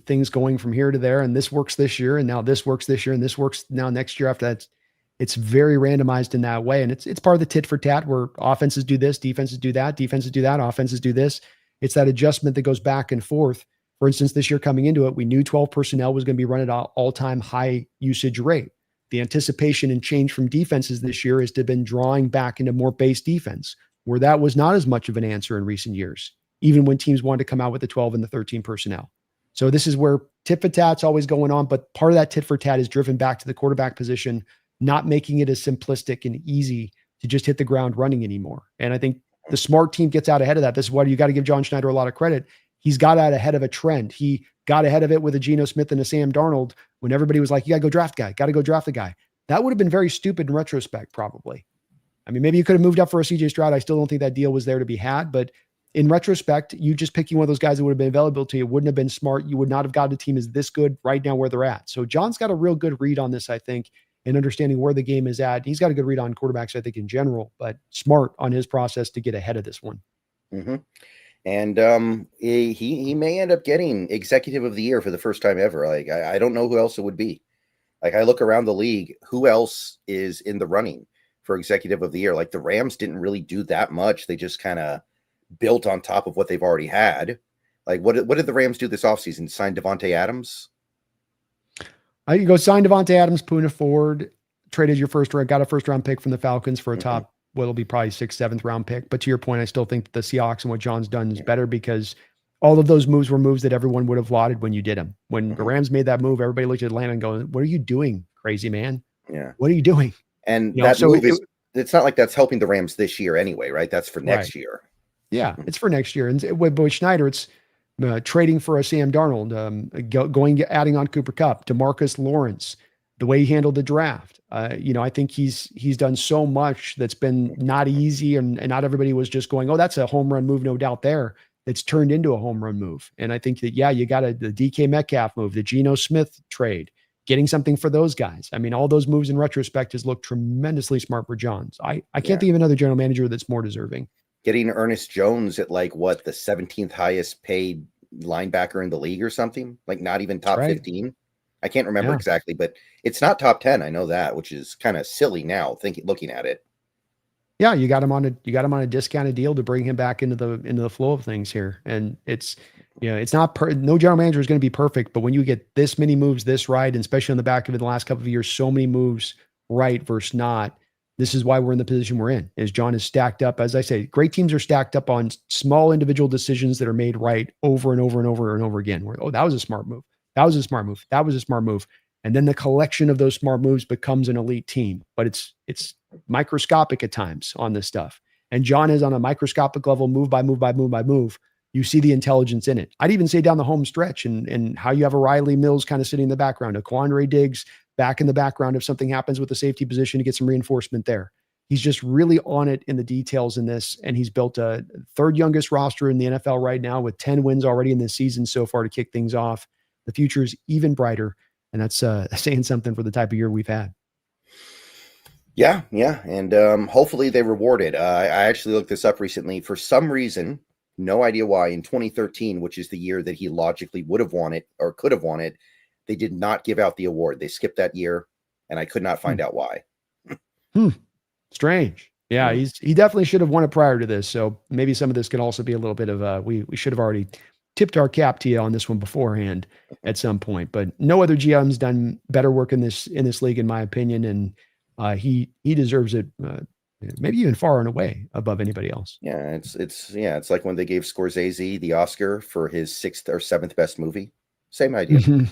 things going from here to there, and this works this year, and now this works this year, and this works now next year after that. It's very randomized in that way. And it's part of the tit for tat where offenses do this, defenses do that, offenses do this. It's that adjustment that goes back and forth. For instance, this year coming into it, we knew 12 personnel was going to be run at an all-time high usage rate. The anticipation and change from defenses this year has been drawing back into more base defense, where that was not as much of an answer in recent years, even when teams wanted to come out with the 12 and the 13 personnel. So this is where tit for tat's always going on, but part of that tit for tat is driven back to the quarterback position, not making it as simplistic and easy to just hit the ground running anymore. And I think the smart team gets out ahead of that. This is why you got to give John Schneider a lot of credit. He's got out ahead of a trend. He got ahead of it with a Geno Smith and a Sam Darnold when everybody was like, you got to go draft guy, got to go draft the guy. That would have been very stupid in retrospect, probably. I mean, maybe you could have moved up for a CJ Stroud. I still don't think that deal was there to be had, but in retrospect, you just picking one of those guys that would have been available to you wouldn't have been smart. You would not have got a team as this good right now where they're at. So John's got a real good read on this, I think, and understanding where the game is at. He's got a good read on quarterbacks, I think, in general, but smart on his process to get ahead of this one. Mm-hmm. And he may end up getting executive of the year for the first time ever. Like, I don't know who else it would be. Like, I look around the league, who else is in the running for executive of the year? Like, the Rams didn't really do that much. They just kind of built on top of what they've already had. Like, what did the Rams do this offseason? Sign Devontae Adams? You go sign Devontae Adams, Poona Ford, traded your first round, got a first round pick from the Falcons for a top, what'll be probably 6th, 7th round pick. But to your point, I still think the Seahawks and what John's done is better because all of those moves were moves that everyone would have lauded when you did them. When the Rams made that move, everybody looked at Atlanta and going, what are you doing, crazy man? Yeah. What are you doing? And that move it's not like that's helping the Rams this year anyway, right? That's for next year. Yeah, it's for next year. And with Schneider, it's trading for a Sam Darnold, adding on Cooper Kupp, DeMarcus Lawrence, the way he handled the draft. I think he's done so much that's been not easy, and not everybody was just going, oh, that's a home run move, no doubt there. It's turned into a home run move. And I think that, you got the DK Metcalf move, the Geno Smith trade, getting something for those guys. I mean, all those moves in retrospect has looked tremendously smart for Johns. I can't think of another general manager that's more deserving. Getting Ernest Jones at like what, the 17th highest paid linebacker in the league or something, like not even top 15. I can't remember exactly, but it's not top 10. I know that, which is kind of silly now looking at it. Yeah, you got him on a discounted deal to bring him back into the flow of things here. And it's, it's not no general manager is going to be perfect, but when you get this many moves this right, and especially on the back of it the last couple of years, so many moves right versus not, this is why we're in the position we're in. As John is stacked up, as I say, great teams are stacked up on small individual decisions that are made right over and over and over and over again. Where, that was a smart move. That was a smart move. That was a smart move. And then the collection of those smart moves becomes an elite team. But it's microscopic at times on this stuff. And John is on a microscopic level, move by move by move by move. You see the intelligence in it. I'd even say down the home stretch and how you have a Riley Mills kind of sitting in the background, a Quandre Diggs back in the background if something happens with the safety position to get some reinforcement there. He's just really on it in the details in this, and he's built a third youngest roster in the NFL right now with 10 wins already in this season so far to kick things off. The future is even brighter, and that's saying something for the type of year we've had. Yeah, and hopefully they reward it. I actually looked this up recently. For some reason, no idea why, in 2013, which is the year that he logically would have won it or could have won it, they did not give out the award. They skipped that year, and I could not find out why. Strange. Yeah, he definitely should have won it prior to this. So maybe some of this could also be a little bit of we should have already tipped our cap to you on this one beforehand at some point. But no other GM's done better work in this league, in my opinion, and he deserves it. Maybe even far and away above anybody else. Yeah, it's like when they gave Scorsese the Oscar for his 6th or 7th best movie. Same idea.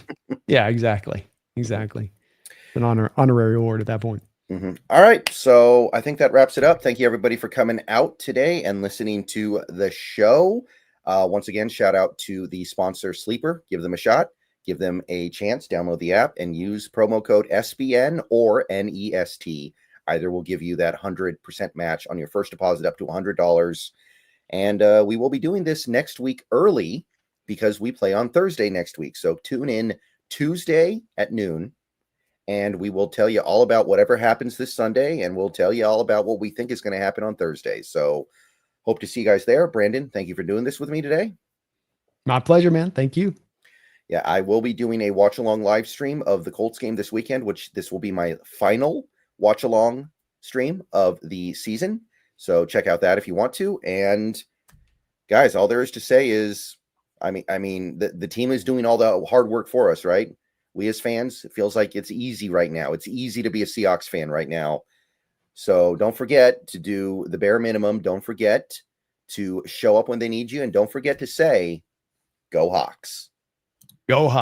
Yeah, exactly. An honorary award at that point. All right, so I think that wraps it up. Thank you everybody for coming out today and listening to the show. Once again, shout out to the sponsor Sleeper. Give them a shot. Give them a chance. Download the app and use promo code SBN or NEST. Either will give you that 100% match on your first deposit up to $100. And we will be doing this next week early because we play on Thursday next week. So tune in Tuesday at noon, and we will tell you all about whatever happens this Sunday, and we'll tell you all about what we think is going to happen on Thursday. So hope to see you guys there. Brandon, thank you for doing this with me today. My pleasure, man. Thank you. Yeah, I will be doing a watch-along live stream of the Colts game this weekend, which this will be my final watch-along stream of the season. So check out that if you want to. And guys, all there is to say is, I mean, the team is doing all the hard work for us, right? We as fans, it feels like it's easy right now. It's easy to be a Seahawks fan right now. So don't forget to do the bare minimum. Don't forget to show up when they need you. And don't forget to say, go Hawks. Go Hawks.